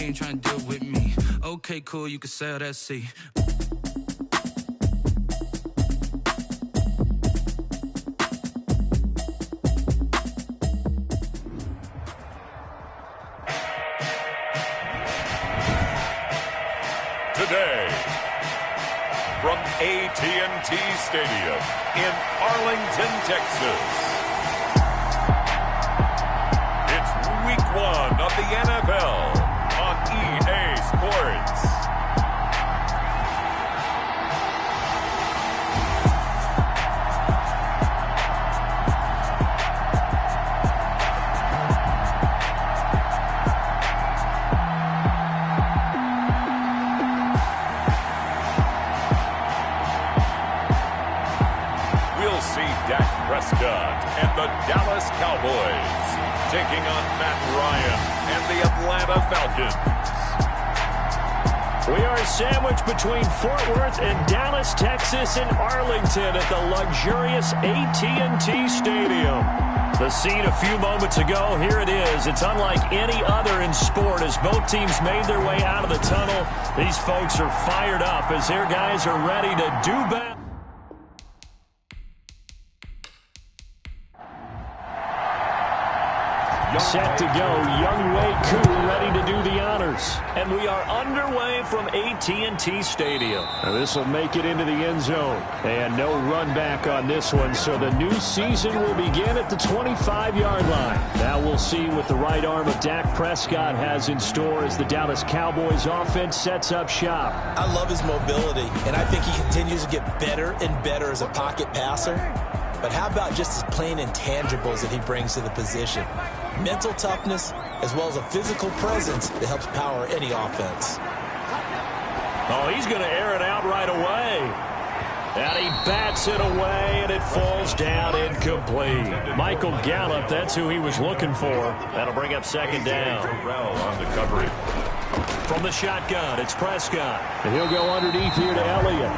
team trying to deal with me. Okay, cool, you can sail that sea. Today, from AT&T Stadium in Arlington, Texas, it's Week 1 of the NFL on EA Sports. Prescott and the Dallas Cowboys taking on Matt Ryan and the Atlanta Falcons. We are sandwiched between Fort Worth and Dallas, Texas, and Arlington at the luxurious AT&T Stadium. The scene a few moments ago, here it is. It's unlike any other in sport as both teams made their way out of the tunnel. These folks are fired up as their guys are ready to do battle. Set to go, Young Wei Koo ready to do the honors. And we are underway from AT&T Stadium. Now this will make it into the end zone. And no run back on this one, so the new season will begin at the 25-yard line. Now we'll see what the right arm of Dak Prescott has in store as the Dallas Cowboys offense sets up shop. I love his mobility, and I think he continues to get better and better as a pocket passer. But how about just his plain intangibles that he brings to the position? Mental toughness, as well as a physical presence that helps power any offense. Oh, he's going to air it out right away. And he bats it away, and it falls down incomplete. Michael Gallup, that's who he was looking for. That'll bring up second down. On the coverage. From the shotgun, it's Prescott. And he'll go underneath here to Elliott.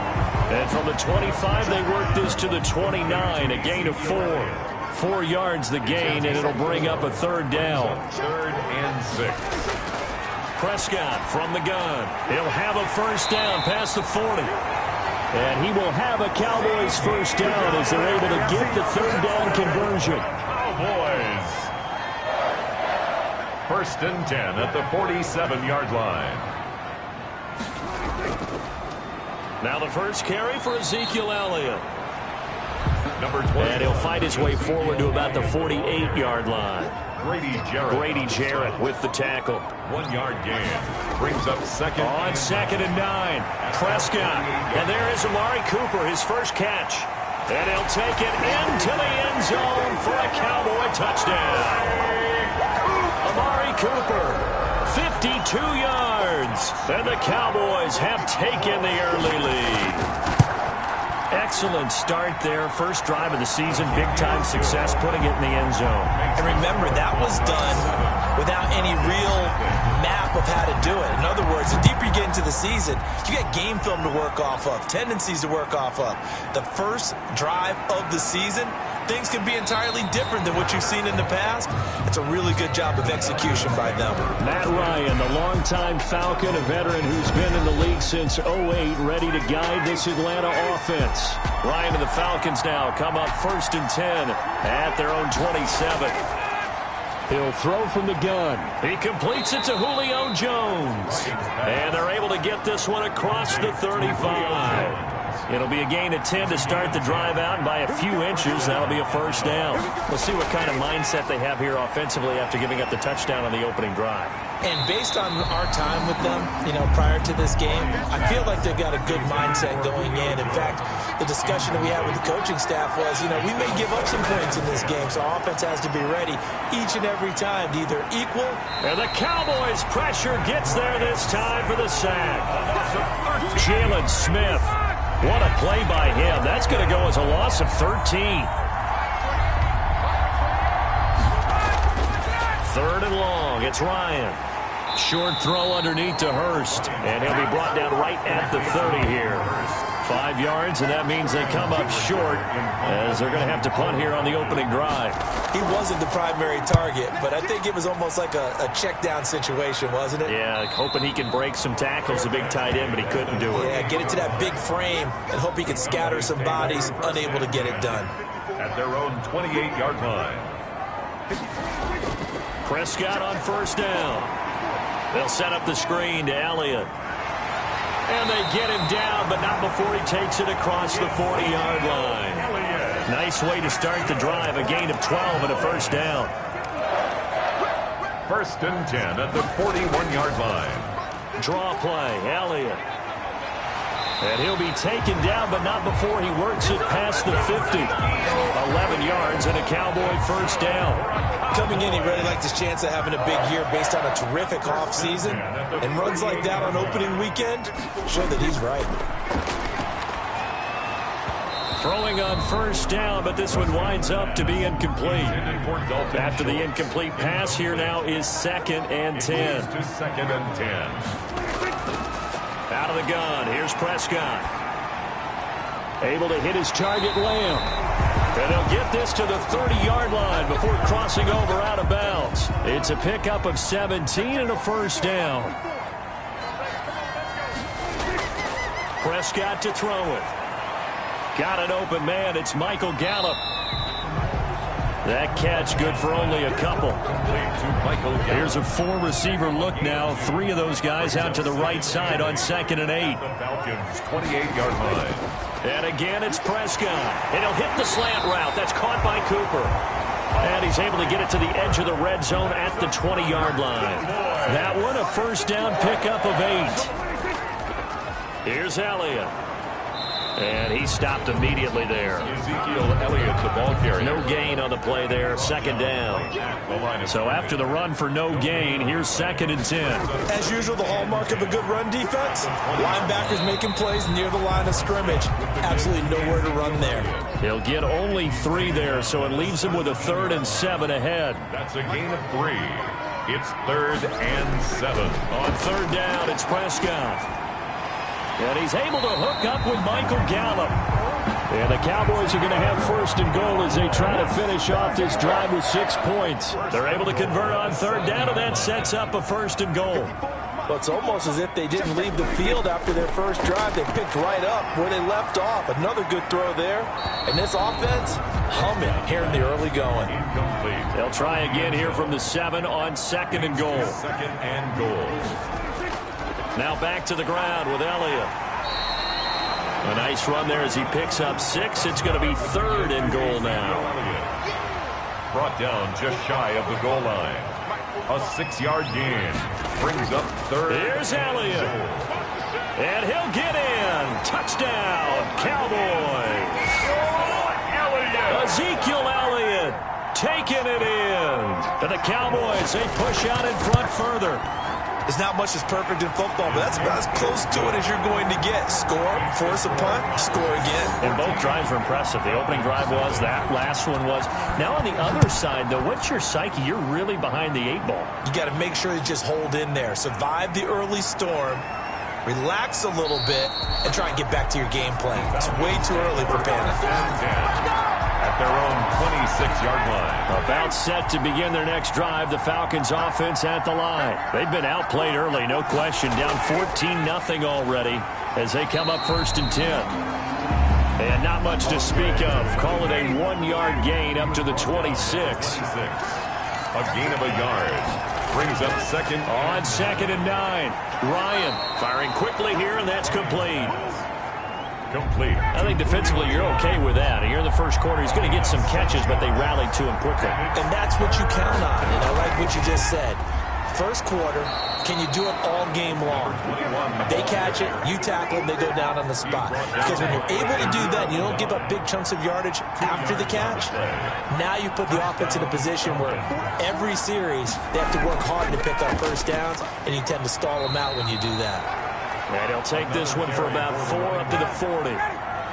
And from the 25, they work this to the 29, a gain of 4. 4 yards the gain, and it'll bring up a third down. 3rd and 6. Prescott from the gun. He'll have a first down past the 40. And he will have a Cowboys first down as they're able to get the third down conversion. Cowboys. 1st and 10 at the 47-yard line. Now the first carry for Ezekiel Elliott. Number 20. And he'll fight his way forward to about the 48-yard line. Grady Jarrett with the tackle. 1-yard gain. Brings up second. On 2nd and 9. Prescott. And there is Amari Cooper, his first catch. And he'll take it into the end zone for a Cowboy touchdown. Amari Cooper, 52 yards. And the Cowboys have taken the early lead. Excellent start there. First drive of the season. Big-time success putting it in the end zone. And remember, that was done without any real map of how to do it. In other words, the deeper you get into the season, you got game film to work off of, tendencies to work off of. The first drive of the season, things can be entirely different than what you've seen in the past. It's a really good job of execution by them. Matt Ryan, the longtime Falcon, a veteran who's been in the league since 08, ready to guide this Atlanta offense. Ryan and the Falcons now come up 1st and 10 at their own 27. He'll throw from the gun. He completes it to Julio Jones. And they're able to get this one across the 35. It'll be a gain of 10 to start the drive out, and by a few inches, that'll be a first down. We'll see what kind of mindset they have here offensively after giving up the touchdown on the opening drive. And based on our time with them, prior to this game, I feel like they've got a good mindset going in. In fact, the discussion that we had with the coaching staff was, we may give up some points in this game, so offense has to be ready each and every time to either equal. And the Cowboys' pressure gets there this time for the sack. Jalen Smith. What a play by him. That's going to go as a loss of 13. 3rd and long. It's Ryan. Short throw underneath to Hurst. And he'll be brought down right at the 30 here. 5 yards, and that means they come up short as they're going to have to punt here on the opening drive. He wasn't the primary target, but I think it was almost like a check down situation, wasn't it? Yeah, hoping he can break some tackles, a big tight end, but he couldn't do it. Yeah, get it to that big frame and hope he can scatter some bodies, unable to get it done. At their own 28-yard line. Prescott on first down. They'll set up the screen to Elliott. And they get him down, but not before he takes it across the 40-yard line. Nice way to start the drive, a gain of 12 and a first down. 1st and 10 at the 41-yard line. Draw play, Elliott. And he'll be taken down, but not before he works it past the 50. 11 yards and a Cowboy first down. Coming in, he really liked his chance of having a big year based on a terrific offseason. And runs like that on opening weekend show that he's right. Throwing on first down, but this one winds up to be incomplete. After the incomplete pass, here now is 2nd and 10. To 2nd and 10. Out of the gun, here's Prescott. Able to hit his target, Lamb. And they'll get this to the 30-yard line before crossing over out of bounds. It's a pickup of 17 and a first down. Prescott to throw it. Got an open man. It's Michael Gallup. That catch good for only a couple. Here's a 4-receiver look now. 3 of those guys out to the right side on 2nd and 8. The Falcons' 28-yard line. And again, it's Prescott. And he'll hit the slant route. That's caught by Cooper. And he's able to get it to the edge of the red zone at the 20-yard line. That one, a first down pickup of 8. Here's Elliott. And he stopped immediately there. Ezekiel Elliott, the ball carrier. No gain on the play there, 2nd down. So after the run for no gain, here's 2nd and 10. As usual, the hallmark of a good run defense, linebackers making plays near the line of scrimmage. Absolutely nowhere to run there. He'll get only 3 there, so it leaves him with a 3rd and 7 ahead. That's a gain of 3. It's 3rd and 7. On 3rd down, it's Prescott. And he's able to hook up with Michael Gallup. And the Cowboys are going to have 1st and goal as they try to finish off this drive with 6 points. They're able to convert on 3rd down, and that sets up a 1st and goal. Well, it's almost as if they didn't leave the field after their first drive. They picked right up where they left off. Another good throw there. And this offense, humming here in the early going. Incomplete. They'll try again here from the 7 on 2nd and goal. 2nd and goal. Now back to the ground with Elliott. A nice run there as he picks up 6. It's going to be 3rd and goal now. Brought down just shy of the goal line. A 6-yard gain. Brings up 3rd. Here's Elliott. And he'll get in. Touchdown, Cowboys. Ezekiel Elliott taking it in. And the Cowboys, they push out in front further. There's not much that's perfect in football, but that's about as close to it as you're going to get. Score, force a punt, score again. And both drives were impressive. The opening drive was, that last one was. Now on the other side, though, what's your psyche? You're really behind the 8 ball. You got to make sure you just hold in there. Survive the early storm, relax a little bit, and try and get back to your game plan. It's way too early for panic. At their own 26-yard line. About set to begin their next drive. The Falcons offense at the line. They've been outplayed early, no question. Down 14-0 already as they come up 1st and 10. And not much to speak of. Call it a 1-yard gain up to the 26. A gain of a yard. Brings up 2nd. On 2nd and 9. Ryan firing quickly here, and that's complete. Complete. I think defensively you're okay with that. Here in the first quarter, he's going to get some catches, but they rallied to him quickly. And that's what you count on, and I like what you just said. First quarter, can you do it all game long? They catch it, you tackle them, they go down on the spot. Because when you're able to do that, you don't give up big chunks of yardage after the catch. Now you put the offense in a position where every series they have to work hard to pick up first downs, and you tend to stall them out when you do that. And he'll take this one for about 4 up to the 40.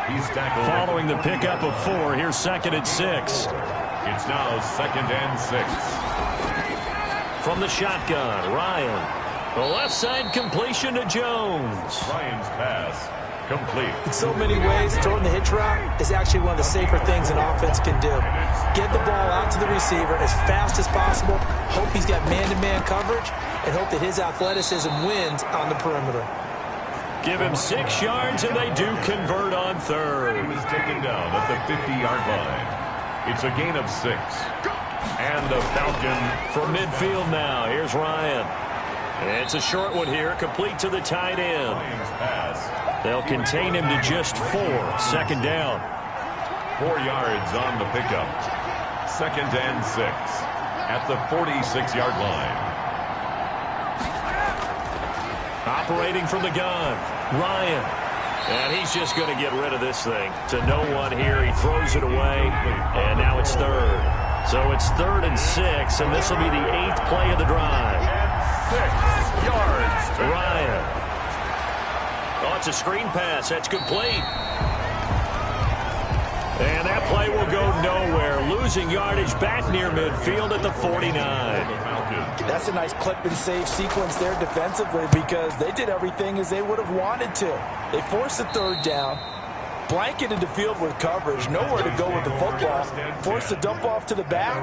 He's tackled. Following the pickup of 4, here's 2nd and 6. It's now 2nd and 6. From the shotgun, Ryan. The left side completion to Jones. Ryan's pass complete. In so many ways, throwing the hitch route is actually one of the safer things an offense can do. Get the ball out to the receiver as fast as possible, hope he's got man-to-man coverage, and hope that his athleticism wins on the perimeter. Give him 6 yards, and they do convert on third. He was taken down at the 50-yard line. It's a gain of 6. And the Falcon from midfield now. Here's Ryan. It's a short one here, complete to the tight end. They'll contain him to just 4. Second down. 4 yards on the pickup. 2nd and 6 at the 46-yard line. Operating from the gun, Ryan. And he's just going to get rid of this thing. To no one here, he throws it away, and now it's third. So it's 3rd and 6, and this will be the 8th play of the drive. 6 yards to Ryan. Oh, it's a screen pass. That's complete. And that play will go nowhere. Losing yardage back near midfield at the 49. That's a nice clip and save sequence there defensively because they did everything as they would have wanted to. They forced the 3rd down, blanketed the field with coverage, nowhere to go with the football, forced the dump off to the back,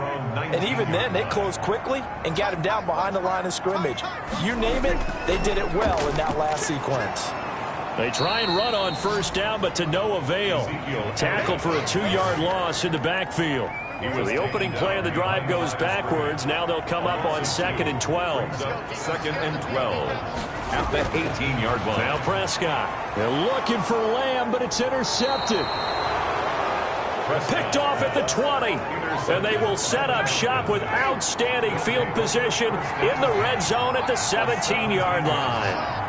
and even then they closed quickly and got him down behind the line of scrimmage. You name it, they did it well in that last sequence. They try and run on 1st down, but to no avail. Tackled for a 2-yard loss in the backfield. So the opening play of the drive goes backwards. Now they'll come up on 2nd and 12. 2nd and 12 at the 18-yard line. Now Prescott. They're looking for Lamb, but it's intercepted. Picked off at the 20. And they will set up shop with outstanding field position in the red zone at the 17-yard line.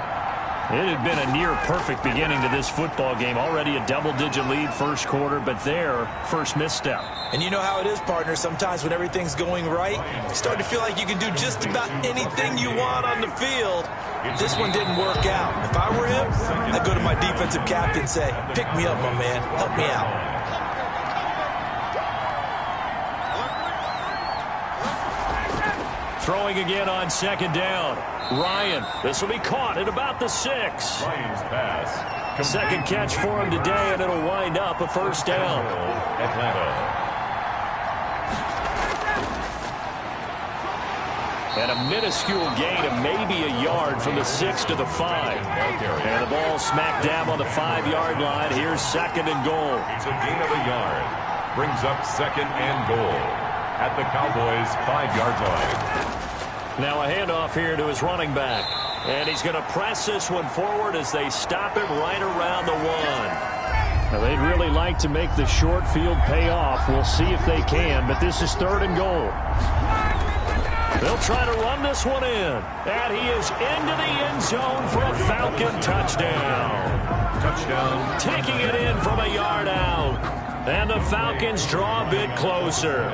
It had been a near-perfect beginning to this football game. Already a double-digit lead first quarter, but their first misstep. And you know how it is, partner. Sometimes when everything's going right, you start to feel like you can do just about anything you want on the field. This one didn't work out. If I were him, I'd go to my defensive captain and say, pick me up, my man. Help me out. Throwing again on 2nd down. Ryan, this will be caught at about the 6. Ryan's pass. 2nd catch for him today, and it'll wind up a 1st down. Atlanta. And a minuscule gain of maybe a yard from the 6 to the 5. And the ball smack dab on the 5-yard line. Here's 2nd and goal. It's a gain of a yard. Brings up 2nd and goal at the Cowboys' 5-yard line. Now a handoff here to his running back. And he's going to press this one forward as they stop him right around the 1. Now they'd really like to make the short field pay off. We'll see if they can, but this is 3rd and goal. They'll try to run this one in. And he is into the end zone for a Falcon touchdown. Touchdown. Taking it in from a yard out. And the Falcons draw a bit closer.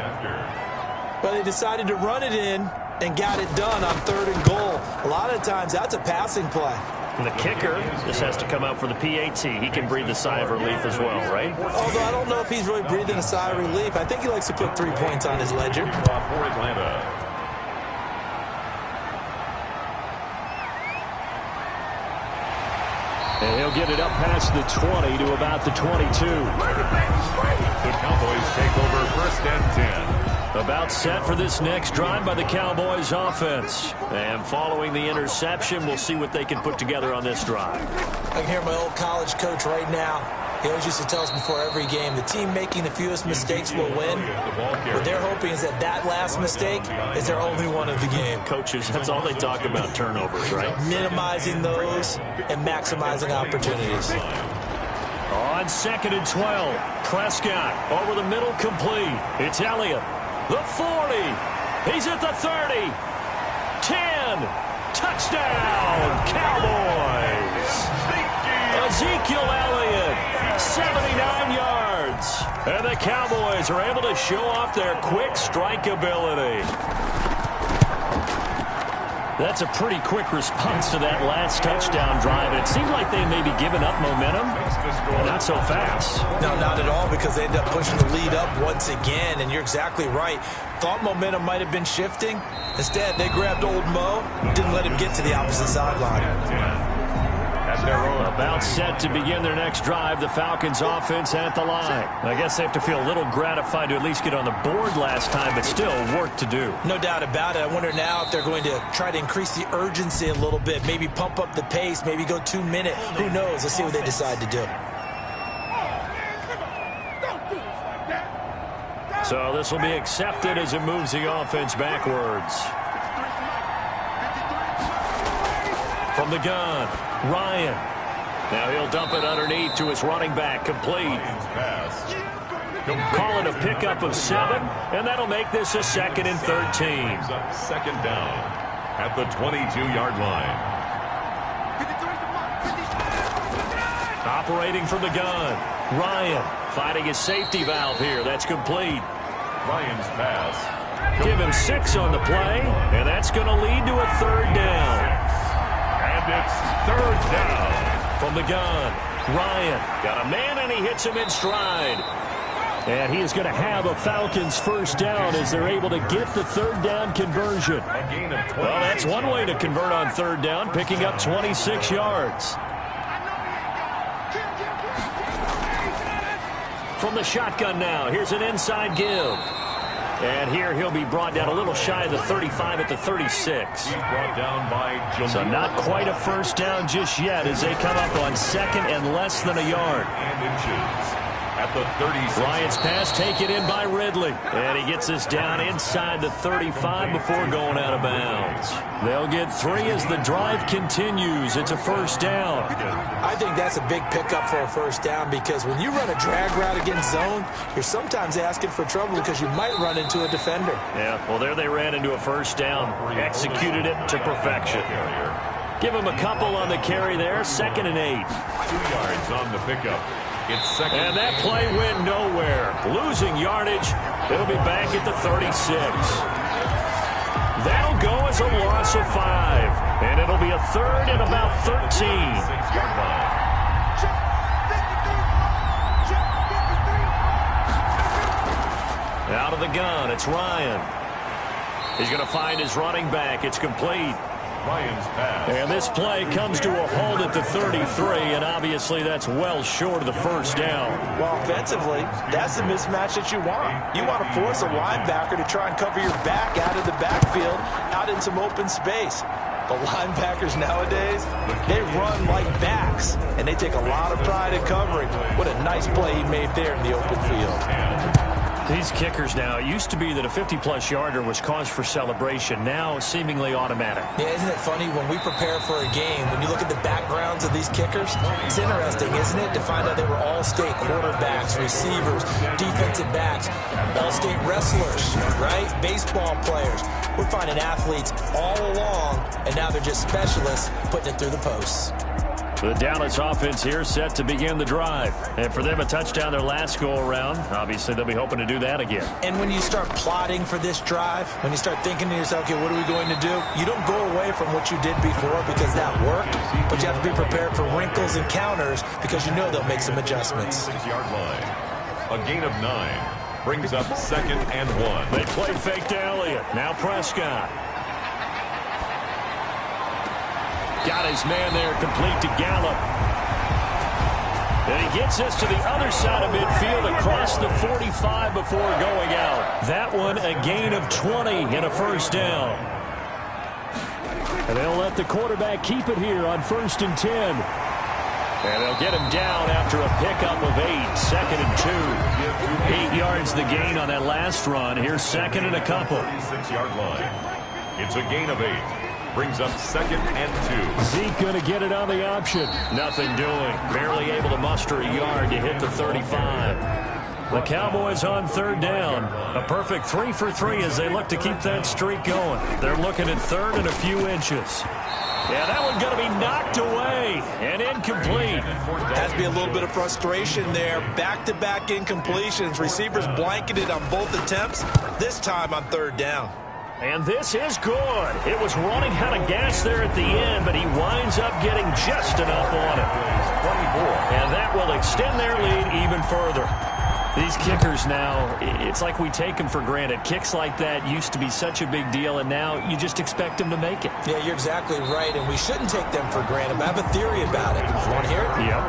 Well, they decided to run it in and got it done on 3rd and goal. A lot of times, that's a passing play. And the kicker just has to come out for the PAT. He can breathe a sigh of relief as well, right? Although I don't know if he's really breathing a sigh of relief. I think he likes to put 3 points on his ledger. For Atlanta. And he'll get it up past the 20 to about the 22. The Cowboys take over 1st and 10. About set for this next drive by the Cowboys offense. And following the interception, we'll see what they can put together on this drive. I can hear my old college coach right now. He always used to tell us before every game, the team making the fewest mistakes will win. What they're hoping is that that last mistake is their only one of the game. Coaches, that's all they talk about, turnovers, right? Minimizing those and maximizing opportunities. On 2nd and 12, Prescott over the middle complete. It's Elliott. The 40. He's at the 30. 10. Touchdown, Cowboys. Ezekiel Elliott, 79 yards. And the Cowboys are able to show off their quick strike ability. That's a pretty quick response to that last touchdown drive. And it seemed like they may be giving up momentum, but not so fast. No, not at all, because they end up pushing the lead up once again. And you're exactly right. Thought momentum might have been shifting. Instead, they grabbed old Mo, didn't let him get to the opposite sideline. at their own. About set to begin their next drive, the Falcons offense at the line. I guess they have to feel a little gratified to at least get on the board last time, but still work to do. No doubt about it. I wonder now if they're going to try to increase the urgency a little bit, maybe pump up the pace, maybe go 2 minute. Who knows? Let's see what they decide to do. So this will be accepted as it moves the offense backwards. From the gun, Ryan. Now he'll dump it underneath to his running back, complete. Call it a pickup of 7, and that'll make this a 2nd and 13. Second down at the 22-yard line. Operating from the gun, Ryan finding his safety valve here. That's complete. Ryan's pass. Give him 6 on the play, and that's going to lead to a 3rd down. And it's 3rd down. From the gun, Ryan got a man, and he hits him in stride. And he is going to have a Falcons 1st down as they're able to get the 3rd down conversion. A gain of 20. Well, that's one way to convert on 3rd down, picking up 26 yards. From the shotgun now, here's an inside give. And here he'll be brought down a little shy of the 35 at the 36. He's brought down by Jaleel. So not quite a 1st down just yet as they come up on 2nd and less than a yard. And inches at the 36. Ryan's pass taken in by Ridley. And he gets us down inside the 35 before going out of bounds. They'll get 3 as the drive continues. It's a 1st down. I think that's a big pickup for a 1st down because when you run a drag route against zone, you're sometimes asking for trouble because you might run into a defender. Yeah, well, there they ran into a 1st down. Executed it to perfection. Give him a couple on the carry there. 2nd and 8. 2 yards on the pickup. It's 2nd. And that play went nowhere. Losing yardage. It'll be back at the 36. That'll go as a loss of 5. And it'll be a 3rd and about 13. 6-yard line. Out of the gun, it's Ryan. He's going to find his running back. It's complete. Ryan's pass. And this play comes to a halt at the 33, and obviously that's well short of the 1st down. Well, offensively, that's the mismatch that you want. You want to force a linebacker to try and cover your back out of the backfield, out in some open space. The linebackers nowadays, they run like backs, and they take a lot of pride in covering. What a nice play he made there in the open field. These kickers now, it used to be that a 50-plus yarder was cause for celebration. Now, seemingly automatic. Yeah, isn't it funny when we prepare for a game, when you look at the backgrounds of these kickers, it's interesting, isn't it, to find out they were all-state quarterbacks, receivers, defensive backs, all-state wrestlers, right? Baseball players. We're finding athletes all along, and now they're just specialists putting it through the posts. The Dallas offense here set to begin the drive. And for them, a touchdown their last go-around. Obviously, they'll be hoping to do that again. And when you start plotting for this drive, when you start thinking to yourself, okay, what are we going to do? You don't go away from what you did before because that worked, but you have to be prepared for wrinkles and counters because you know they'll make some adjustments. 6-yard line. A gain of 9 brings up 2nd and 1. They play fake to Elliott. Now Prescott. Got his man there, complete to Gallup. And he gets us to the other side of midfield across the 45 before going out. That one a gain of 20 and a 1st down. And they'll let the quarterback keep it here on 1st and 10. And they'll get him down after a pickup of 8, 2nd and 2. 8 yards the gain on that last run. Here's 2nd and a couple. 36-yard line. It's a gain of 8. Brings up 2nd and 2. Zeke going to get it on the option. Nothing doing. Barely able to muster a yard to hit the 35. The Cowboys on 3rd down. A perfect 3 for 3 as they look to keep that streak going. They're looking at 3rd and a few inches. Yeah, that one's going to be knocked away and incomplete. Has to be a little bit of frustration there. Back-to-back incompletions. Receivers blanketed on both attempts, this time on 3rd down. And this is good. It was running out of gas there at the end, but he winds up getting just enough on it. 24. And that will extend their lead even further. These kickers now, it's like we take them for granted. Kicks like that used to be such a big deal, and now you just expect them to make it. Yeah, you're exactly right, and we shouldn't take them for granted. But I have a theory about it. You want to hear it? Yeah.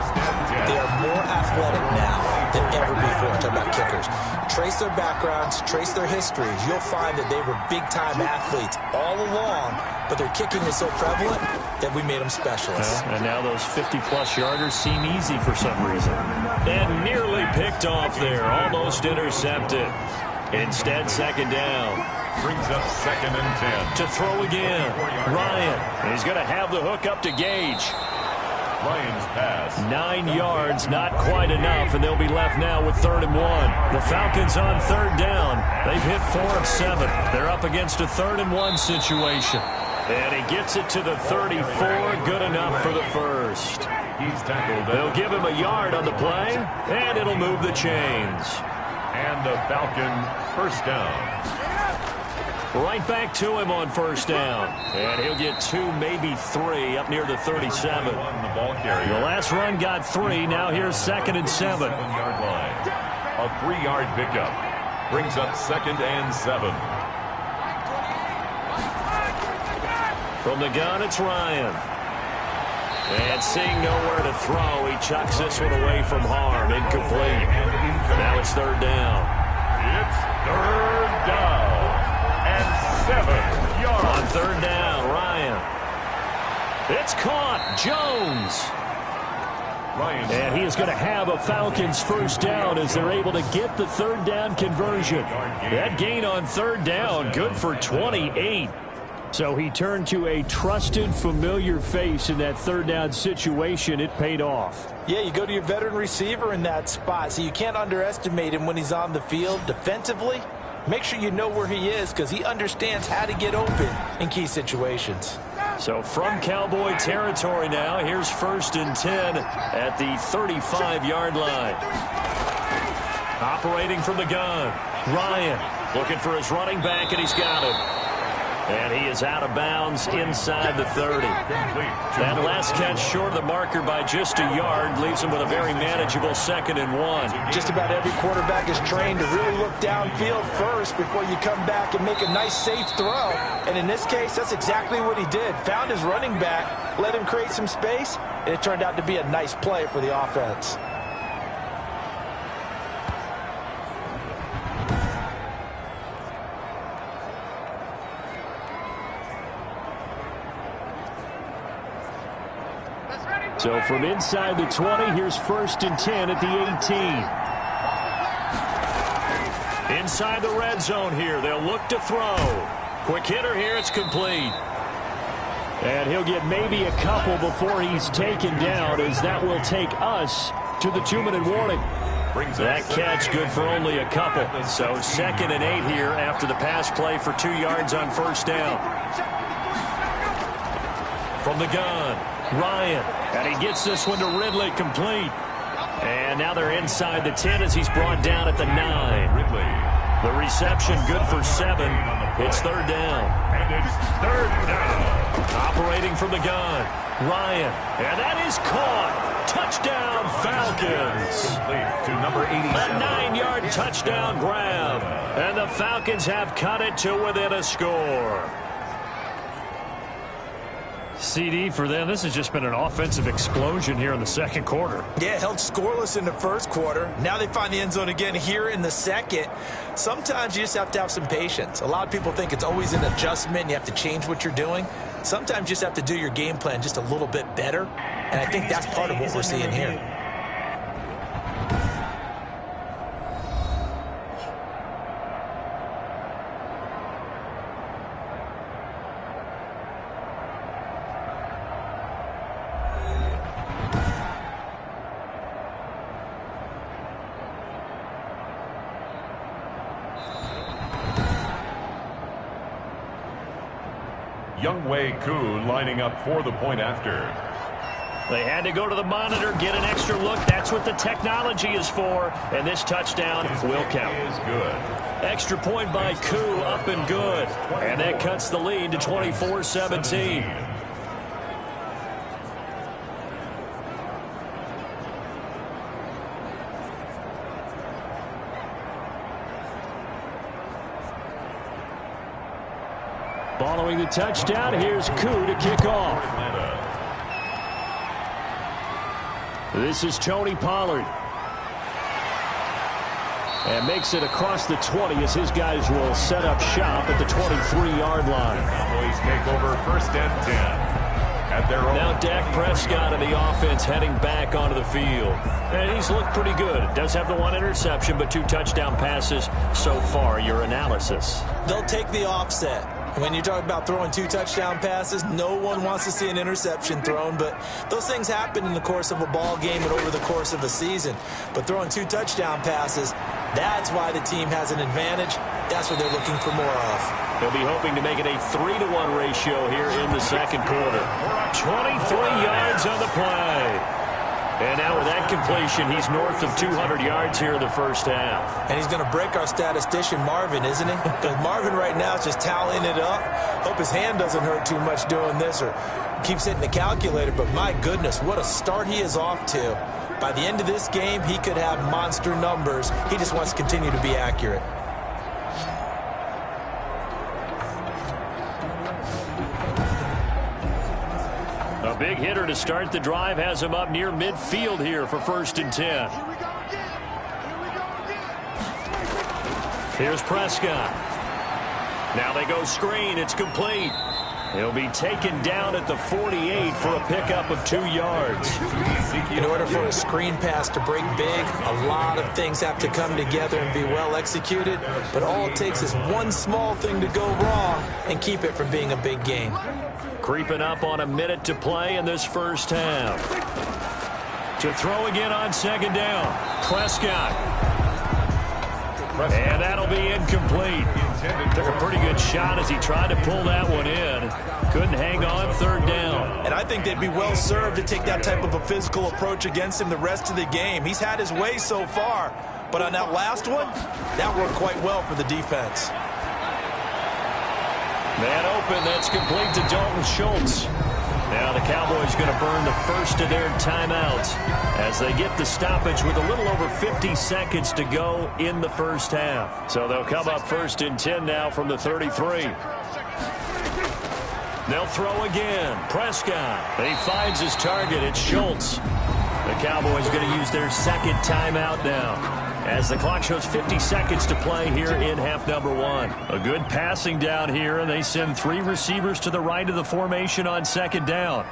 They are more athletic now than ever before. I'm talking about kickers. Trace their backgrounds, trace their histories. You'll find that they were big-time athletes all along, but their kicking was so prevalent that we made them specialists. And now those 50-plus yarders seem easy for some reason. And nearly picked off there, almost intercepted. Instead, second down. Brings up 2nd and 10. To throw again, Ryan. And he's going to have the hook up to Gage. Ryan's pass. 9 yards, not quite enough, and they'll be left now with 3rd and 1. The Falcons on 3rd down. They've hit 4 of 7. They're up against a 3rd and 1 situation. And he gets it to the 34, good enough for the first. He's tackled. They'll give him a yard on the play, and it'll move the chains. And the Falcon first down. Right back to him on 1st down. And he'll get 2, maybe 3 up near the 37. The ball carrier. The last run got 3. Now here's 2nd and 7. 7-yard line. A 3-yard pickup. Brings up 2nd and 7. From the gun, it's Ryan. And seeing nowhere to throw, he chucks this one away from harm. Incomplete. Now it's 3rd down. It's 3rd down. And 7 yards. On 3rd down, Ryan. It's caught. Jones. Ryan. And he is going to have a Falcons first down as they're able to get the 3rd down conversion. That gain on 3rd down, good for 28. So he turned to a trusted, familiar face in that 3rd down situation. It paid off. Yeah, you go to your veteran receiver in that spot, so you can't underestimate him when he's on the field defensively. Make sure you know where he is because he understands how to get open in key situations. So from Cowboy territory now, here's 1st and 10 at the 35-yard line. Operating from the gun, Ryan looking for his running back, and he's got him. And he is out of bounds inside the 30. That last catch short of the marker by just a yard leaves him with a very manageable 2nd and 1. Just about every quarterback is trained to really look downfield first before you come back and make a nice, safe throw. And in this case, that's exactly what he did. Found his running back, let him create some space, and it turned out to be a nice play for the offense. So from inside the 20, here's 1st and 10 at the 18. Inside the red zone here, they'll look to throw. Quick hitter here, it's complete. And he'll get maybe a couple before he's taken down, as that will take us to the 2-minute warning. That catch good for only a couple. So 2nd and 8 here after the pass play for 2 yards on 1st down. From the gun, Ryan, and he gets this one to Ridley, complete. And now they're inside the 10 as he's brought down at the 9. Ridley. The reception good for 7. It's 3rd down. And it's 3rd down. Operating from the gun, Ryan, and that is caught. Touchdown, Falcons. Complete to number 87. A 9-yard touchdown grab. And the Falcons have cut it to within a score. CD for them. This has just been an offensive explosion here in the 2nd quarter. Yeah, held scoreless in the 1st quarter. Now they find the end zone again here in the 2nd. Sometimes you just have to have some patience. A lot of people think it's always an adjustment and you have to change what you're doing. Sometimes you just have to do your game plan just a little bit better. And I think that's part of what we're seeing here. Youngwei Koo lining up for the point after. They had to go to the monitor, get an extra look. That's what the technology is for. And this touchdown will count. Is good. Extra point by Koo, up and good. And that cuts the lead to 24-17. Following the touchdown, here's Koo to kick off. This is Tony Pollard. And makes it across the 20 as his guys will set up shop at the 23-yard line. Cowboys take over 1st and 10. At their own. Now Dak Prescott of the offense heading back onto the field. And he's looked pretty good. Does have the 1 interception, but 2 touchdown passes so far. Your analysis? They'll take the offset. When you talk about throwing 2 touchdown passes, no one wants to see an interception thrown, but those things happen in the course of a ball game and over the course of a season. But throwing 2 touchdown passes, that's why the team has an advantage. That's what they're looking for more of. They'll be hoping to make it a 3-to-1 ratio here in the second quarter. 23 yards on the play. And now with that completion, he's north of 200 yards here in the first half. And he's going to break our statistician, Marvin, isn't he? Because Marvin right now is just tallying it up. Hope his hand doesn't hurt too much doing this or keeps hitting the calculator. But my goodness, what a start he is off to. By the end of this game, he could have monster numbers. He just wants to continue to be accurate. A big hitter to start the drive has him up near midfield here for 1st and 10. Here's Prescott. Now they go screen. It's complete. He'll be taken down at the 48 for a pickup of 2 yards. In order for a screen pass to break big, a lot of things have to come together and be well executed. But all it takes is one small thing to go wrong and keep it from being a big game. Creeping up on a minute to play in this first half. To throw again on 2nd down. Prescott. And that'll be incomplete. Took a pretty good shot as he tried to pull that one in. Couldn't hang on 3rd down. And I think they'd be well served to take that type of a physical approach against him the rest of the game. He's had his way so far. But on that last one, that worked quite well for the defense. Man open, that's complete to Dalton Schultz. Now the Cowboys going to burn the first of their timeouts as they get the stoppage with a little over 50 seconds to go in the first half. So they'll come up 1st and 10 now from the 33. They'll throw again. Prescott. He finds his target. It's Schultz. The Cowboys going to use their 2nd timeout now, as the clock shows 50 seconds to play here in half number 1. A good passing down here, and they send 3 receivers to the right of the formation on 2nd down.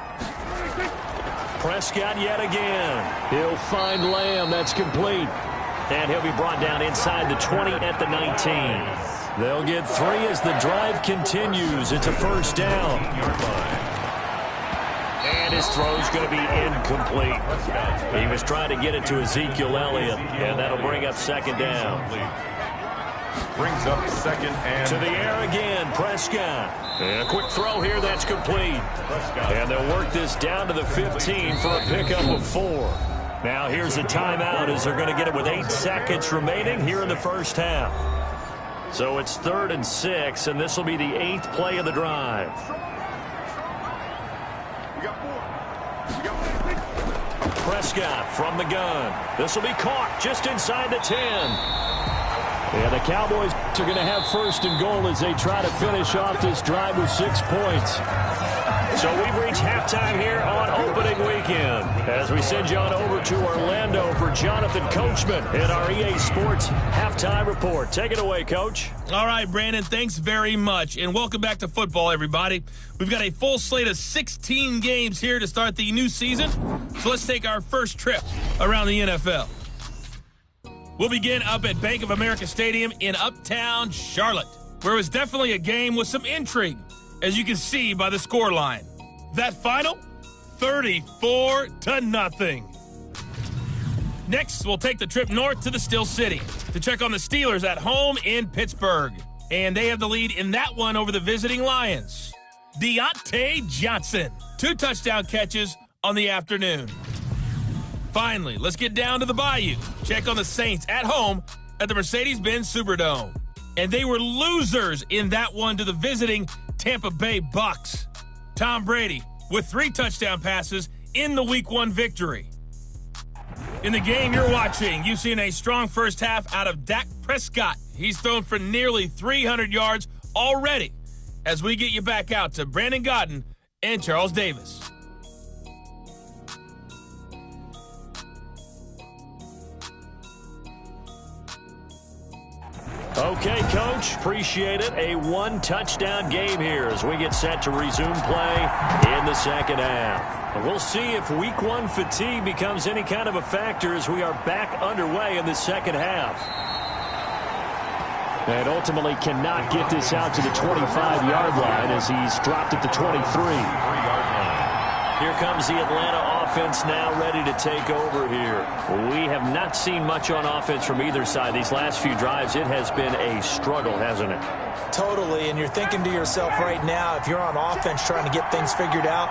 Prescott yet again. He'll find Lamb. That's complete. And he'll be brought down inside the 20 at the 19. They'll get 3 as the drive continues. It's a 1st down. And his throw's going to be incomplete. He was trying to get it to Ezekiel Elliott, and that'll bring up 2nd down. Brings up 2nd and to the air again, Prescott. And a quick throw here, that's complete. And they'll work this down to the 15 for a pickup of 4. Now here's a timeout as they're going to get it with 8 seconds remaining here in the first half. So it's 3rd and 6, and this will be the 8th play of the drive. Prescott from the gun. This will be caught just inside the 10. And the Cowboys are going to have 1st and goal as they try to finish off this drive with 6 points. So we've reached halftime here on opening weekend as we send you on over to Orlando for Jonathan Coachman in our EA Sports Halftime Report. Take it away, Coach. All right, Brandon, thanks very much. And welcome back to football, everybody. We've got a full slate of 16 games here to start the new season. So let's take our first trip around the NFL. We'll begin up at Bank of America Stadium in Uptown Charlotte, where it was definitely a game with some intrigue, as you can see by the scoreline. That final, 34-0. Next, we'll take the trip north to the Steel City to check on the Steelers at home in Pittsburgh. And they have the lead in that one over the visiting Lions. Deontay Johnson, 2 touchdown catches on the afternoon. Finally, let's get down to the Bayou. Check on the Saints at home at the Mercedes-Benz Superdome. And they were losers in that one to the visiting Tampa Bay Bucks. Tom Brady with 3 touchdown passes in the Week 1 victory. In the game you're watching, you've seen a strong first half out of Dak Prescott. He's thrown for nearly 300 yards already. as we get you back out to Brandon Godden and Charles Davis. Okay, Coach, appreciate it. A one-touchdown game here as we get set to resume play in the second half. And we'll see if week one fatigue becomes any kind of a factor as we are back underway in the second half. And ultimately cannot get this out to the 25-yard line as he's dropped at the 23. Here comes the Atlanta offense now ready to take over here. We have not seen much on offense from either side. These last few drives, it has been a struggle, hasn't it? Totally, and you're thinking to yourself right now, if you're on offense trying to get things figured out,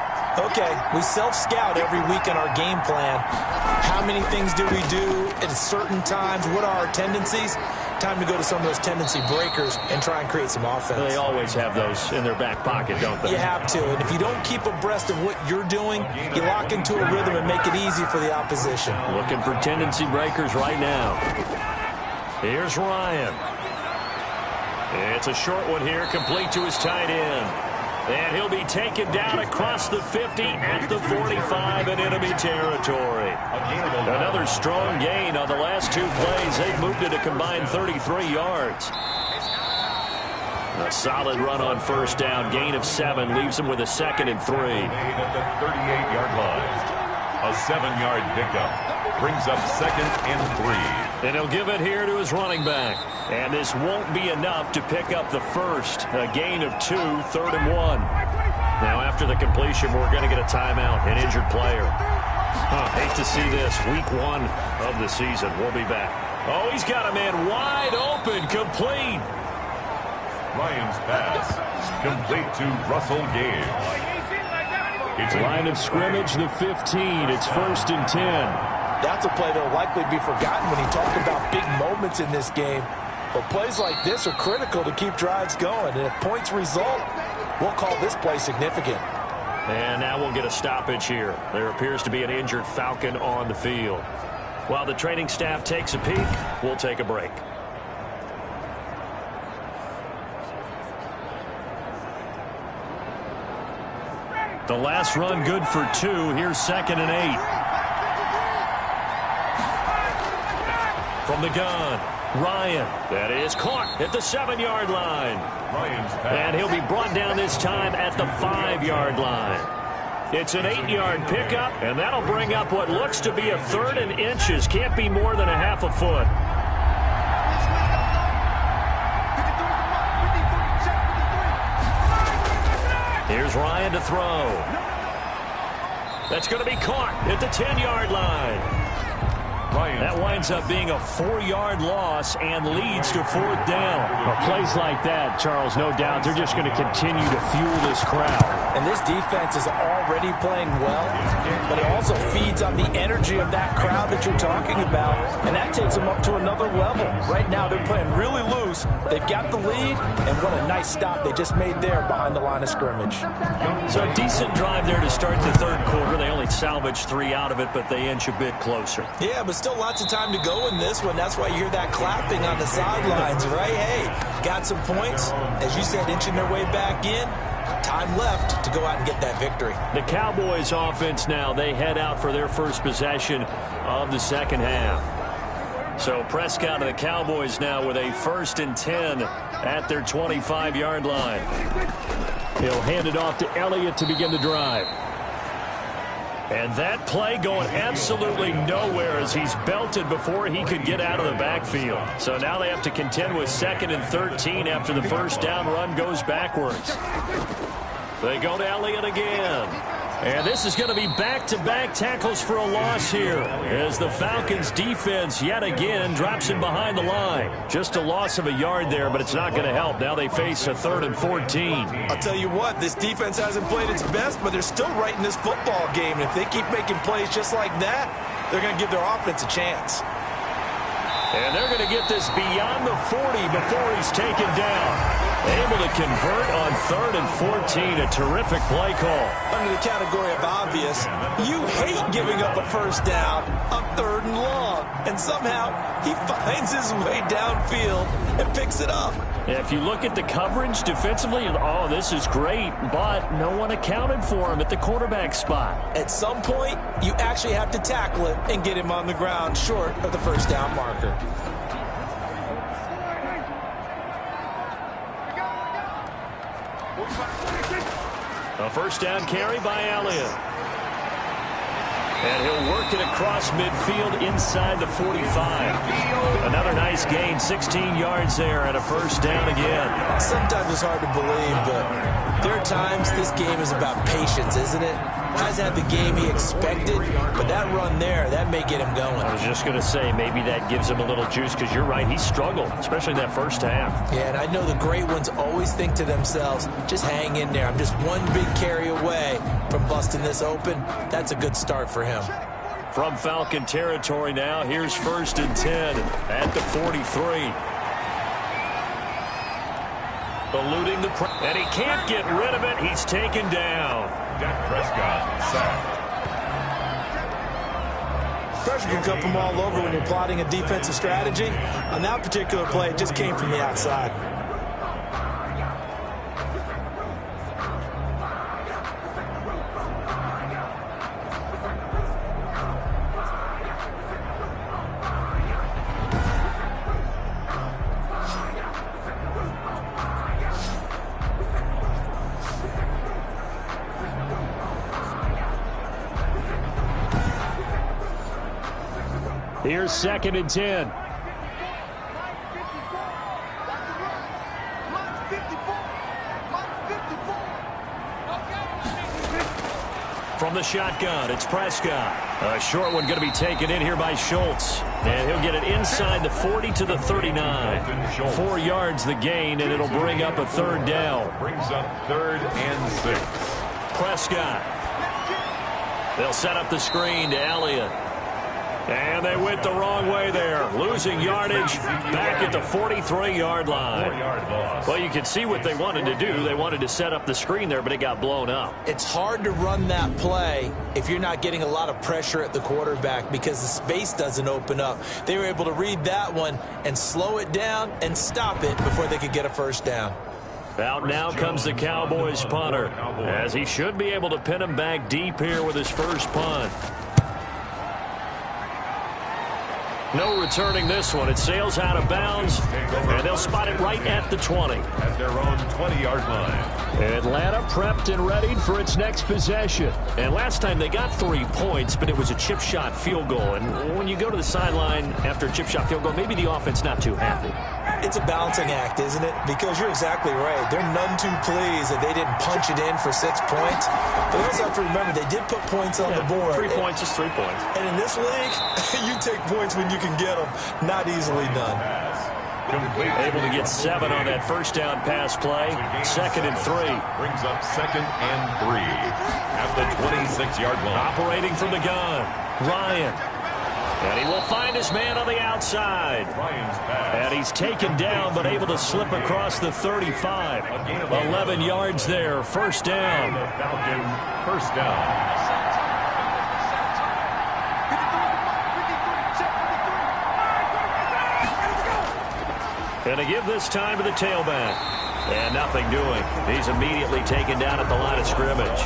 okay, we self-scout every week in our game plan. How many things do we do at certain times? What are our tendencies? Time to go to some of those tendency breakers and try and create some offense. They always have those in their back pocket, don't they? You have to, and if you don't keep abreast of what you're doing, you lock into a rhythm and make it easy for the opposition. Looking for tendency breakers right now. Here's Ryan. It's a short one here, complete to his tight end. And he'll be taken down across the 50 at the 45 in enemy territory. Another strong gain on the last two plays. They've moved it a combined 33 yards. A solid run on first down. Gain of 7 leaves him with a 2nd and 3. At the 38-yard line. A 7-yard pickup. Brings up 2nd and 3. And he'll give it here to his running back. And this won't be enough to pick up the first. A gain of 2, 3rd and 1. Now after the completion, we're going to get a timeout, an injured player. Hate to see this. Week 1 of the season. We'll be back. Oh, he's got a man wide open, complete. Ryan's pass. Complete to Russell Gage. It's line of scrimmage, the 15. It's 1st and 10. That's a play that will likely be forgotten when you talk about big moments in this game. But plays like this are critical to keep drives going. And if points result, we'll call this play significant. And now we'll get a stoppage here. There appears to be an injured Falcon on the field. While the training staff takes a peek, we'll take a break. The last run good for 2. Here's 2nd and 8. From the gun, Ryan. That is caught at the 7-yard line. And he'll be brought down this time at the 5-yard line. It's an 8-yard pickup, and that'll bring up what looks to be a 3rd and inches. Can't be more than a half a foot. Here's Ryan to throw. That's going to be caught at the 10-yard line. That winds up being a 4-yard loss and leads to 4th down. Well, plays like that, Charles, no doubt, they're just going to continue to fuel this crowd. And this defense is already playing well, but it also feeds on the energy of that crowd that you're talking about, and that takes them up to another level. Right now, they're playing really loose. They've got the lead, and what a nice stop they just made there behind the line of scrimmage. So a decent drive there to start the 3rd quarter. They only salvaged 3 out of it, but they inch a bit closer. Yeah, but still lots of time to go in this one. That's why you hear that clapping on the sidelines, right? Hey, got some points. As you said, inching their way back in. Time left to go out and get that victory. The Cowboys offense now, they head out for their first possession of the second half. So Prescott and the Cowboys now with a 1st and 10 at their 25-yard line. He'll hand it off to Elliott to begin the drive. And that play going absolutely nowhere as he's belted before he could get out of the backfield. So now they have to contend with 2nd and 13 after the first down run goes backwards. They go to Elliott again. And this is going to be back-to-back tackles for a loss here as the Falcons defense yet again drops him behind the line. Just a loss of a yard there, but it's not going to help. Now they face a 3rd and 14. I'll tell you what, this defense hasn't played its best, but they're still right in this football game. And if they keep making plays just like that, they're going to give their offense a chance. And they're going to get this beyond the 40 before he's taken down. Able to convert on 3rd and 14. A terrific play call. Under the category of obvious, you hate giving up a first down on 3rd and long. And somehow he finds his way downfield and picks it up. If you look at the coverage defensively, oh, this is great, but no one accounted for him at the quarterback spot. At some point, you actually have to tackle it and get him on the ground short of the first down marker. A first down carry by Elliott. And he'll work it across midfield inside the 45. Another nice gain, 16 yards there, and a first down again. Sometimes it's hard to believe, but there are times this game is about patience, isn't it? Hasn't had the game he expected, but that run there, that may get him going. I was just going to say, maybe that gives him a little juice, because you're right, he struggled, especially in that first half. Yeah, and I know the great ones always think to themselves, just hang in there. I'm just one big carry away from busting this open. That's a good start for him. From Falcon territory now, here's 1st and 10 at the 43. Eluding the press, and he can't get rid of it. He's taken down. Dak Prescott sacked. Pressure can come from all over when you're plotting a defensive strategy. On that particular play, it just came from the outside. Here's 2nd and 10. From the shotgun, it's Prescott. A short one going to be taken in here by Schultz. And he'll get it inside the 40 to the 39. 4 yards the gain, and it'll bring up a 3rd down. Brings up 3rd and 6. Prescott. They'll set up the screen to Elliott. And they went the wrong way there. Losing yardage back at the 43-yard line. 4-yard loss. Well, you can see what they wanted to do. They wanted to set up the screen there, but it got blown up. It's hard to run that play if you're not getting a lot of pressure at the quarterback because the space doesn't open up. They were able to read that one and slow it down and stop it before they could get a first down. Out now comes the Cowboys punter, as he should be able to pin him back deep here with his first punt. No returning this one. It sails out of bounds, and they'll spot it right at the 20. At their own 20-yard line. Atlanta prepped and readied for its next possession. And last time they got 3 points, but it was a chip shot field goal. And when you go to the sideline after a chip shot field goal, maybe the offense not too happy. It's a balancing act, isn't it? Because you're exactly right. They're none too pleased that they didn't punch it in for 6 points. But you also have to remember, they did put points on the board. 3 points is 3 points. And in this league, you take points when you can get them. Not easily done. Able to get 7 on that first down pass play. 2nd and 3. Brings up 2nd and 3 at the 26-yard line. Operating from the gun, Ryan. And he will find his man on the outside. Ryan's pass. And he's taken down, but able to slip across the 35. 11 yards there, first down. The Falcon, first down. And to give this time to the tailback. And nothing doing. He's immediately taken down at the line of scrimmage.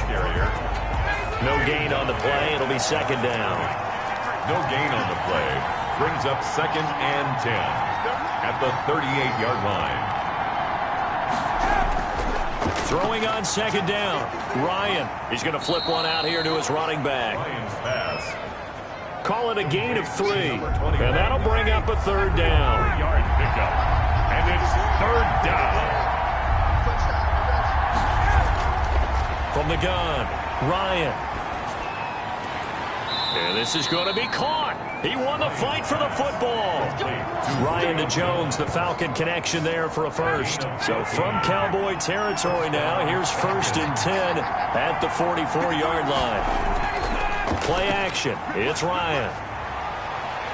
No gain on the play. It'll be 2nd down. No gain on the play. Brings up 2nd and 10 at the 38-yard line. Throwing on 2nd down. Ryan. He's going to flip one out here to his running back. Ryan's pass. Call it a gain of 3. And that'll bring up a 3rd down. 4-yard pickup. And it's 3rd down. From the gun, Ryan. And this is going to be caught. He won the fight for the football. Ryan to Jones, the Falcon connection there for a first. So from Cowboy territory now, here's 1st and 10 at the 44-yard line. Play action. It's Ryan.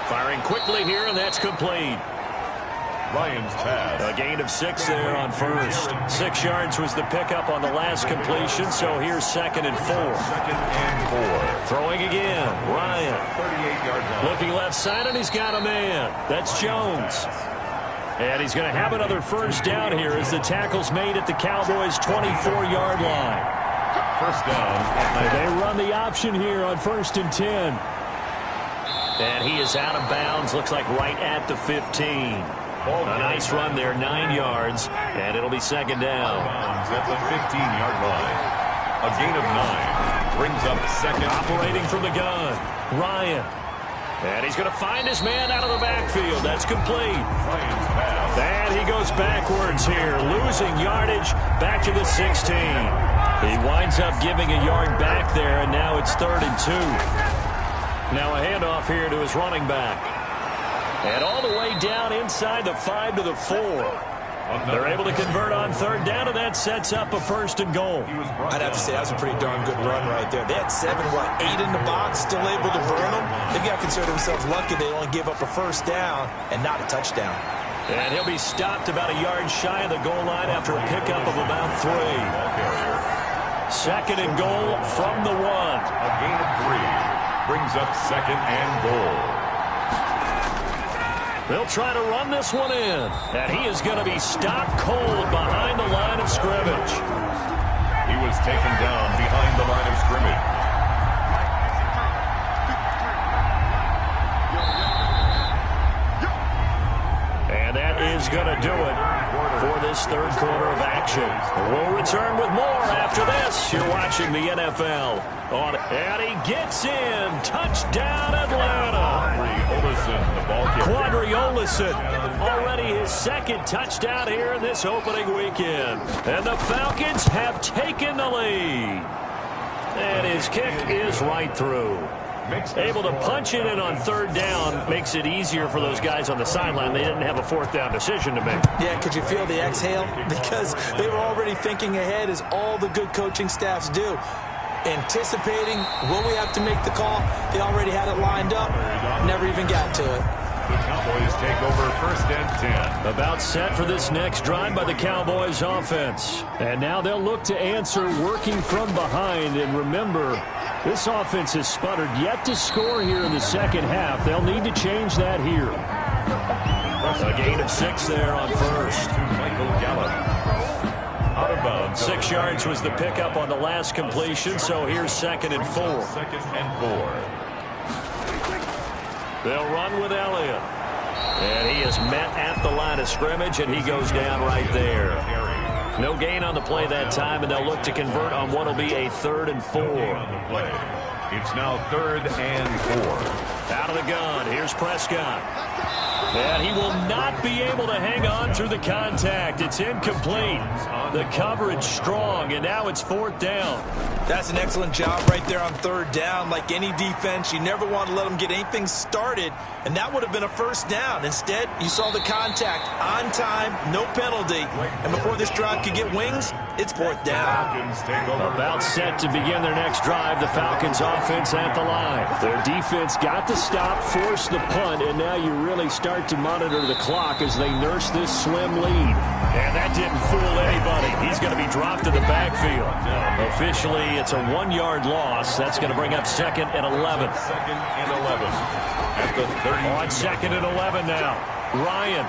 Firing quickly here, and that's complete. Lions pass. A gain of 6 there on first. 6 yards was the pickup on the last completion, so here's 2nd and 4. 2nd and 4. Throwing again, Ryan. 38-yard line. Looking left side, and he's got a man. That's Jones. And he's going to have another first down here as the tackle's made at the Cowboys' 24-yard line. First down. They run the option here on 1st and 10. And he is out of bounds, looks like right at the 15. A nice run there, 9 yards, and it'll be 2nd down. At the 15-yard line. A gain of 9. Brings up 2nd. Operating from the gun, Ryan. And he's going to find his man out of the backfield. That's complete. Lions pass. And he goes backwards here, losing yardage back to the 16. He winds up giving a yard back there, and now it's 3rd and 2. Now a handoff here to his running back. And all the way down inside the 5 to the 4. They're able to convert on 3rd down, and that sets up a 1st and goal. I'd have to say that was a pretty darn good run right there. They had 7, 8 in the box, still able to burn them. They've got to consider themselves lucky they only gave up a 1st down and not a touchdown. And he'll be stopped about a yard shy of the goal line after a pickup of about 3. 2nd and goal from the 1. A gain of 3. Brings up 2nd and goal. They'll try to run this one in. And he is going to be stopped cold behind the line of scrimmage. He was taken down behind the line of scrimmage. And that is going to do it for this 3rd quarter of action. We'll return with more after this. You're watching the NFL. And he gets in. Touchdown, Atlanta. Quadri Olison, already his 2nd touchdown here in this opening weekend. And the Falcons have taken the lead. And his kick is right through. Able to punch it in on 3rd down makes it easier for those guys on the sideline. They didn't have a 4th down decision to make. Yeah, could you feel the exhale? Because they were already thinking ahead, as all the good coaching staffs do. Anticipating, will we have to make the call? They already had it lined up. Never even got to it. The Cowboys take over 1st and 10. About set for this next drive by the Cowboys offense. And now they'll look to answer working from behind. And remember, this offense has sputtered yet to score here in the 2nd half. They'll need to change that here. A gain of 6 there on 1st. Michael Gallup. Out of bounds. 6 yards was the pickup on the last completion, so here's 2nd and 4. 2nd and 4. They'll run with Elliott. And he is met at the line of scrimmage, and he goes down right there. No gain on the play that time, and they'll look to convert on what will be a 3rd and 4. It's now 3rd and 4. Out of the gun, here's Prescott. And he will not be able to hang on through the contact. It's incomplete. The coverage strong, and now it's 4th down. That's an excellent job right there on 3rd down. Like any defense, you never want to let them get anything started, and that would have been a 1st down. Instead, you saw the contact on time, no penalty. And before this drive could get wings, it's 4th down. About set to begin their next drive, the Falcons offense at the line. Their defense got to stop, force the punt, and now you really start to monitor the clock as they nurse this slim lead. And that didn't fool anybody. He's going to be dropped in the backfield. Officially, it's a 1-yard loss. That's going to bring up 2nd and 11. 2nd and 11. At the 30. On 2nd and 11 now. Ryan.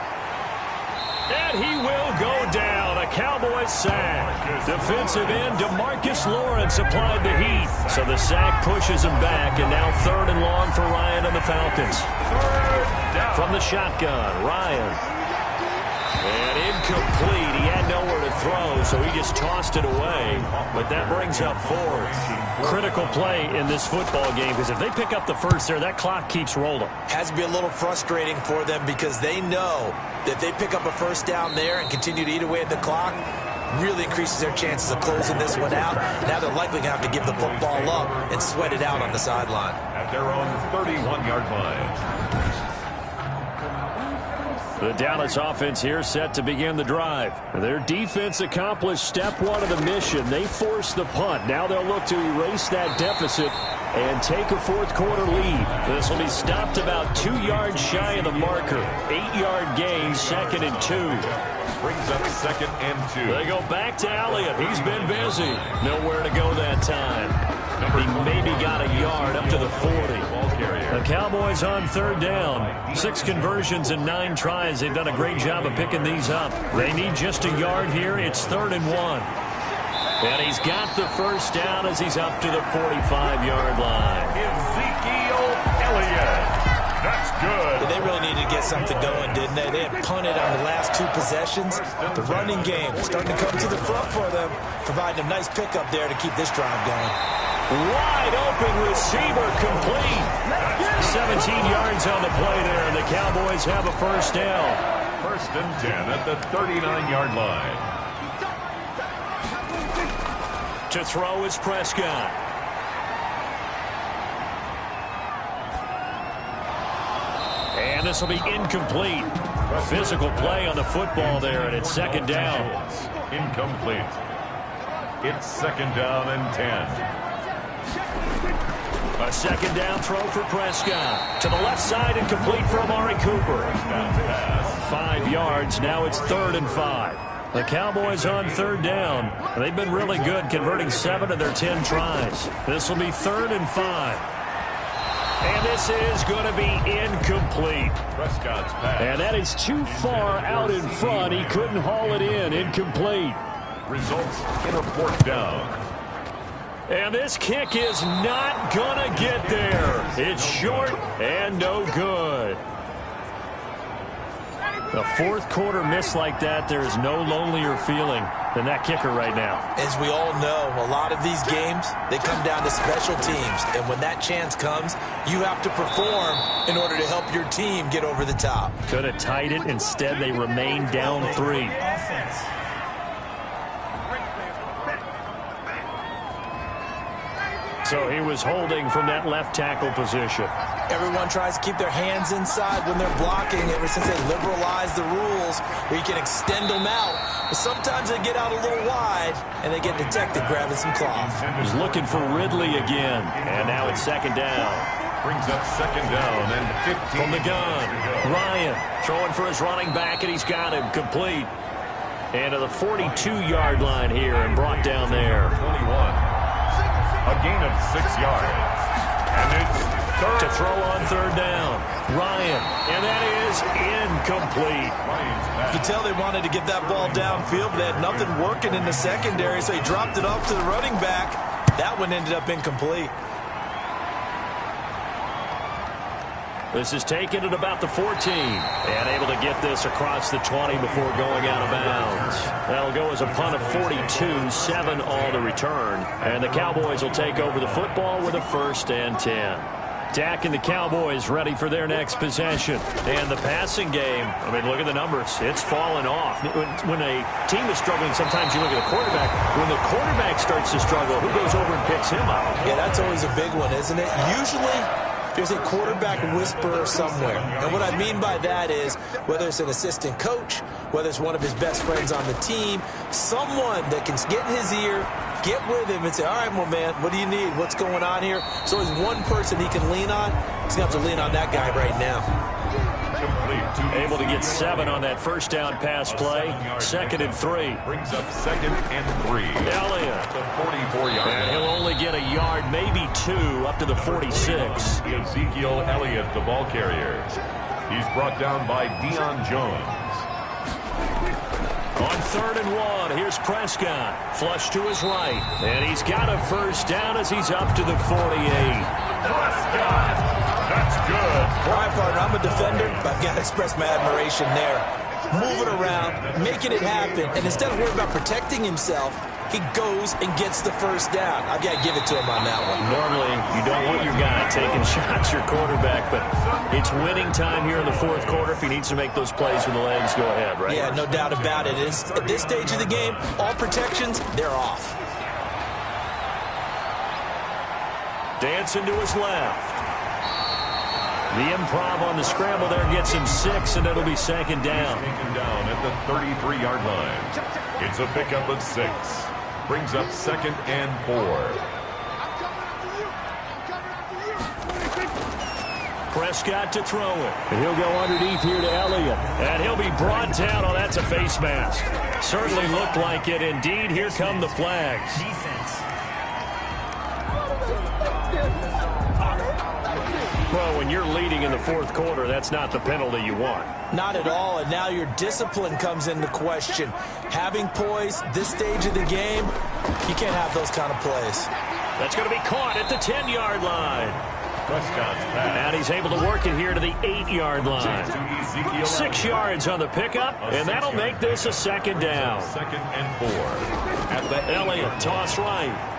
And he will go down. A Cowboys sack. Defensive end DeMarcus Lawrence applied the heat. So the sack pushes him back, and now 3rd and long for Ryan and the Falcons. From the shotgun, Ryan. And incomplete. He had nowhere to throw, so he just tossed it away. But that brings up 4th. Critical play in this football game, because if they pick up the 1st there, that clock keeps rolling. Has to be a little frustrating for them, because they know that they pick up a 1st down there and continue to eat away at the clock, really increases their chances of closing this one out. Now they're likely going to have to give the football up and sweat it out on the sideline. At their own 31-yard line. The Dallas offense here set to begin the drive. Their defense accomplished step 1 of the mission. They forced the punt. Now they'll look to erase that deficit and take a fourth-quarter lead. This will be stopped about 2 yards shy of the marker. 8-yard gain, 2nd and 2. Brings up 2nd and 2. They go back to Elliott. He's been busy. Nowhere to go that time. He maybe got a yard up to the 40. The Cowboys on 3rd down. 6 conversions and 9 tries. They've done a great job of picking these up. They need just a yard here. It's 3rd and 1. And he's got the first down as he's up to the 45-yard line. Ezekiel Elliott. That's good. They really needed to get something going, didn't they? They had punted on the last 2 possessions. The running game starting to come to the front for them, providing a nice pickup there to keep this drive going. Wide open receiver complete. 17 yards on the play there, and the Cowboys have a first down. 1st and 10 at the 39-yard line. To throw is Prescott. And this will be incomplete. Physical play on the football there, and it's 2nd down. Incomplete. It's 2nd down and 10. A 2nd down throw for Prescott. To the left side and complete for Amari Cooper. 5 yards. Now it's 3rd and 5. The Cowboys on 3rd down. They've been really good, converting 7 of their 10 tries. This will be 3rd and 5. And this is going to be incomplete. Prescott's pass. And that is too far out in front. He couldn't haul it in. Incomplete. Results in a 4th down. And this kick is not going to get there. It's short and no good. A 4th quarter miss like that, there is no lonelier feeling than that kicker right now. As we all know, a lot of these games, they come down to special teams. And when that chance comes, you have to perform in order to help your team get over the top. Could have tied it. Instead, they remain down 3. So he was holding from that left tackle position. Everyone tries to keep their hands inside when they're blocking ever since they liberalized the rules where you can extend them out. But sometimes they get out a little wide and they get detected grabbing some cloth. He's looking for Ridley again. And now it's 2nd down. Brings up 2nd down and 15. From the gun, Ryan throwing for his running back, and he's got him complete. And to the 42-yard line here and brought down there. 21. A gain of 6 yards. And it's 3rd. To throw on 3rd down. Ryan. And that is incomplete. You can tell they wanted to get that ball downfield, but they had nothing working in the secondary, so he dropped it off to the running back. That one ended up incomplete. This is taken at about the 14. And able to get this across the 20 before going out of bounds. That'll go as a punt of 42, 7 all to return. And the Cowboys will take over the football with a 1st and 10. Dak and the Cowboys ready for their next possession. And the passing game, I mean, look at the numbers. It's fallen off. When a team is struggling, sometimes you look at the quarterback. When the quarterback starts to struggle, who goes over and picks him up? Yeah, that's always a big one, isn't it? Usually there's a quarterback whisperer somewhere. And what I mean by that is whether it's an assistant coach, whether it's one of his best friends on the team, someone that can get in his ear, get with him and say, all right, well, man, what do you need? What's going on here? So there's one person he can lean on. He's going to have to lean on that guy right now. Able to get 7 on that 1st down pass play. 2nd and 3. Brings up 2nd and 3. Elliott. The 44-yard. And he'll only get a yard, maybe 2, up to the 46. Ezekiel Elliott, the ball carrier. He's brought down by Deion Jones. On 3rd and 1, here's Prescott. Flush to his right. And he's got a 1st down as he's up to the 48. Prescott. That's good. All right, partner, I'm a defender, but I've got to express my admiration there. Moving around, making it happen, and instead of worrying about protecting himself, he goes and gets the 1st down. I've got to give it to him on that one. Normally, you don't want your guy taking shots, your quarterback, but it's winning time here in the 4th quarter. If he needs to make those plays with the legs, go ahead, right? Yeah, no doubt about it. At this stage of the game, all protections, they're off. Dancing to his left. The improv on the scramble there gets him 6, and it'll be 2nd down. Taken down at the 33-yard line. It's a pickup of 6. Brings up 2nd and 4. Prescott to throw it. And he'll go underneath here to Elliott. And he'll be brought down. Oh, that's a face mask. Certainly looked like it. Indeed, here come the flags. Well, when you're leading in the fourth quarter, that's not the penalty you want. Not at all, and now your discipline comes into question. Having poise this stage of the game, you can't have those kind of plays. That's going to be caught at the 10-yard line. Prescott's pass. And he's able to work it here to the 8-yard line. 6 yards on the pickup, and that'll make this a second down. 2nd and 4. At the Elliott, toss right.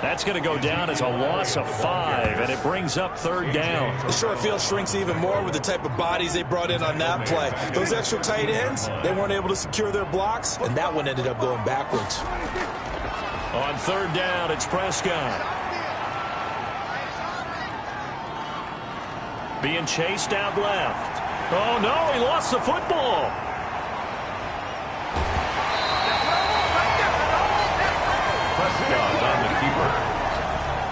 That's going to go down as a loss of 5, and it brings up 3rd down. The short field shrinks even more with the type of bodies they brought in on that play. Those extra tight ends, they weren't able to secure their blocks, and that one ended up going backwards. On 3rd down, it's Prescott. Being chased out left. Oh, no, he lost the football. Prescott on the keeper.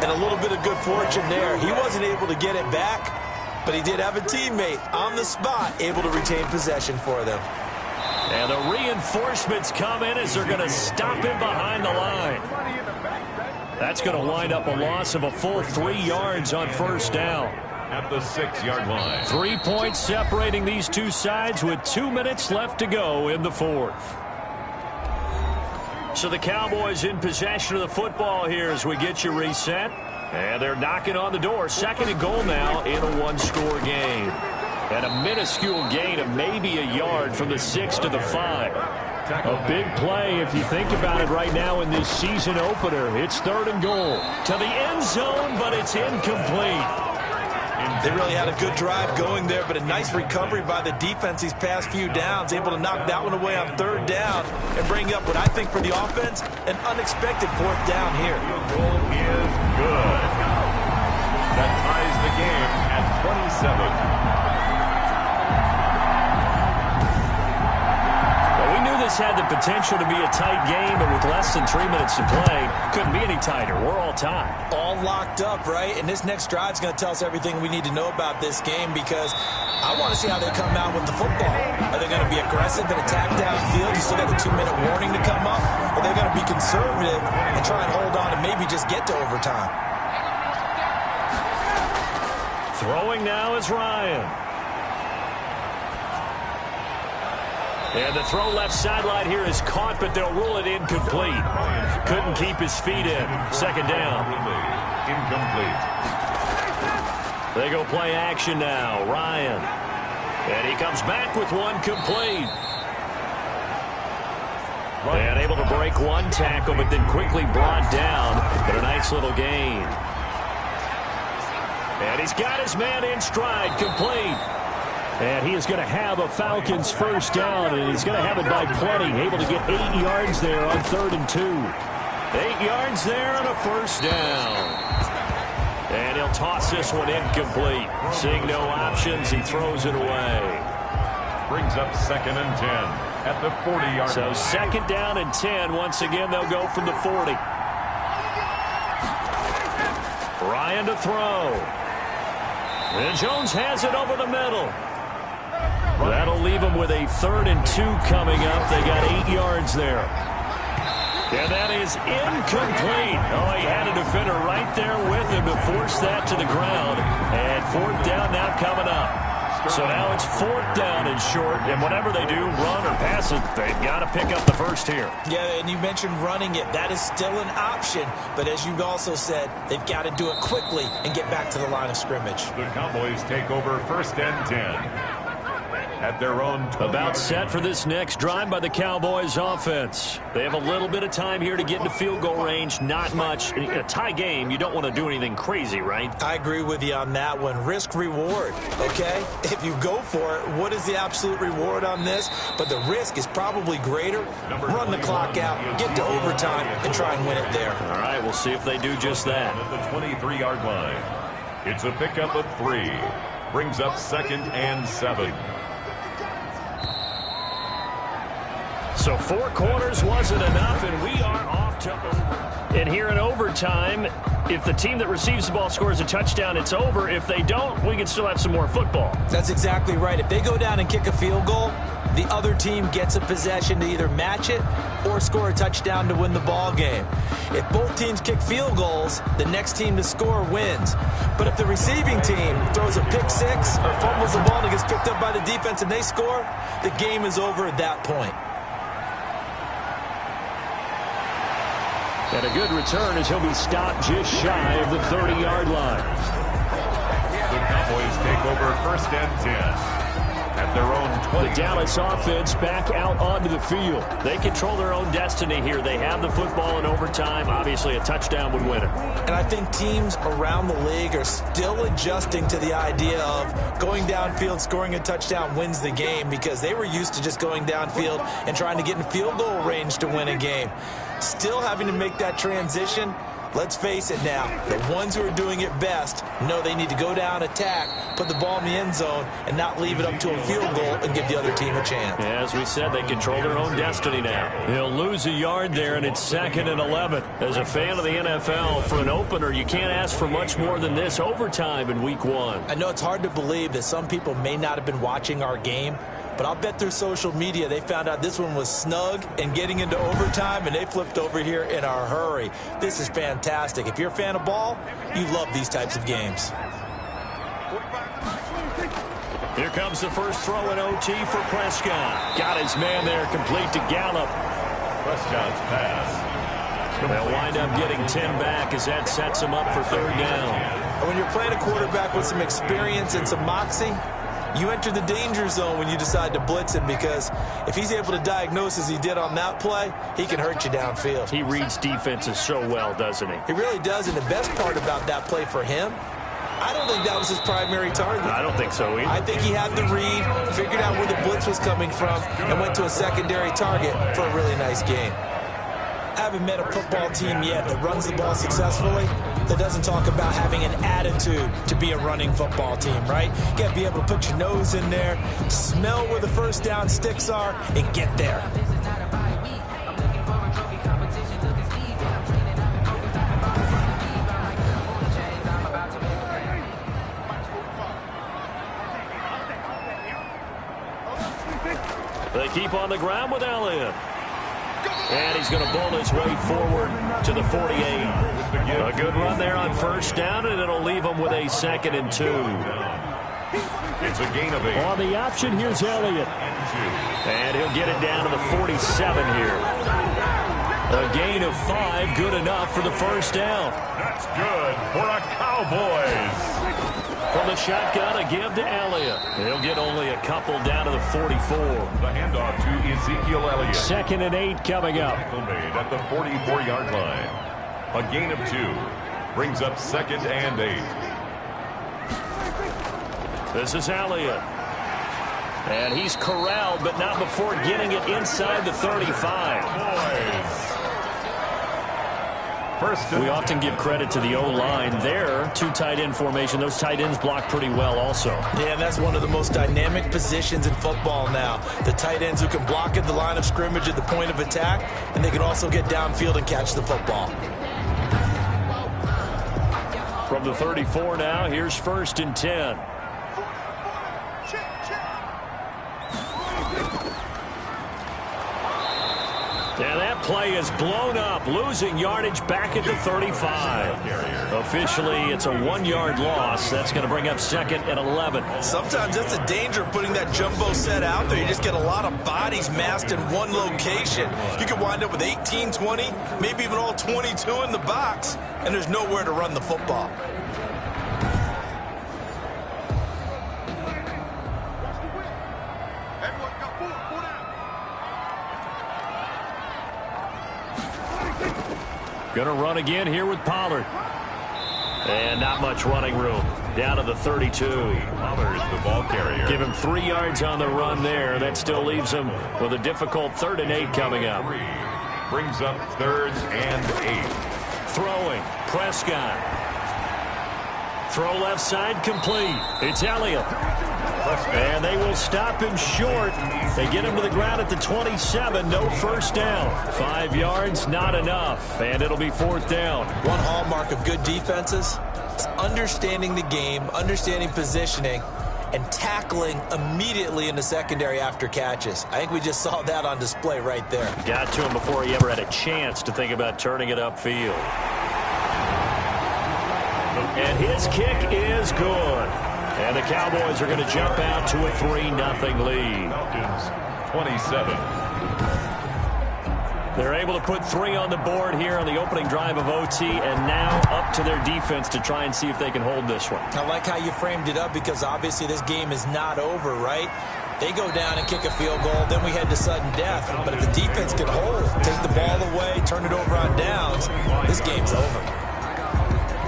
And a little bit of good fortune there. He wasn't able to get it back, but he did have a teammate on the spot able to retain possession for them. And the reinforcements come in as they're going to stop him behind the line. That's going to wind up a loss of a full 3 yards on 1st down. At the 6-yard line. 3 points separating these two sides with 2 minutes left to go in the 4th. So the Cowboys in possession of the football here as we get you reset. And they're knocking on the door. 2nd and goal now in a 1-score game. And a minuscule gain of maybe a yard from the 6 to the 5. A big play if you think about it right now in this season opener. It's 3rd and goal. To the end zone, but it's incomplete. They really had a good drive going there, but a nice recovery by the defense these past few downs, able to knock that one away on 3rd down and bring up what I think for the offense, an unexpected 4th down here. Field goal is good. That ties the game at 27. This had the potential to be a tight game, but with less than 3 minutes to play, couldn't be any tighter. We're all tied. All locked up, right? And this next drive is going to tell us everything we need to know about this game because I want to see how they come out with the football. Are they going to be aggressive and attack downfield? You still got the 2-minute warning to come up? Or are they going to be conservative and try and hold on and maybe just get to overtime? Throwing now is Ryan. And the throw left sideline here is caught, but they'll rule it incomplete. Couldn't keep his feet in. 2nd down. Incomplete. They go play action now. Ryan. And he comes back with one complete. And able to break one tackle, but then quickly brought down. But a nice little gain. And he's got his man in stride. Complete. And he is going to have a Falcons 1st down, and he's going to have it by plenty. Able to get 8 yards there on 3rd and 2. 8 yards there on a 1st down. And he'll toss this one incomplete. Seeing no options, he throws it away. Brings up 2nd and 10 at the 40-yard line. So 2nd down and 10. Once again, they'll go from the 40. Ryan to throw. And Jones has it over the middle. That'll leave them with a 3rd and 2 coming up. They got 8 yards there. And that is incomplete. Oh, he had a defender right there with him to force that to the ground. And 4th down now coming up. So now it's 4th down and short. And whatever they do, run or pass it, they've got to pick up the 1st here. Yeah, and you mentioned running it. That is still an option. But as you also said, they've got to do it quickly and get back to the line of scrimmage. The Cowboys take over 1st and 10. At their own About set for this next drive by the Cowboys offense. They have a little bit of time here to get into field goal range. Not much. In a tie game, you don't want to do anything crazy, right? I agree with you on that one. Risk reward, okay? If you go for it, what is the absolute reward on this? But the risk is probably greater. Run the clock out, get to overtime, and try and win it there. All right, we'll see if they do just that. At the 23-yard line. It's a pickup of 3. Brings up 2nd and 7. So 4 quarters wasn't enough, and we are off to over. And here in overtime, if the team that receives the ball scores a touchdown, it's over. If they don't, we can still have some more football. That's exactly right. If they go down and kick a field goal, the other team gets a possession to either match it or score a touchdown to win the ball game. If both teams kick field goals, the next team to score wins. But if the receiving team throws a pick six or fumbles the ball and it gets picked up by the defense and they score, the game is over at that point. And a good return as he'll be stopped just shy of the 30-yard line. The Cowboys take over 1st and 10. At their own 20. The Dallas offense back out onto the field. They control their own destiny here. They have the football in overtime. Obviously, a touchdown would win it. And I think teams around the league are still adjusting to the idea of going downfield, scoring a touchdown wins the game, because they were used to just going downfield and trying to get in field goal range to win a game. Still having to make that transition. Let's face it now, the ones who are doing it best know they need to go down, attack, put the ball in the end zone, and not leave it up to a field goal and give the other team a chance. Yeah, as we said, they control their own destiny now. They'll lose a yard there, and it's 2nd and 11. As a fan of the NFL, for an opener, you can't ask for much more than this overtime in Week 1. I know it's hard to believe that some people may not have been watching our game, but I'll bet through social media they found out this one was snug and getting into overtime, and they flipped over here in a hurry. This is fantastic. If you're a fan of ball, you love these types of games. Here comes the first throw in OT for Prescott. Got his man there, complete to Gallup. Prescott's pass. They'll wind up getting 10 back as that sets him up for 3rd down. And when you're playing a quarterback with some experience and some moxie, you enter the danger zone when you decide to blitz him, because if he's able to diagnose as he did on that play, he can hurt you downfield. He reads defenses so well, doesn't he? He really does, and the best part about that play for him, I don't think that was his primary target. I don't think so either. I think he had the read, figured out where the blitz was coming from, and went to a secondary target for a really nice game. I haven't met a football team yet that runs the ball successfully that doesn't talk about having an attitude to be a running football team, right? You got to be able to put your nose in there, smell where the first down sticks are, and get there. They keep on the ground with Elliott. And he's going to bowl his way forward to the 48. A good run there on 1st down, and it'll leave him with a 2nd and 2. It's a gain of 8. On the option, here's Elliott. And he'll get it down to the 47 here. A gain of 5, good enough for the 1st down. That's good for a Cowboys. From the shotgun, a give to Elliott. He'll get only a couple down to the 44. The handoff to Ezekiel Elliott. 2nd and 8 coming up. Tackle made at the 44-yard line. A gain of 2 brings up 2nd and 8. This is Elliott. And he's corralled, but not before getting it inside the 35. We often give credit to the O-line there. 2 tight end formation. Those tight ends block pretty well also. Yeah, and that's one of the most dynamic positions in football now. The tight ends who can block at the line of scrimmage at the point of attack, and they can also get downfield and catch the football. From the 34 now, here's 1st and 10. And that play is blown up, losing yardage back at the 35. Officially, it's a 1-yard loss. That's going to bring up 2nd and 11. Sometimes that's the danger of putting that jumbo set out there. You just get a lot of bodies massed in one location. You could wind up with 18, 20, maybe even all 22 in the box, and there's nowhere to run the football. Going to run again here with Pollard. And not much running room. Down to the 32. Pollard, the ball carrier. Give him 3 yards on the run there. That still leaves him with a difficult 3rd and 8 coming up. Brings up 3rd and 8. Throwing. Prescott. Throw left side complete. It's Elliott. And they will stop him short. They get him to the ground at the 27. No first down. 5 yards, not enough. And it'll be 4th down. One hallmark of good defenses is understanding the game, understanding positioning, and tackling immediately in the secondary after catches. I think we just saw that on display right there. Got to him before he ever had a chance to think about turning it upfield. And his kick is good. And the Cowboys are going to jump out to a 3-0 lead. Falcons 27. They're able to put 3 on the board here on the opening drive of OT, and now up to their defense to try and see if they can hold this one. I like how you framed it up because obviously this game is not over, right? They go down and kick a field goal, then we head to sudden death. But if the defense can hold, take the ball away, turn it over on downs, this game's over.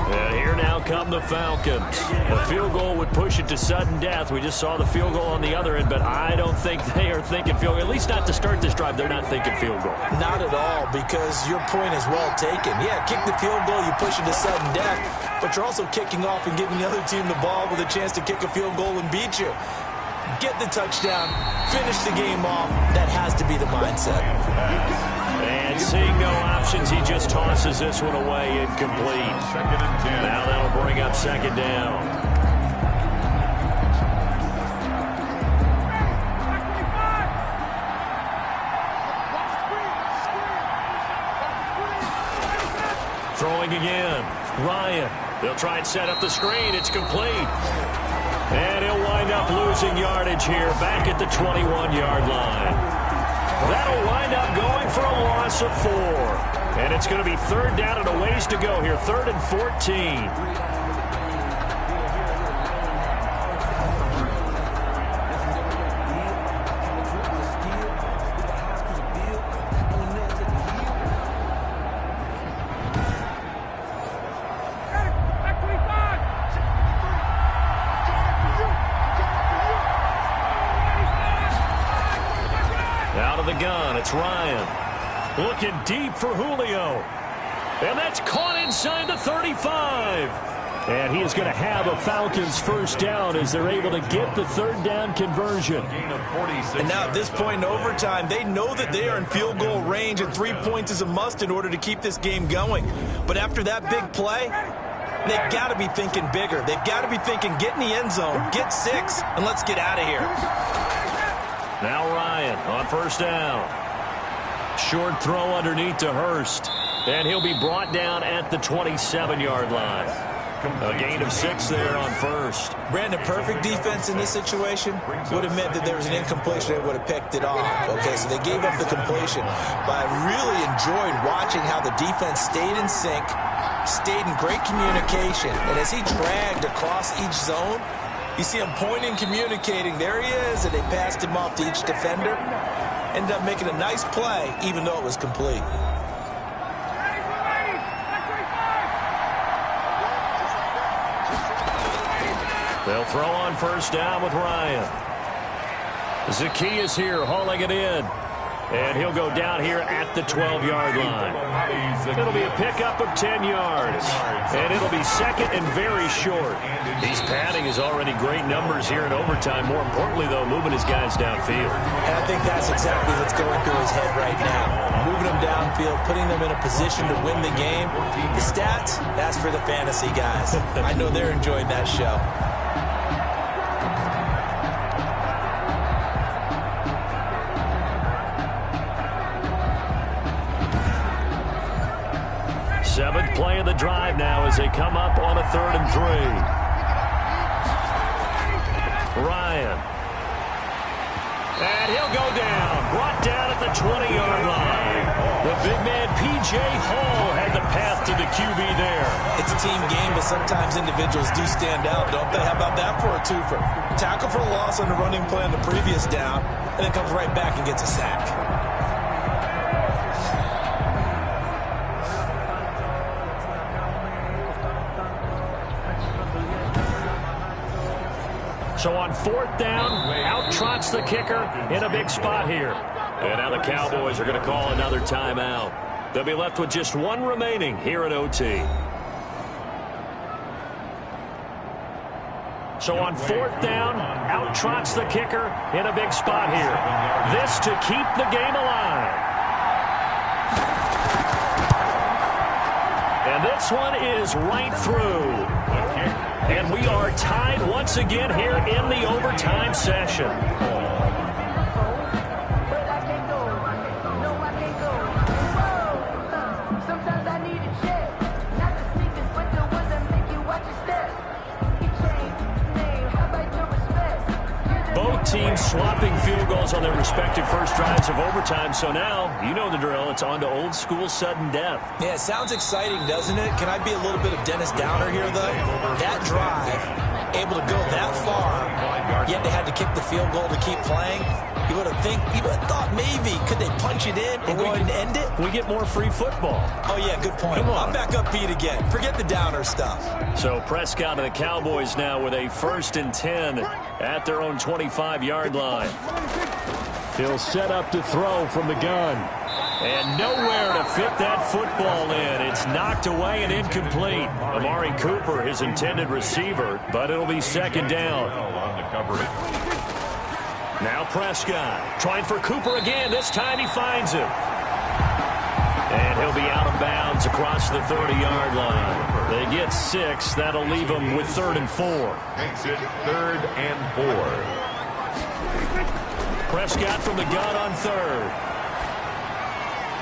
And here now come the Falcons. A field goal would push it to sudden death. We just saw the field goal on the other end, but I don't think they are thinking field goal. At least not to start this drive. They're not thinking field goal. Not at all, because your point is well taken. Yeah, kick the field goal, you push it to sudden death, but you're also kicking off and giving the other team the ball with a chance to kick a field goal and beat you. Get the touchdown, finish the game off. That has to be the mindset. And seeing no options, he just tosses this one away, incomplete. Now that'll bring up 2nd down. Throwing again. Ryan. They'll try and set up the screen. It's complete. And he'll wind up losing yardage here back at the 21-yard line. That'll wind up going for a loss of 4. And it's going to be 3rd down and a ways to go here. 3rd and 14. Out of the gun, it's Ryan. Looking deep for Julio. And that's caught inside the 35. And he is going to have a Falcons first down as they're able to get the 3rd down conversion. And now at this point in overtime, they know that they are in field goal range and 3 points is a must in order to keep this game going. But after that big play, they've got to be thinking bigger. They've got to be thinking, get in the end zone, get 6, and let's get out of here. Now Ryan on first down. Short throw underneath to Hurst. And he'll be brought down at the 27-yard line. A gain of 6 there on first. Brandon, perfect defense in this situation would have meant that there was an incompletion. They would have picked it off. Okay, so they gave up the completion. But I really enjoyed watching how the defense stayed in sync, stayed in great communication. And as he dragged across each zone, you see him pointing, communicating. There he is, and they passed him off to each defender. Ended up making a nice play, even though it was complete. They'll throw on first down with Ryan. Zacchaeus here hauling it in. And he'll go down here at the 12-yard line. It'll be a pickup of 10 yards. And it'll be 2nd and very short. He's padding his already great numbers here in overtime. More importantly, though, moving his guys downfield. And I think that's exactly what's going through his head right now. Moving them downfield, putting them in a position to win the game. The stats, that's for the fantasy guys. I know they're enjoying that show. Seventh play of the drive now as they come up on a 3rd and 3. Ryan. And he'll go down. Brought down at the 20-yard line. The big man, P.J. Hall, had the path to the QB there. It's a team game, but sometimes individuals do stand out, don't they? How about that for a twofer? Tackle for a loss on the running play on the previous down, and then comes right back and gets a sack. So on 4th down, out trots the kicker in a big spot here. And now the Cowboys are going to call another timeout. They'll be left with just 1 remaining here at OT. So on 4th down, out trots the kicker in a big spot here. This to keep the game alive. And this one is right through. And we are tied once again here in the overtime session. Both teams swapping field goals on their respective first drives of overtime. So now, you know the drill. It's on to old school sudden death. Yeah, it sounds exciting, doesn't it? Can I be a little bit of Dennis Downer here, though? That drive, able to go that far, yet they had to kick the field goal to keep playing. You would have thought maybe, could they punch it in and go ahead and end it? We get more free football. Oh, yeah, good point. I'm back upbeat again. Forget the Downer stuff. So Prescott and the Cowboys now with a 1st and 10 at their own 25-yard line. He'll set up to throw from the gun. And nowhere to fit that football in. It's knocked away and incomplete. Amari Cooper, his intended receiver, but it'll be 2nd down. Now Prescott trying for Cooper again. This time he finds him. And he'll be out of bounds across the 30-yard line. They get 6. That'll leave them with 3rd and 4. Makes it 3rd and 4. Prescott from the gun on 3rd.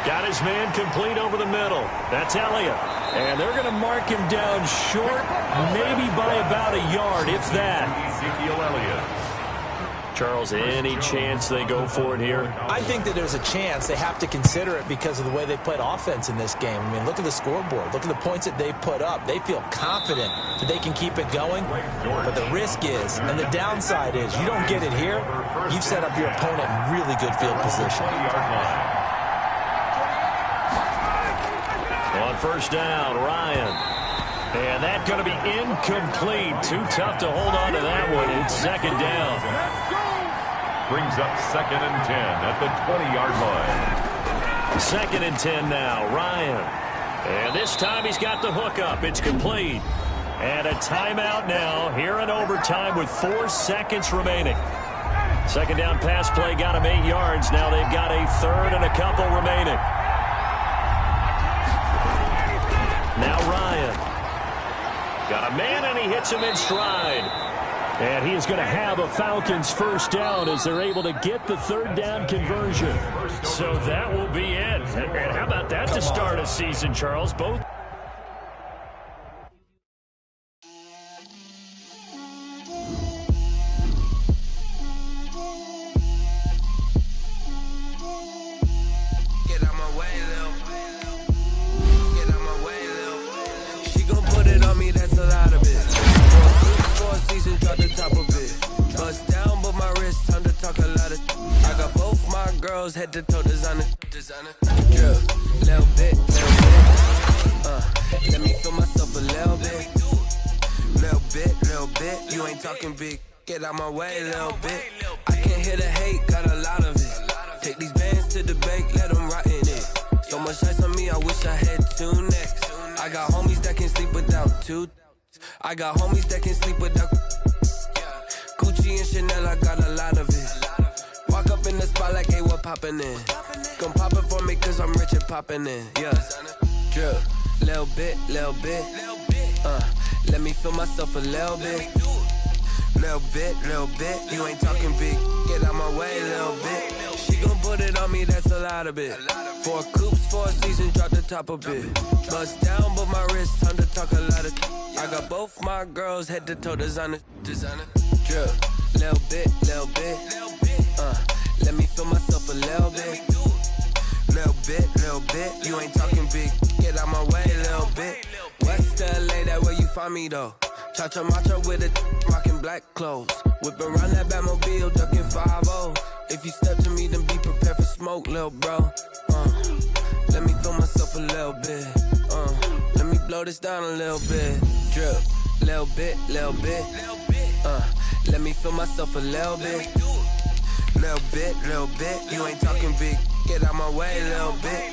Got his man complete over the middle. That's Elliott. And they're going to mark him down short, maybe by about a yard, if that. Ezekiel Elliott. Charles, any chance they go for it here? I think that there's a chance. They have to consider it because of the way they played offense in this game. I mean, look at the scoreboard. Look at the points that they put up. They feel confident that they can keep it going. But the risk is, and the downside is, you don't get it here, you've set up your opponent in really good field position. On 1st down, Ryan. And that's going to be incomplete. Too tough to hold on to that one. It's 2nd down. Brings up 2nd and 10 at the 20-yard line. 2nd and 10 now, Ryan. And this time he's got the hook up. It's complete. And a timeout now here in overtime with 4 seconds remaining. 2nd down pass play got him 8 yards. Now they've got a 3rd and a couple remaining. Now Ryan. Got a man, and he hits him in stride. And he is going to have a Falcons 1st down as they're able to get the 3rd down conversion. So that will be it. And how about that to start a season, Charles? Both. Head to toe designer, drill, little bit, let me feel myself a little bit, you ain't talking big, get out my way, little bit, I can't hear the hate, got a lot of it, take these bands to the bank, let them rot in it, so much ice on me, I wish I had 2 necks, I got homies that can sleep without 2, I got homies that can sleep without, Gucci and Chanel, I got a lot of it, walk up in the spot like, hey, what poppin' in? Gon' pop it for me cause I'm rich and poppin' in, yeah. Drill, little bit, let me feel myself a little bit. Little bit, you ain't talking big, get out my way, little bit. She gon' put it on me, that's a lot of it. 4 coops, 4 seasons, drop the top a bit. Bust down, but my wrist, time to talk a lot of. I got both my girls, head to toe designer. Drill, little bit, let me feel myself a little bit. Little bit, you ain't talking big, get out my way, little bit. West LA, that where you find me though. Cha-cha matcha with a rockin' black clothes. Whip around that Batmobile, ducking 5-0. If you step to me, then be prepared for smoke, little bro. Let me feel myself a little bit. Let me blow this down a little bit. Drip, little bit. Let me feel myself a little bit. Little bit, you ain't talking big, get out my way, little bit.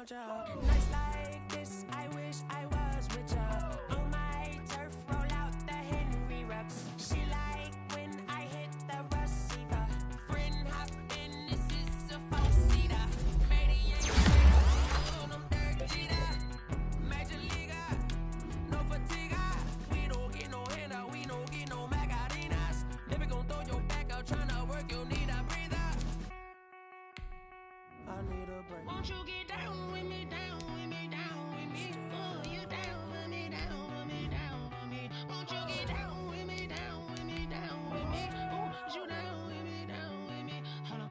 Nights like this, I wish I was with ya. On my turf, roll out the Henry rocks. She like when I hit the receiver. Friend hop in, this is a four-seater. Made on them dirt cheater. Major leaguer, no fatigue. We don't get no handout, we don't get no Macarinas. Never gon' throw your back out, tryna work, you need a breather. I need a break. Won't you get down with me, down with me, down with me? Oh, you down with me, down with me, down with me? Won't you get down with me, down with me, down with me? Oh, you down with me, down with me? Hold on.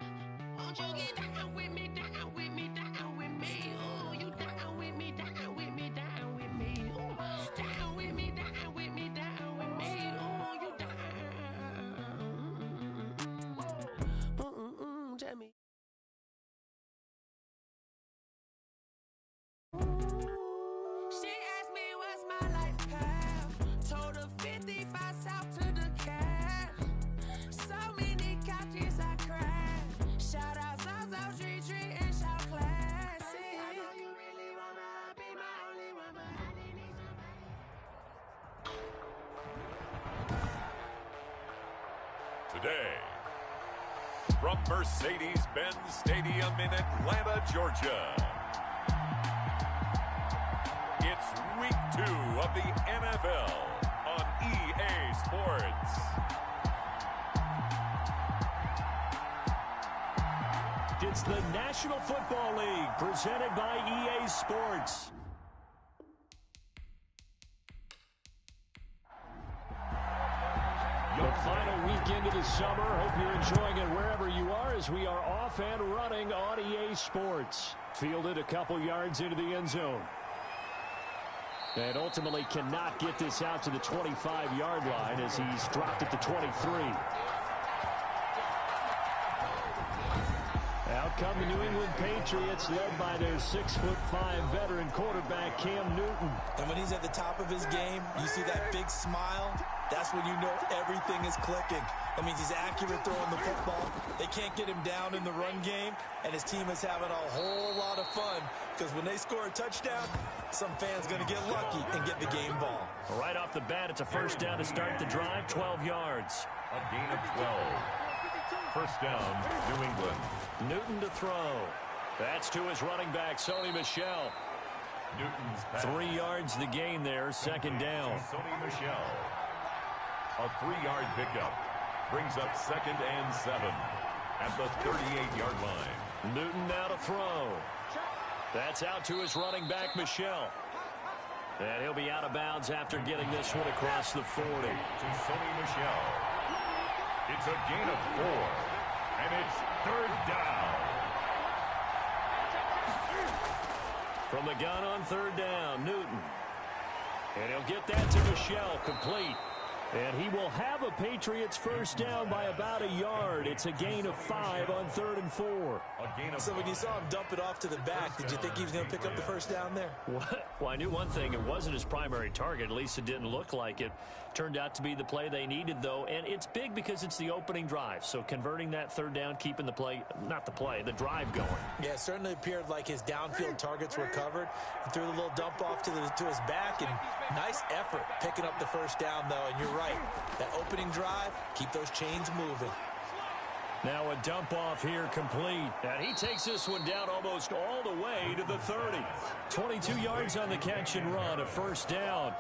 Won't you get down with me, down with me, down with me? Oh, you down with me, down with me, down with me? Oh, down with me, down with me, down with me? Oh, you down? Jamie. She asked me what's my life path. Told her 55 south to the cab. So many couches I crashed. Shout out South Street Tree and shout classic. I know you really wanna be my only one, but I need somebody. Today, from Mercedes-Benz Stadium in Atlanta, Georgia, it's week 2 of the NFL on EA Sports. It's the National Football League presented by EA Sports. The final weekend of the summer. Hope you're enjoying it wherever you are as we are off and running on EA Sports. Fielded a couple yards into the end zone. And ultimately cannot get this out to the 25-yard line as he's dropped at the 23. Out come the New England Patriots, led by their 6'5" veteran quarterback, Cam Newton. And when he's at the top of his game, you see that big smile. That's when you know everything is clicking. That means he's accurate throwing the football. They can't get him down in the run game, and his team is having a whole lot of fun because when they score a touchdown, some fan's going to get lucky and get the game ball. Right off the bat, it's a first down to start the drive, 12 yards. A gain of 12. First down, New England. Newton to throw. That's to his running back, Sony Michel. Newton's pass. 3 yards the gain there, second down. Sony Michel. A 3-yard pickup brings up 2nd and 7 at the 38-yard line. Newton now to throw. That's out to his running back, Michel. And he'll be out of bounds after getting this one across the 40. To Sony Michel. It's a gain of 4, and it's 3rd down. From the gun on 3rd down, Newton. And he'll get that to Michel, complete. And he will have a Patriots first down by about a yard. It's a gain of 5 on 3rd and 4. So when you saw him dump it off to the back, did you think he was going to pick up the first down there? Well, I knew one thing. It wasn't his primary target. At least it didn't look like it. Turned out to be the play they needed, though. And it's big because it's the opening drive. So converting that 3rd down, keeping the the drive going. Yeah, it certainly appeared like his downfield targets were covered. He threw the little dump off to his back, and nice effort picking up the first down, though. And you're right. That opening drive, keep those chains moving. Now a dump off here complete. And he takes this one down almost all the way to the 30. 22 yards on the catch and run, a first down.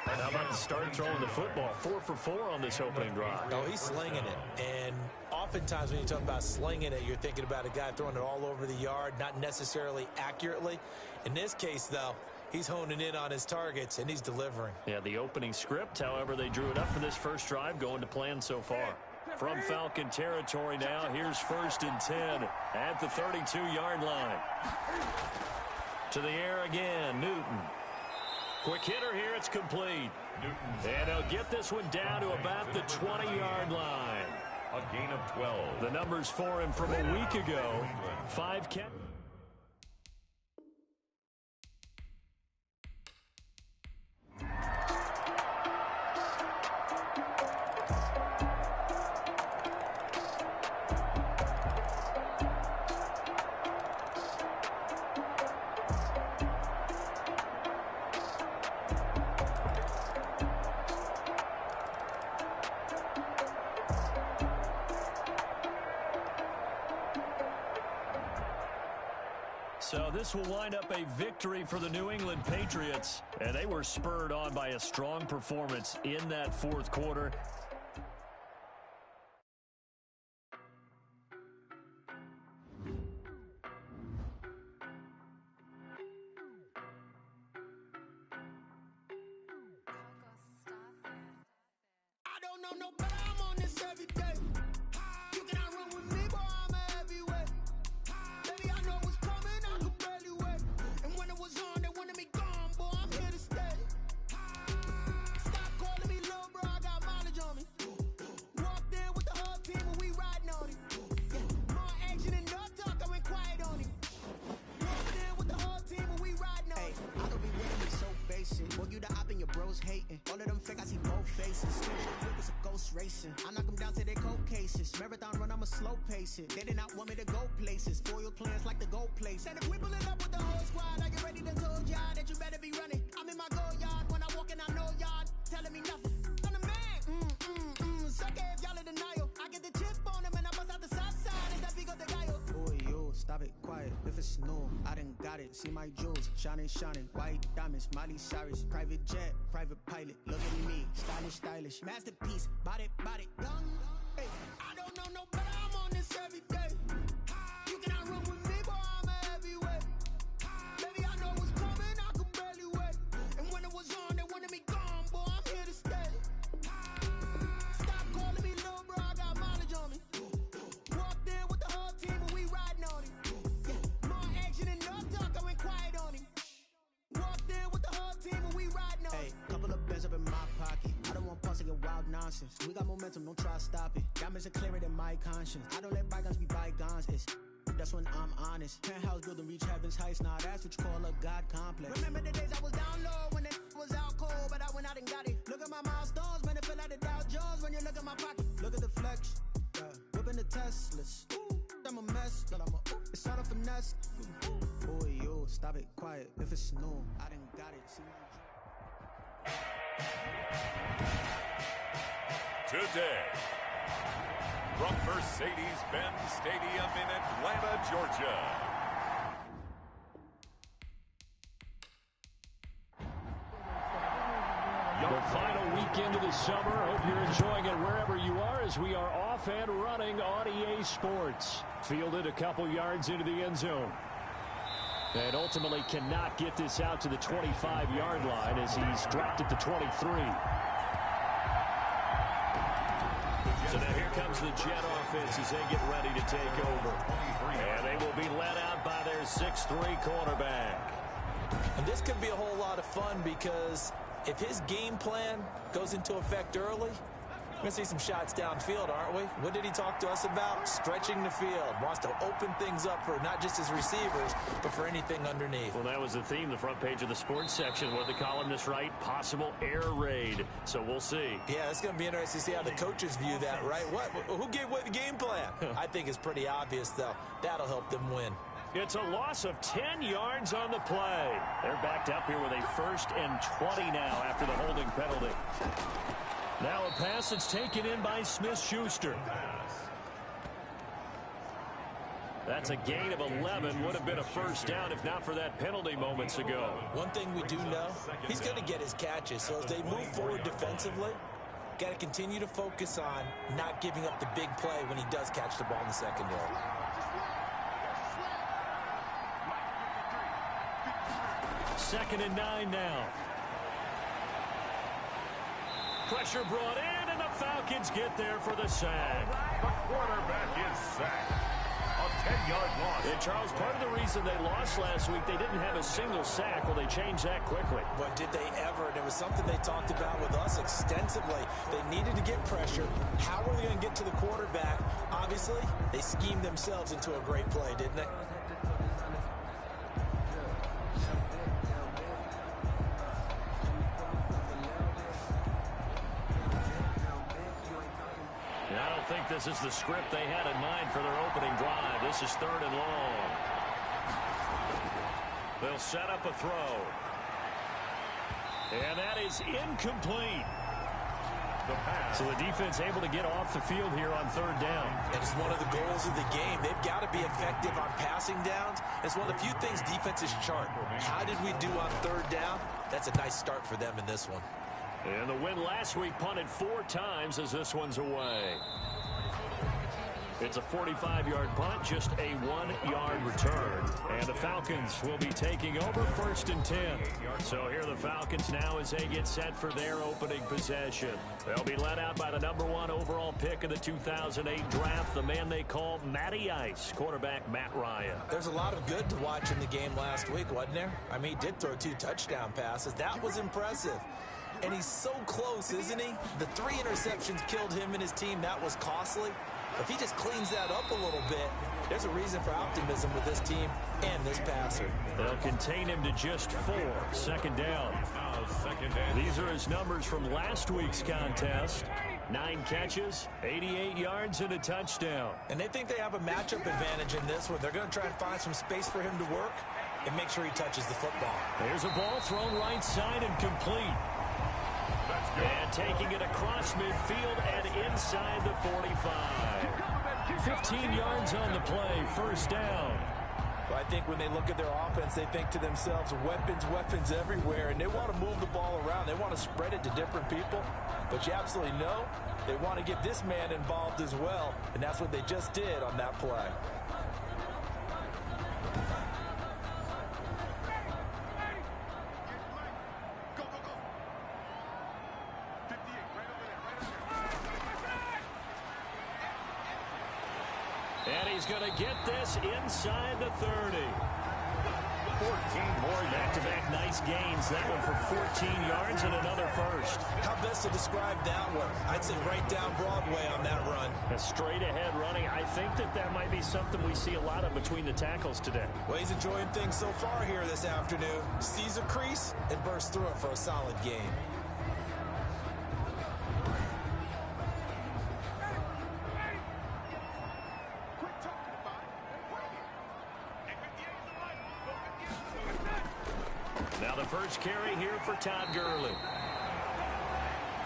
And how about the start throwing the football? 4 for 4 on this opening drive. Oh, he's slinging it. And oftentimes when you talk about slinging it, you're thinking about a guy throwing it all over the yard, not necessarily accurately. In this case, though, he's honing in on his targets, and he's delivering. Yeah, the opening script, however, they drew it up for this first drive, going to plan so far. From Falcon territory now, here's 1st and 10 at the 32-yard line. To the air again, Newton. Quick hitter here, it's complete. And they'll get this one down to about the 20-yard line. A gain of 12. The numbers for him from a week ago. 5 catches. So this will wind up a victory for the New England Patriots, and they were spurred on by a strong performance in that fourth quarter. I don't know no better, I'm on this every day. You cannot run with me, boy, I'm a heavyweight. Baby, I know what's coming, I could barely wait. And when it was on, they wanted me gone, boy, I'm here to stay. Stop calling me little bro, I got mileage on me. Walked in with the whole team and we riding on it. Yeah, more action and no talk, I went quiet on it. Walked in with the whole team and we riding on it. I don't be with me so basic. Boy, you the op and your bros hating. All of them fake, I see both faces. It's a ghost racing. I knock them down to their cold cases. Marathon run, I'ma slow pace it. They did not want me to go places. Foil plans like the gold place. And if we pulling up with the whole squad, are you ready to told y'all that you better be running? I'm in my go yard. When I walk in, I know y'all telling me nothing. I'm the man. Suck it if y'all in denial. I get the chip on them and I bust out the south side. It's that big of the guy. Boy, yo, stop it, quiet. If it's snow, I done got it. See my jewels, shining, shining. White diamonds, Miley Cyrus. Private jet, private pilot. Look at me, stylish, stylish. Masterpiece, body, young. Hey, I don't know no better, I'm on this every day. You cannot run with me, boy, I'm a heavyweight. Baby, I know what's coming, I could barely wait. And when it was on, they wanted me gone, boy, I'm here to stay. Stop calling me little bro, I got mileage on me. Walked in with the whole team and we riding on it. Yeah, more action and no talk, I went quiet on it. Walked in with the whole team and we riding on it. Hey, couple of bands up in my pocket. I don't want pause to get wild nonsense. We got momentum, don't try to stop it. Diamonds are clearer than my conscience. I don't let bygones be bygones. That's when I'm honest. Penthouse building, reach heaven's heights. Nah, that's what you call a God complex. Remember the days I was down low when it was out cold, but I went out and got it. Look at my milestones, man, it feel like the Dow Jones when you look at my pocket. Look at the flex, whipping the Teslas. I'm a mess, but it's all a finesse. Boy, yo, stop it, quiet. If it's snow, I done got it. See my Today, from Mercedes-Benz Stadium in Atlanta, Georgia. The final weekend of the summer. Hope you're enjoying it wherever you are as we are off and running on EA Sports. Fielded a couple yards into the end zone. And ultimately cannot get this out to the 25-yard line as he's dropped at the 23. So now here comes the Jet offense as they get ready to take over. And they will be led out by their 6'3" quarterback. And this could be a whole lot of fun because if his game plan goes into effect early, we're going to see some shots downfield, aren't we? What did he talk to us about? Stretching the field. Wants to open things up for not just his receivers, but for anything underneath. Well, that was the theme, the front page of the sports section. What did the columnist write? Possible air raid. So we'll see. Yeah, it's going to be interesting to see how the coaches view that, right? Who gave away the game plan? I think it's pretty obvious, though. That'll help them win. It's a loss of 10 yards on the play. They're backed up here with a 1st and 20 now after the holding penalty. Now a pass that's taken in by Smith-Schuster. That's a gain of 11. Would have been a first down if not for that penalty moments ago. One thing we do know, he's going to get his catches. So as they move forward defensively, got to continue to focus on not giving up the big play when he does catch the ball in the secondary. Second and 9 now. Pressure brought in, and the Falcons get there for the sack. The quarterback is sacked. A A 10-yard loss. And, Charles, part of the reason they lost last week, they didn't have a single sack. Well, they changed that quickly. But did they ever? And it was something they talked about with us extensively. They needed to get pressure. How were they going to get to the quarterback? Obviously, they schemed themselves into a great play, didn't they? I don't think this is the script they had in mind for their opening drive. This is 3rd and long. They'll set up a throw. And that is incomplete. So the defense able to get off the field here on 3rd down. And it's one of the goals of the game. They've got to be effective on passing downs. It's one of the few things defenses chart. How did we do on 3rd down? That's a nice start for them in this one. And the win last week punted 4 times as this one's away. It's a 45-yard punt, just a 1-yard return. And the Falcons will be taking over 1st and 10. So here are the Falcons now as they get set for their opening possession. They'll be led out by the #1 overall pick of the 2008 draft, the man they call Matty Ice, quarterback Matt Ryan. There's a lot of good to watch in the game last week, wasn't there? I mean, he did throw 2 touchdown passes. That was impressive. And he's so close, isn't he? The 3 interceptions killed him and his team. That was costly. If he just cleans that up a little bit, there's a reason for optimism with this team and this passer. They'll contain him to just 4. 2nd down. These are his numbers from last week's contest. 9 catches, 88 yards, and a touchdown. And they think they have a matchup advantage in this one. They're going to try and find some space for him to work and make sure he touches the football. There's a ball thrown right side and complete. And taking it across midfield and inside the 45. 15 yards on the play, 1st down. But I think when they look at their offense, they think to themselves, weapons everywhere, and they want to move the ball around. They want to spread it to different people. But you absolutely know they want to get this man involved as well, and that's what they just did on that play. And he's going to get this inside the 30. 14 more. Back-to-back nice gains. That one for 14 yards and another first. How best to describe that one? I'd say right down Broadway on that run. A straight-ahead running. I think that might be something we see a lot of between the tackles today. Well, he's enjoying things so far here this afternoon. Sees a crease and bursts through it for a solid game. Now the first carry here for Todd Gurley.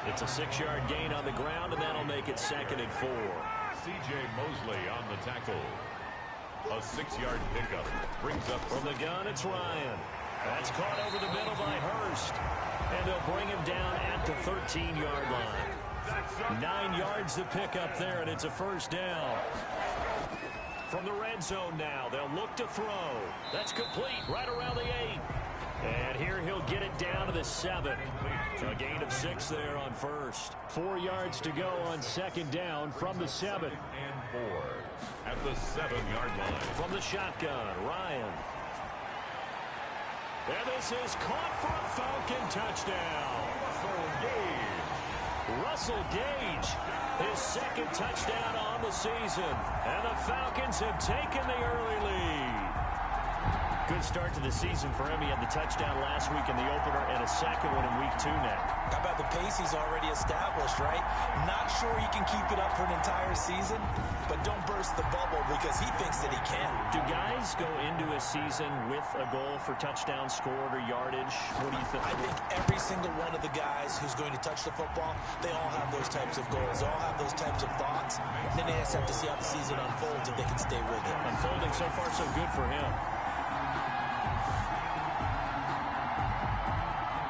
It's a 6-yard gain on the ground, and that'll make it 2nd and 4. C.J. Mosley on the tackle. A 6-yard pickup brings up from the gun. It's Ryan. That's caught over the middle by Hurst, and they'll bring him down at the 13-yard line. 9 yards to pick up there, and it's a 1st down. From the red zone now, they'll look to throw. That's complete right around the 8. And here he'll get it down to the 7. A gain of 6 there on 1st. 4 yards to go on 2nd down from the 7. And 4 at the 7-yard line. From the shotgun, Ryan. And this is caught for a Falcon touchdown. Russell Gage, his 2nd touchdown on the season. And the Falcons have taken the early lead. Good start to the season for him. He had the touchdown last week in the opener and a 2nd one in week 2 now. How about the pace he's already established, right? Not sure he can keep it up for an entire season, but don't burst the bubble because he thinks that he can. Do guys go into a season with a goal for touchdown scored or yardage? What do you think? I think every single one of the guys who's going to touch the football, they all have those types of goals. They all have those types of thoughts. Then they just have to see how the season unfolds if they can stay with it. Unfolding so far so good for him.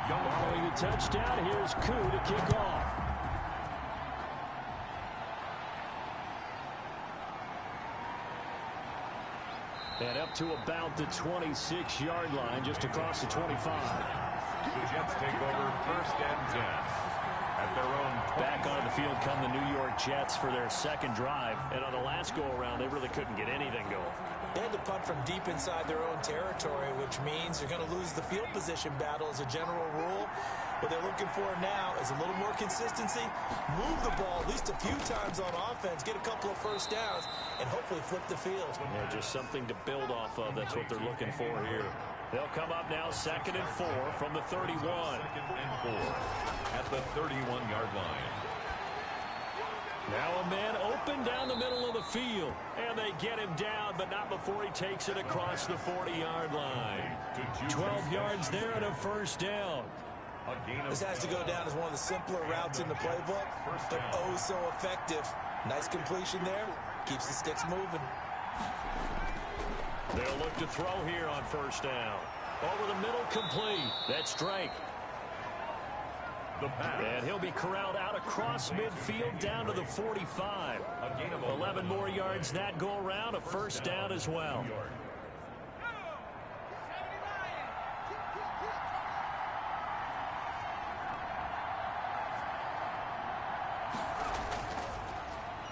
Following the touchdown, here's Koo to kick off. And up to about the 26-yard line, just across the 25. The Jets take over 1st and 10 at their own. Back on the field come the New York Jets for their second drive. And on the last go-around, they really couldn't get anything going. They had to punt from deep inside their own territory, which means you're going to lose the field position battle as a general rule. What they're looking for now is a little more consistency, move the ball at least a few times on offense, get a couple of first downs, and hopefully flip the field. Yeah, just something to build off of. That's what they're looking for here. They'll come up now 2nd and 4 from the 31. 2nd and 4 at the 31-yard line. Now a man open down the middle of the field. And they get him down, but not before he takes it across the 40-yard line. 12 yards there and a first down. This has to go down as one of the simpler routes in the playbook, but oh so effective. Nice completion there. Keeps the sticks moving. They'll look to throw here on first down. Over the middle, complete. That's Drake. And he'll be corralled out across midfield down to the 45. 11 more yards that go around, a first down as well.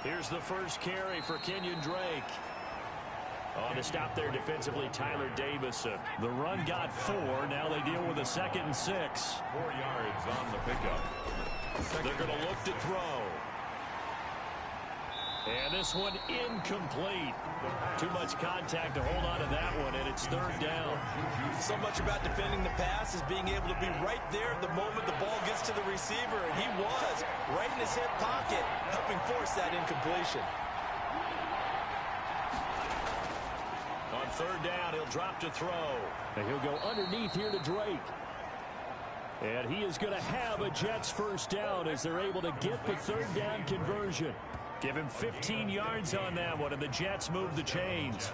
Here's the first carry for Kenyon Drake. On to stop there defensively, Tyler Davison. The run got 4. Now they deal with a 2nd and 6. 4 yards on the pickup. They're going to look to throw. And this one incomplete. Too much contact to hold on to that one, and it's 3rd down. So much about defending the pass is being able to be right there at the moment the ball gets to the receiver, and he was right in his hip pocket, helping force that incompletion. On 3rd down, he'll drop to throw. And he'll go underneath here to Drake. And he is going to have a Jets first down as they're able to get the 3rd down conversion. Give him 15 yards on that one, and the Jets move the chains.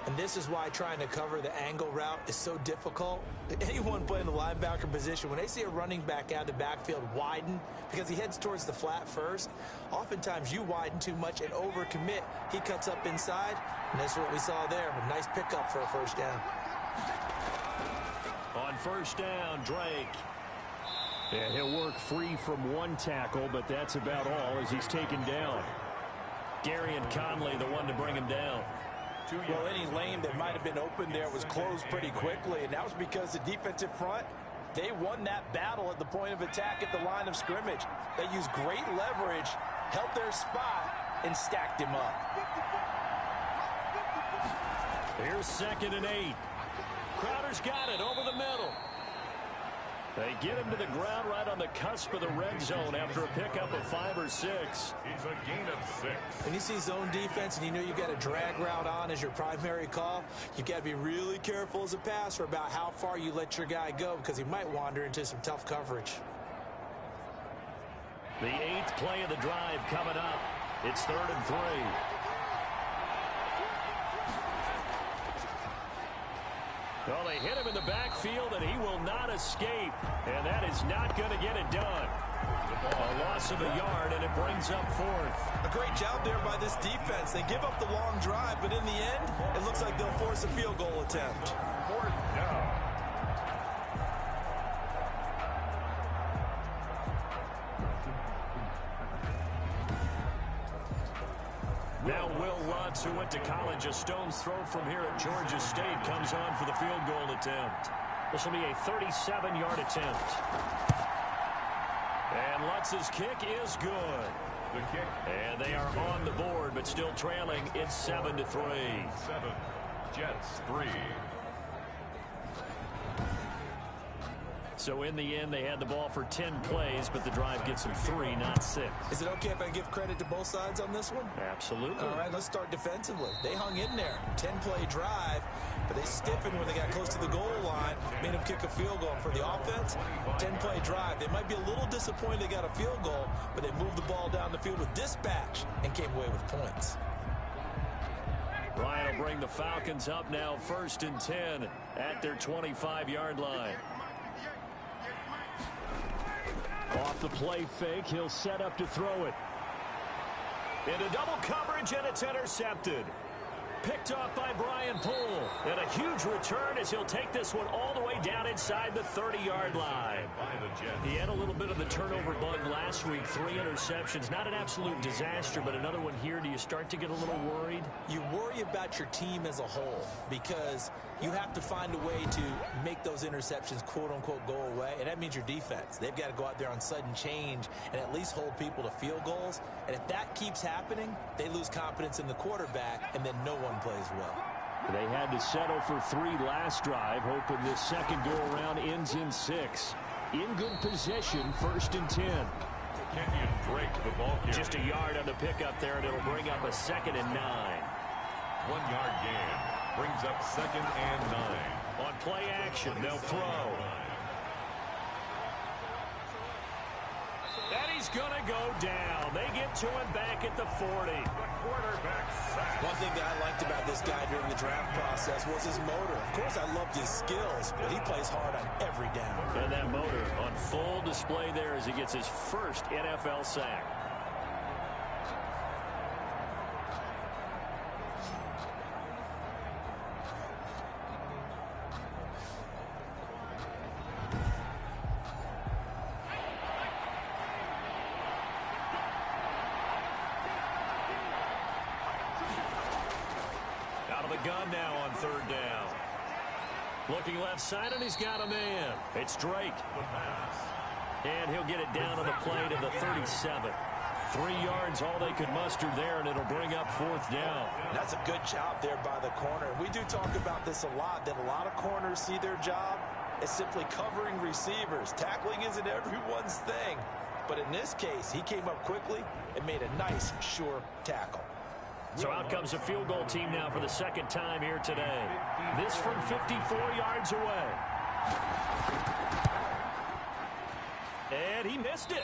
And this is why trying to cover the angle route is so difficult. Anyone playing the linebacker position, when they see a running back out of the backfield widen because he heads towards the flat first, oftentimes you widen too much and overcommit. He cuts up inside, and that's what we saw there. A nice pickup for a first down. On first down, Drake. And he'll work free from one tackle, but that's about all as he's taken down. Gary and Conley, the one to bring him down. Well, any lane that might have been open there was closed pretty quickly, and that was because the defensive front, they won that battle at the point of attack at the line of scrimmage. They used great leverage, held their spot, and stacked him up. Here's 2nd and 8. Crowder's got it over the middle. They get him to the ground right on the cusp of the red zone after a pickup of 5 or 6. It's a gain of 6. When you see zone defense and you know you've got a drag route on as your primary call, you've got to be really careful as a passer about how far you let your guy go because he might wander into some tough coverage. The 8th play of the drive coming up. It's 3rd and 3. Well, they hit him in the backfield, and he will not escape. And that is not going to get it done. A loss of a yard, and it brings up 4th. A great job there by this defense. They give up the long drive, but in the end, it looks like they'll force a field goal attempt. 4th down. Now Will Lutz, who went to college a stone's throw from here at Georgia State, comes on for the field goal attempt. This will be a 37-yard attempt. And Lutz's kick is good. The kick. And they are on the board, but still trailing. It's 7-3. 7. Jets 3. So in the end, they had the ball for 10 plays, but the drive gets them 3, not 6. Is it okay if I give credit to both sides on this one? Absolutely. All right, let's start defensively. They hung in there. 10-play drive, but they stiffened when they got close to the goal line, made them kick a field goal. For the offense, 10-play drive. They might be a little disappointed they got a field goal, but they moved the ball down the field with dispatch and came away with points. Ryan will bring the Falcons up now 1st and 10 at their 25-yard line. Off the play fake, he'll set up to throw it. Into double coverage, and it's intercepted. picked off by Brian Poole. And a huge return as he'll take this one all the way down inside the 30-yard line. He had a little bit of the turnover bug last week, 3 interceptions. Not an absolute disaster, but another one here. Do you start to get a little worried? You worry about your team as a whole because you have to find a way to make those interceptions, quote-unquote, go away, and that means your defense. They've got to go out there on sudden change and at least hold people to field goals, and if that keeps happening, they lose confidence in the quarterback, and then no one plays well. They had to settle for 3 last drive, hoping this second go-around ends in 6. In good position, 1st and 10. Kenyon break the ball carrier. Just a yard on the pickup there, and it'll bring up a 2nd and 9. 1-yard gain brings up 2nd and 9. On play action, they'll throw. And he's going to go down. They get to him back at the 40. One thing that I liked about this guy during the draft process was his motor. Of course, I loved his skills, but he plays hard on every down. And that motor on full display there as he gets his first NFL sack. Gun now on 3rd down. Looking left side, and he's got a man. It's Drake. And he'll get it down on the play to the 37. 3 yards, all they could muster there, and it'll bring up 4th down. That's a good job there by the corner. We do talk about this a lot, that a lot of corners see their job as simply covering receivers. Tackling isn't everyone's thing. But in this case, he came up quickly and made a nice, sure tackle. So out comes a field goal team now for the 2nd time here today. This from 54 yards away. And he missed it.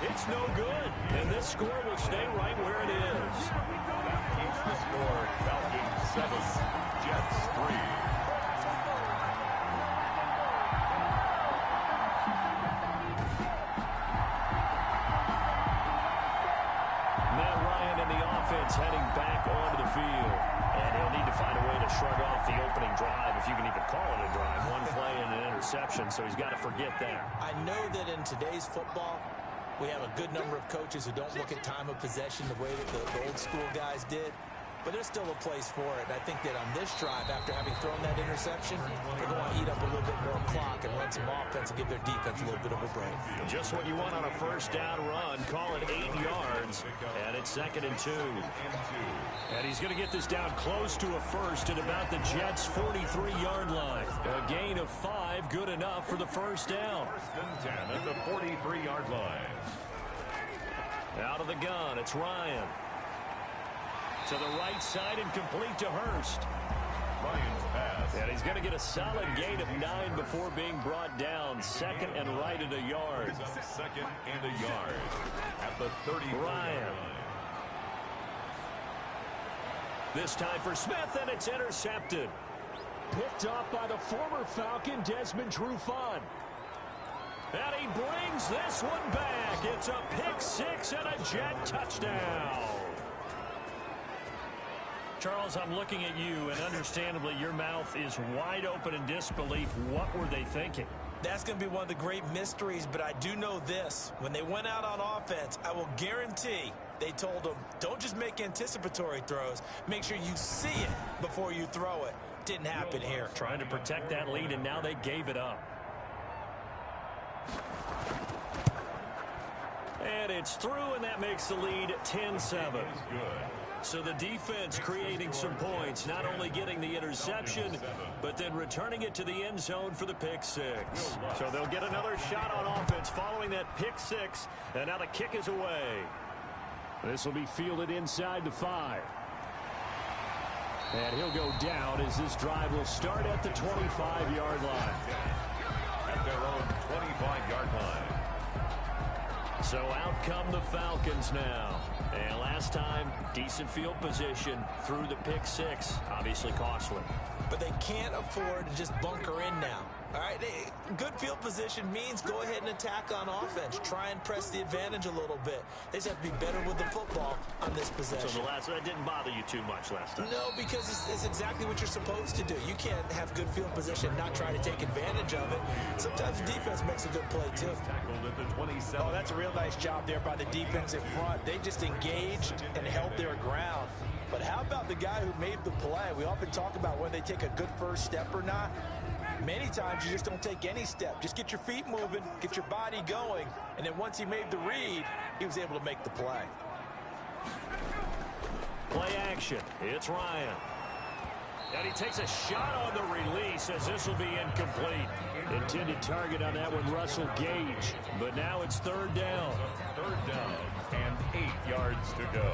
It's no good. And this score will stay right where it is. That keeps the score. Falcons 7, Jets 3. Heading back onto the field. And he'll need to find a way to shrug off the opening drive, if you can even call it a drive. 1 play and an interception, so he's got to forget that. I know that in today's football, we have a good number of coaches who don't look at time of possession the way that the old school guys did. But there's still a place for it. And I think that on this drive, after having thrown that interception, they're going to eat up a little bit more clock and run some offense and give their defense a little bit of a break. Just what you want on a 1st down run. Call it 8 yards. And it's 2nd and 2. And he's going to get this down close to a 1st at about the Jets' 43-yard line. A gain of 5, good enough for the 1st down. 1st and 10 at the 43-yard line. Out of the gun, it's Ryan. To the right side and complete to Hurst. Ryan's pass. And he's going to get a solid gain of 9 before being brought down. 2nd and right at a yard. 2nd and a yard at the 30. Ryan. This time for Smith, and it's intercepted. Picked up by the former Falcon, Desmond Trufant. And he brings this one back. It's a pick 6 and a Jet touchdown. Charles, I'm looking at you, and understandably, your mouth is wide open in disbelief. What were they thinking? That's going to be one of the great mysteries, but I do know this. When they went out on offense, I will guarantee they told them, don't just make anticipatory throws. Make sure you see it before you throw it. Didn't happen here. Trying to protect that lead, and now they gave it up. And it's through, and that makes the lead 10-7. So the defense creating some points, not only getting the interception, but then returning it to the end zone for the pick 6. So they'll get another shot on offense following that pick 6, and now the kick is away. This will be fielded inside the 5. And he'll go down as this drive will start at the 25-yard line. At their own 25-yard line. So out come the Falcons now. And last time, decent field position through the pick 6. Obviously costly. But they can't afford to just bunker in now. All right, good field position means go ahead and attack on offense. Try and press the advantage a little bit. They just have to be better with the football on this possession. So that didn't bother you too much last time? No, because it's exactly what you're supposed to do. You can't have good field position and not try to take advantage of it. Sometimes the defense makes a good play, too. Tackled at the 27. Oh, that's a real nice job there by the defense in front. They just engaged and held their ground. But how about the guy who made the play? We often talk about whether they take a good first step or not. Many times you just don't take any step. Just get your feet moving, get your body going, and then once he made the read, he was able to make the play. Play action. It's Ryan. And he takes a shot on the release as this will be incomplete. Intended target on that one, Russell Gage. But now it's third down. Third down and 8 yards to go.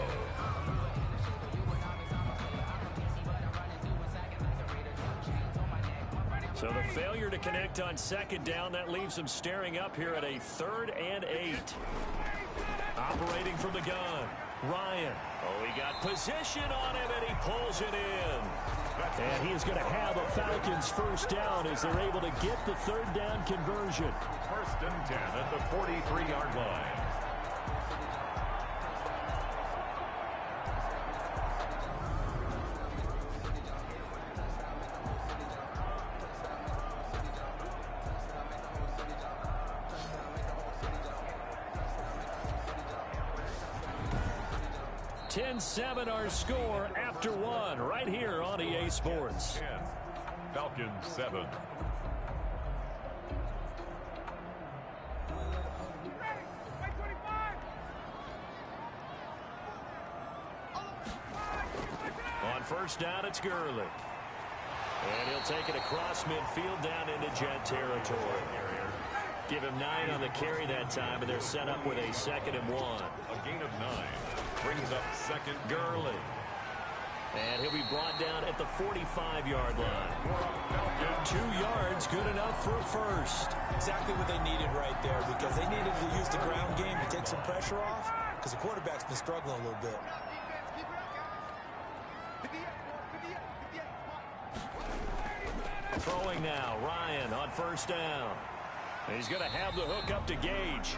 So the failure to connect on second down, that leaves them staring up here at a 3rd and 8. Operating from the gun, Ryan. Oh, he got position on him, and he pulls it in. And he is going to have a Falcons first down as they're able to get the 3rd down conversion. 1st and 10 at the 43-yard line. Seven our score after 1 right here on EA Sports. 10, Falcons 7. On first down, it's Gurley. And he'll take it across midfield down into Jet territory. Give him 9 on the carry that time, and they're set up with a 2nd and 1. A gain of 9. Brings up 2nd. Gurley. And he'll be brought down at the 45-yard line. 2 yards, good enough for a first. Exactly what they needed right there, because they needed to use the ground game to take some pressure off, because the quarterback's been struggling a little bit. Throwing now, Ryan on first down. And he's going to have the hook up to Gage.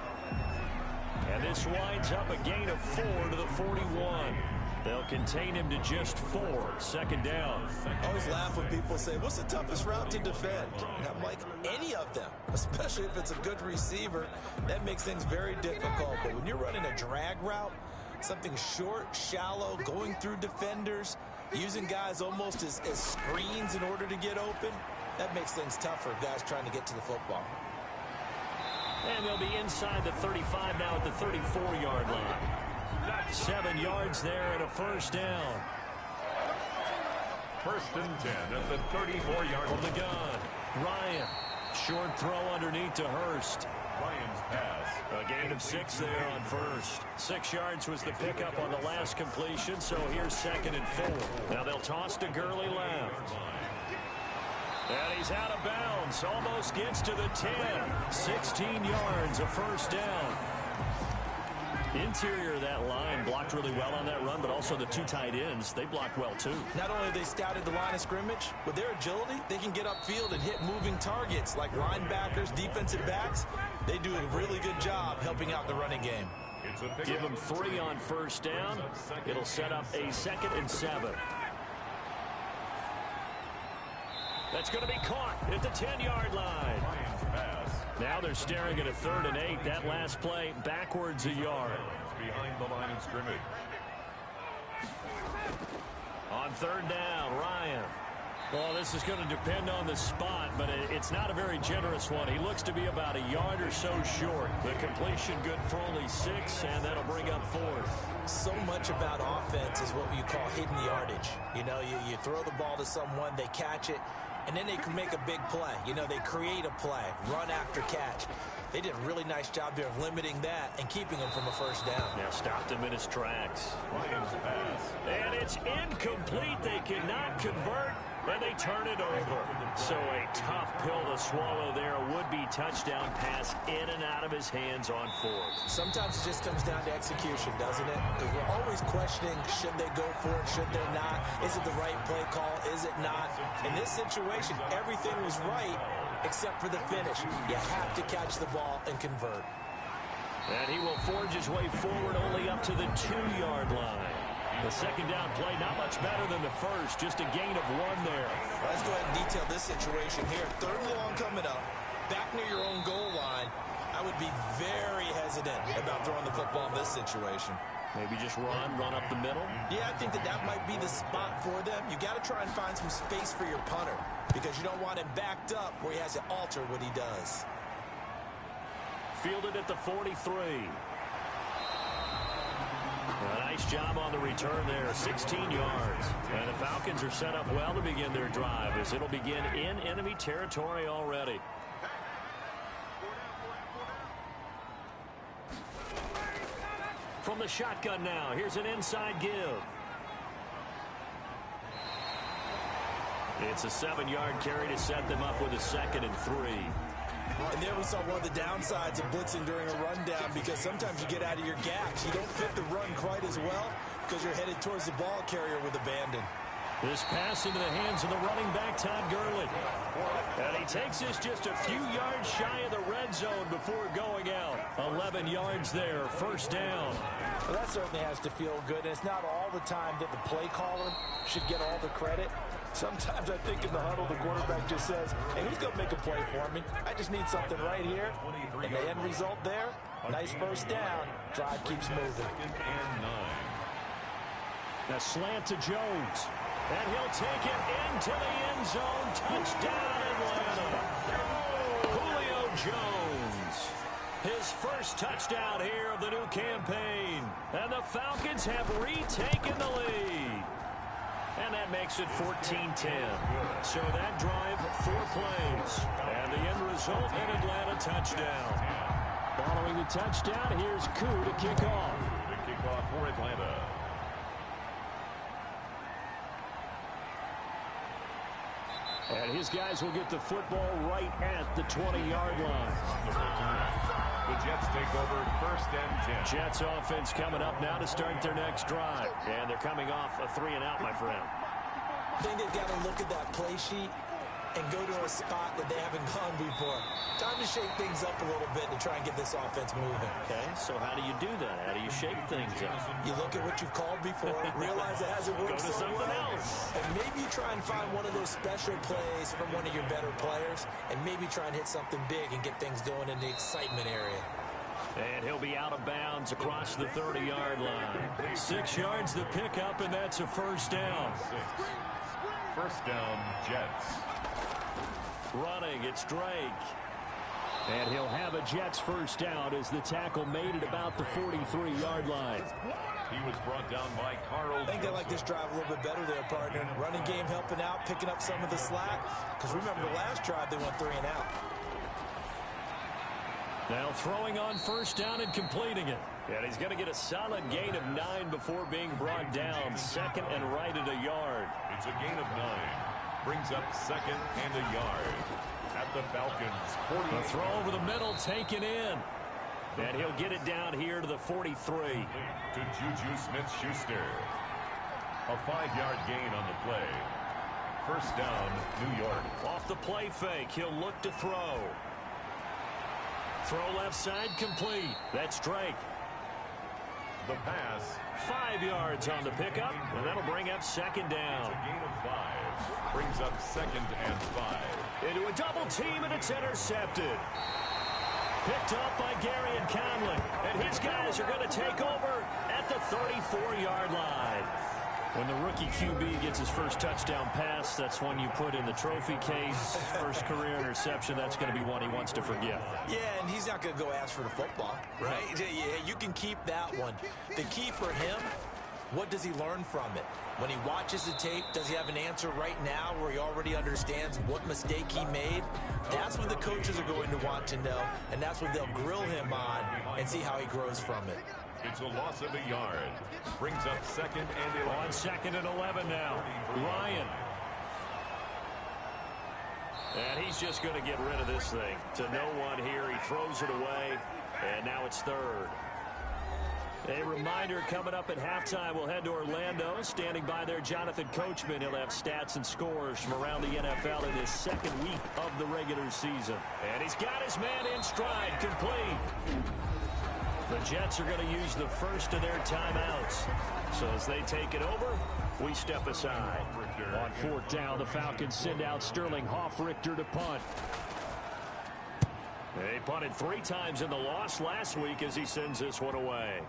And this winds up a gain of 4 to the 41. They'll contain him to just 4. 2nd down. I always laugh when people say, what's the toughest route to defend? And I'm like, any of them, especially if it's a good receiver. That makes things very difficult. But when you're running a drag route, something short, shallow, going through defenders, using guys almost as screens in order to get open, that makes things tougher, guys trying to get to the football. And they'll be inside the 35 now at the 34-yard line. 7 yards there and a first down. 1st and 10 at the 34-yard line. From the gun, Ryan. Short throw underneath to Hurst. Ryan's pass. A gain of 6 there on first. 6 yards was the pickup on the last completion, so here's 2nd and 4. Now they'll toss to Gurley left. And he's out of bounds. Almost gets to the 10. 16 yards, a first down. Interior of that line blocked really well on that run, but also the 2 tight ends, they blocked well too. Not only have they scouted the line of scrimmage, with their agility, they can get upfield and hit moving targets like linebackers, defensive backs. They do a really good job helping out the running game. Give them 3 on first down. It'll set up a 2nd and 7. That's going to be caught at the 10-yard line. Now they're staring at a 3rd and 8. That last play backwards a yard. Behind the line of scrimmage. On 3rd down, Ryan. Well, this is going to depend on the spot, but it's not a very generous one. He looks to be about a yard or so short. The completion good for only 6, and that'll bring up 4th. So much about offense is what you call hidden yardage. You know, you throw the ball to someone, they catch it, and then they can make a big play. You know, they create a play, run after catch. They did a really nice job there of limiting that and keeping him from a first down. Now stopped him in his tracks. Ryan's pass. And it's incomplete. They cannot convert, and they turn it over. So a tough pill to swallow there. A would-be touchdown pass in and out of his hands on 4th. Sometimes it just comes down to execution, doesn't it? Because we're always questioning, should they go for it, should they not? Is it the right play call? Is it not? In this situation, everything was right. except for the finish. You have to catch the ball and convert. And he will forge his way forward only up to the 2-yard line. The second down play, not much better than the first, just a gain of 1 there. Let's go ahead and detail this situation here. 3rd and long coming up, back near your own goal line. I would be very hesitant about throwing the football in this situation. Maybe just run up the middle? Yeah, I think that might be the spot for them. You got to try and find some space for your punter because you don't want him backed up where he has to alter what he does. Fielded at the 43. A nice job on the return there, 16 yards. And the Falcons are set up well to begin their drive as it'll begin in enemy territory already. From the shotgun now, here's an inside give. It's a 7-yard carry to set them up with a 2nd and 3. And there we saw one of the downsides of blitzing during a rundown because sometimes you get out of your gaps. You don't fit the run quite as well because you're headed towards the ball carrier with abandon. This pass into the hands of the running back, Todd Gurley. And he takes this just a few yards shy of the red zone before going out. 11 yards there, 1st down. Well, that certainly has to feel good. And it's not all the time that the play caller should get all the credit. Sometimes I think in the huddle, the quarterback just says, hey, who's going to make a play for me? I just need something right here. And the end result there, nice 1st down. Drive keeps moving. The slant to Jones. And he'll take it into the end zone. Touchdown, Atlanta. Julio Jones. His first touchdown here of the new campaign. And the Falcons have retaken the lead. And that makes it 14-10. So that drive, 4 plays. And the end result, an Atlanta touchdown. Following the touchdown, here's Koo to kick off. The kickoff for Atlanta. And his guys will get the football right at the 20-yard line. The Jets take over 1st and 10. Jets offense coming up now to start their next drive. And they're coming off a 3-and-out, my friend. I think they've got to look at that play sheet and go to a spot that they haven't gone before. Time to shake things up a little bit to try and get this offense moving. Okay, so how do you do that? How do you shake things up? You look at what you've called before, realize it hasn't worked Go to so someone well, else. and maybe you try and find one of those special plays from one of your better players, and maybe try and hit something big and get things going in the excitement area. And he'll be out of bounds across the 30-yard line. 6 yards the pickup, and that's a 1st down. 1st down, Jets. Running, it's Drake. And he'll have a Jets 1st down as the tackle made it about the 43-yard line. He was brought down by Carl. I think they like this drive a little bit better there, partner. Running game helping out, picking up some of the slack. Because remember, the last drive, they went 3-and-out. Now throwing on 1st down and completing it. And he's going to get a solid gain of 9 before being brought down. 2nd and right at a yard. It's a gain of 9. Brings up 2nd and a yard. At the Falcons, 40. A throw over the middle, taken in. And he'll get it down here to the 43. To Juju Smith-Schuster. A 5-yard gain on the play. 1st down, New York. Off the play fake, he'll look to throw. Throw left side complete. That's Drake. The pass. 5 yards on the pickup, and that'll bring up 2nd down. It's a gain of 5. Brings up 2nd and 5. Into a double team, and it's intercepted. Picked up by Gary and Conley. And his guys are going to take over at the 34-yard line. When the rookie QB gets his first touchdown pass, that's one you put in the trophy case. First career interception, that's going to be one he wants to forget. Yeah, and he's not going to go ask for the football, right? Yeah, you can keep that one. The key for him, what does he learn from it? When he watches the tape, does he have an answer right now where he already understands what mistake he made? That's what the coaches are going to want to know, and that's what they'll grill him on and see how he grows from it. It's a loss of a yard. Brings up 2nd and 11. On 2nd and 11 now. Ryan. And he's just going to get rid of this thing. To no one here. He throws it away. And now it's 3rd. A reminder coming up at halftime, we'll head to Orlando. Standing by there, Jonathan Coachman. He'll have stats and scores from around the NFL in his second week of the regular season. And he's got his man in stride, complete. The Jets are going to use the first of their timeouts. So as they take it over, we step aside. On fourth down, the Falcons send out Sterling Hoffrichter to punt. They punted 3 times in the loss last week as he sends this one away.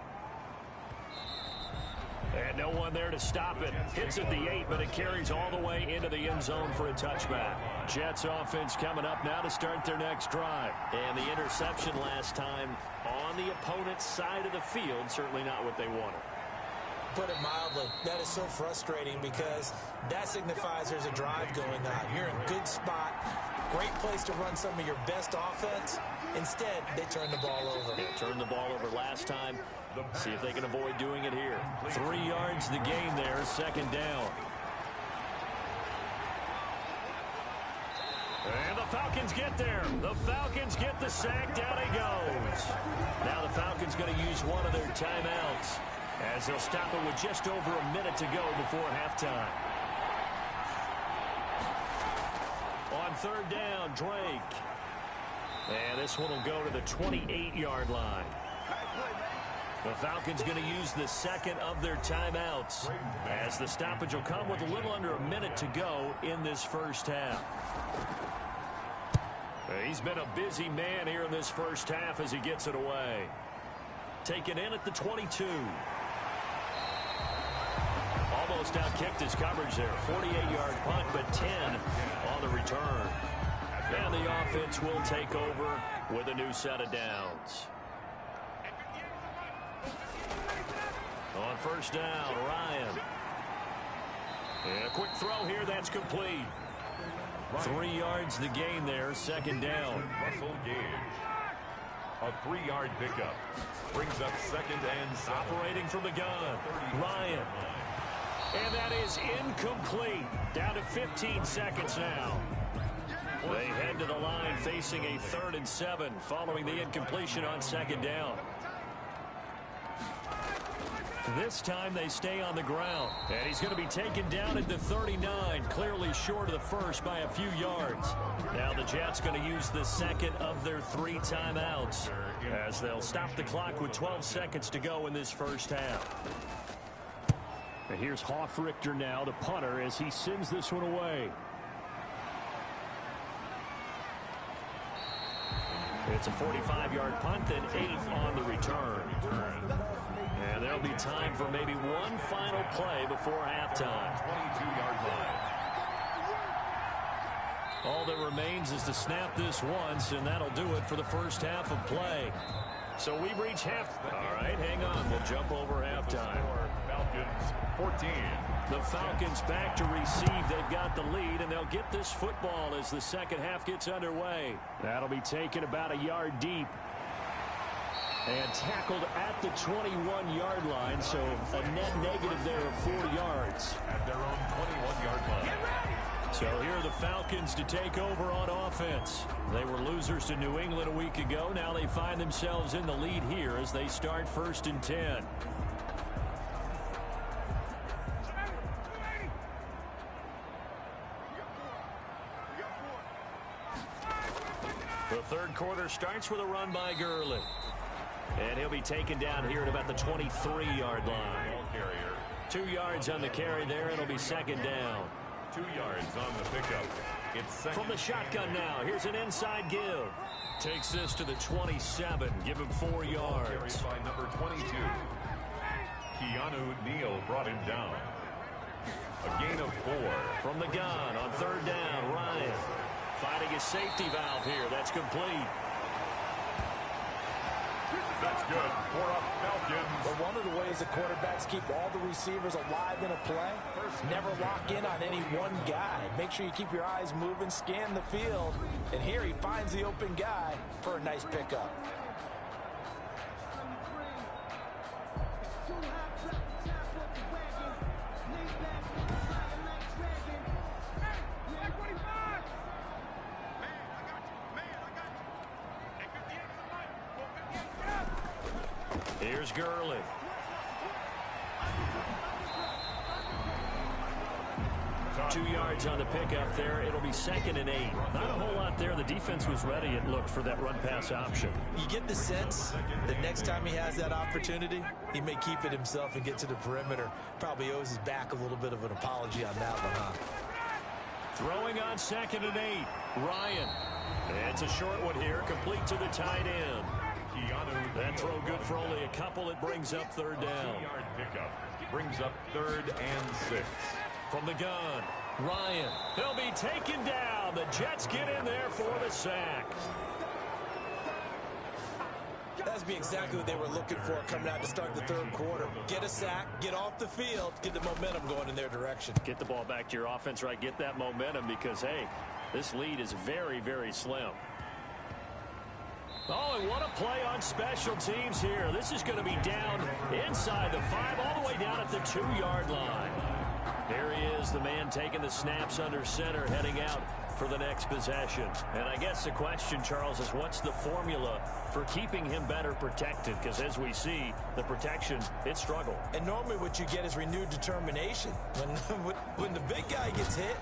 And no one there to stop it. Hits at the 8, but it carries all the way into the end zone for a touchback. Jets offense coming up now to start their next drive. And the interception last time on the opponent's side of the field, certainly not what they wanted. Put it mildly, that is so frustrating because that signifies there's a drive going on. You're in a good spot, great place to run some of your best offense. Instead, they turn the ball over. Yeah, turned the ball over last time. See if they can avoid doing it here. 3 yards the gain there, second down. And the Falcons get there. The Falcons get the sack. Down he goes. Now the Falcons going to use one of their timeouts as they'll stop it with just over a minute to go before halftime. On third down, Drake. And this one will go to the 28-yard line. The Falcons going to use the second of their timeouts as the stoppage will come with a little under a minute to go in this first half. He's been a busy man here in this first half as he gets it away. Taken in at the 22. Almost outkicked his coverage there. 48-yard punt, but 10 on the return. And the offense will take over with a new set of downs. On first down, Ryan. And a quick throw here, that's complete. 3 yards the gain there, second down. Russell Gage. A 3-yard pickup. Brings up second and 7. Operating from the gun, Ryan. And that is incomplete. Down to 15 seconds now. They head to the line facing a 3rd and 7 following the incompletion on second down. This time they stay on the ground. And he's going to be taken down at the 39, clearly short of the first by a few yards. Now the Jets going to use the second of their 3 timeouts as they'll stop the clock with 12 seconds to go in this first half. And here's Hoffrichter now, the punter, as he sends this one away. It's a 45-yard punt, then 8 on the return. And there'll be time for maybe one final play before halftime. 22-yard line. All that remains is to snap this once, and that'll do it for the first half of play. So we've reached half. All right, hang on. We'll jump over halftime. Falcons 14. The Falcons back to receive. They've got the lead, and they'll get this football as the second half gets underway. That'll be taken about a yard deep. And tackled at the 21-yard line, so a net negative there of 4 yards. At their own 21-yard line. So here are the Falcons to take over on offense. They were losers to New England a week ago. Now they find themselves in the lead here as they start 1st and 10. The third quarter starts with a run by Gurley. And he'll be taken down here at about the 23-yard line. 2 yards on the carry there. It'll be second down. 2 yards on the pickup. It's second. From the shotgun now. Here's an inside give. Takes this to the 27. Give him 4 yards. Carried by number 22. Keanu Neal brought him down. A gain of 4. From the gun on third down, Ryan. Finding his safety valve here. That's complete. That's good for a Falcons. But one of the ways the quarterbacks keep all the receivers alive in a play, never lock in on any one guy. Make sure you keep your eyes moving, scan the field. And here he finds the open guy for a nice pickup. Here's Gurley. 2 yards on the pickup there. It'll be 2nd and 8. Not a whole lot there. The defense was ready, it looked, for that run-pass option. You get the sense that next time he has that opportunity, he may keep it himself and get to the perimeter. Probably owes his back a little bit of an apology on that one, huh? Throwing on 2nd and 8. Ryan. It's a short one here, complete to the tight end. That throw good for only a couple. It brings up 3rd down. 2-yard pickup brings up 3rd and 6. From the gun, Ryan. He'll be taken down. The Jets get in there for the sack. That's be exactly what they were looking for coming out to start the 3rd quarter. Get a sack, get off the field, get the momentum going in their direction. Get the ball back to your offense, right? Get that momentum because, hey, this lead is very, very slim. Oh, and what a play on special teams here. This is going to be down inside the 5, all the way down at the 2-yard line. There he is, the man taking the snaps under center, heading out for the next possession. And I guess the question, Charles, is what's the formula for keeping him better protected? Because as we see, the protection, it struggled. And normally what you get is renewed determination. When the big guy gets hit,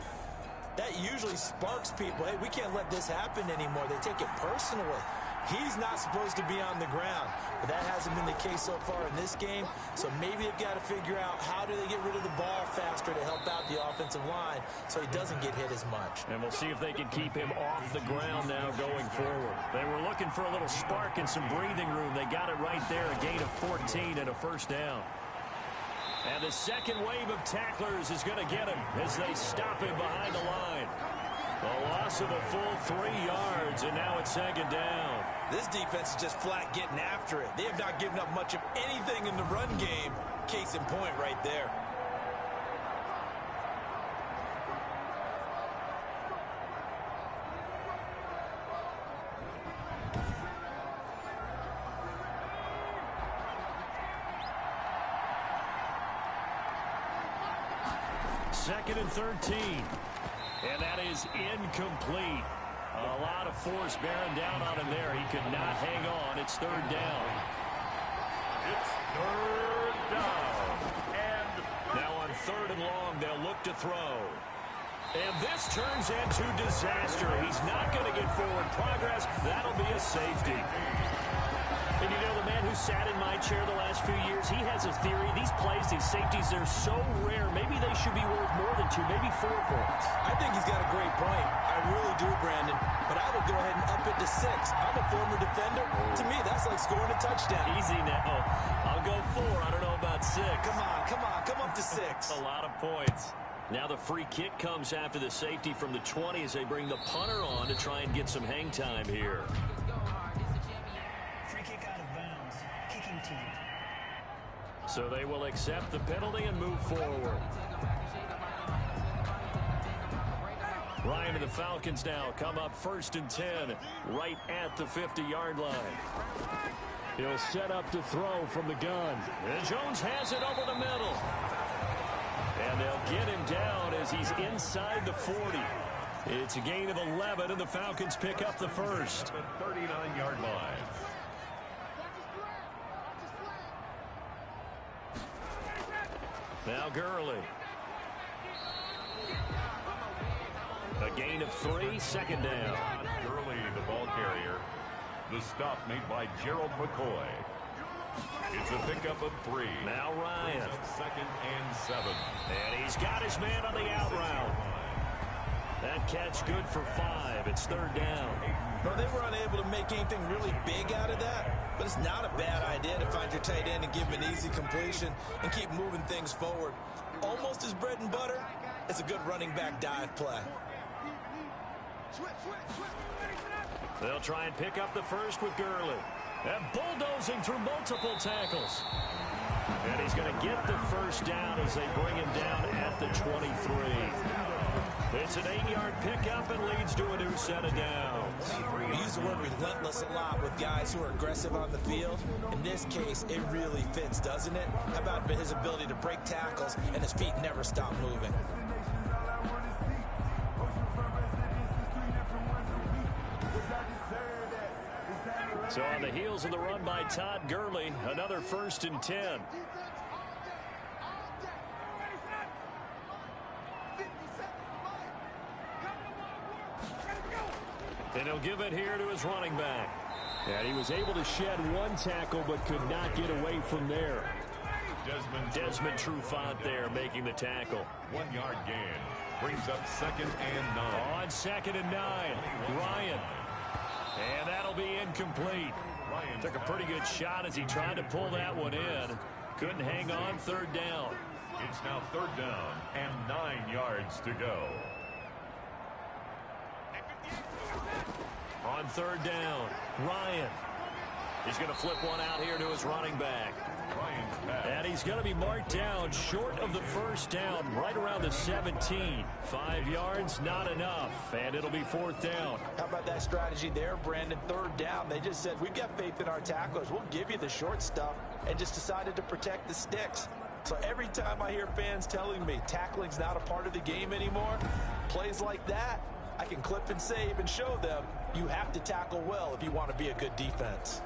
that usually sparks people. Hey, we can't let this happen anymore. They take it personally. He's not supposed to be on the ground, but that hasn't been the case so far in this game. So maybe they've got to figure out how do they get rid of the ball faster to help out the offensive line so he doesn't get hit as much. And we'll see if they can keep him off the ground now going forward. They were looking for a little spark and some breathing room. They got it right there, a gain of 14 and a 1st down. And the second wave of tacklers is going to get him as they stop him behind the line. A loss of a full 3 yards, and now it's 2nd down. This defense is just flat getting after it. They have not given up much of anything in the run game. Case in point right there. Second and 13. And that is incomplete. A lot of force bearing down on him there. He could not hang on. It's 3rd down. It's 3rd down. And now on 3rd and long, they'll look to throw. And this turns into disaster. He's not going to get forward progress. That'll be a safety. And you know, the man who sat in my chair the last few years, he has a theory. These plays, these safeties, they're so rare. Maybe they should be worth more than 2, maybe 4 points. I think he's got a great point. I really do, Brandon. But I would go ahead and up it to 6. I'm a former defender. To me, that's like scoring a touchdown. Easy now. I'll go 4. I don't know about 6. Come up to 6. A lot of points. Now the free kick comes after the safety from the 20 as they bring the punter on to try and get some hang time here. So they will accept the penalty and move forward. Ryan and the Falcons now come up 1st and 10 right at the 50-yard line. He'll set up to throw from the gun. And Jones has it over the middle. And they'll get him down as he's inside the 40. It's a gain of 11, and the Falcons pick up the 1st. the 39-yard line. Now Gurley. A gain of 3, 2nd down. Gurley, the ball carrier. The stop made by Gerald McCoy. It's a pickup of 3. Now Ryan. 2nd and 7. And he's got his man on the out route. That catch good for 5. It's 3rd down. Well, they were unable to make anything really big out of that, but it's not a bad idea to find your tight end and give him an easy completion and keep moving things forward. Almost as bread and butter, it's a good running back dive play. They'll try and pick up the 1st with Gurley. And bulldozing through multiple tackles. And he's going to get the 1st down as they bring him down at the 23. It's an 8-yard pickup and leads to a new set of downs. We use the word relentless a lot with guys who are aggressive on the field. In this case, it really fits, doesn't it? How about his ability to break tackles and his feet never stop moving? So on the heels of the run by Todd Gurley, another 1st and 10. And he'll give it here to his running back. And he was able to shed one tackle but could not get away from there. Desmond Trufant there making the tackle. 1 yard gain. Brings up 2nd and 9. On 2nd and 9, Ryan. And that'll be incomplete. Took a pretty good shot as he tried to pull that one in. Couldn't hang on. 3rd down. It's now 3rd down and 9 yards to go. On 3rd down, Ryan. He's going to flip one out here to his running back. And he's going to be marked down short of the 1st down, right around the 17. 5 yards, not enough, and it'll be 4th down. How about that strategy there, Brandon? 3rd down. They just said, we've got faith in our tacklers. We'll give you the short stuff, and just decided to protect the sticks. So every time I hear fans telling me tackling's not a part of the game anymore, plays like that, I can clip and save and show them you have to tackle well if you want to be a good defense.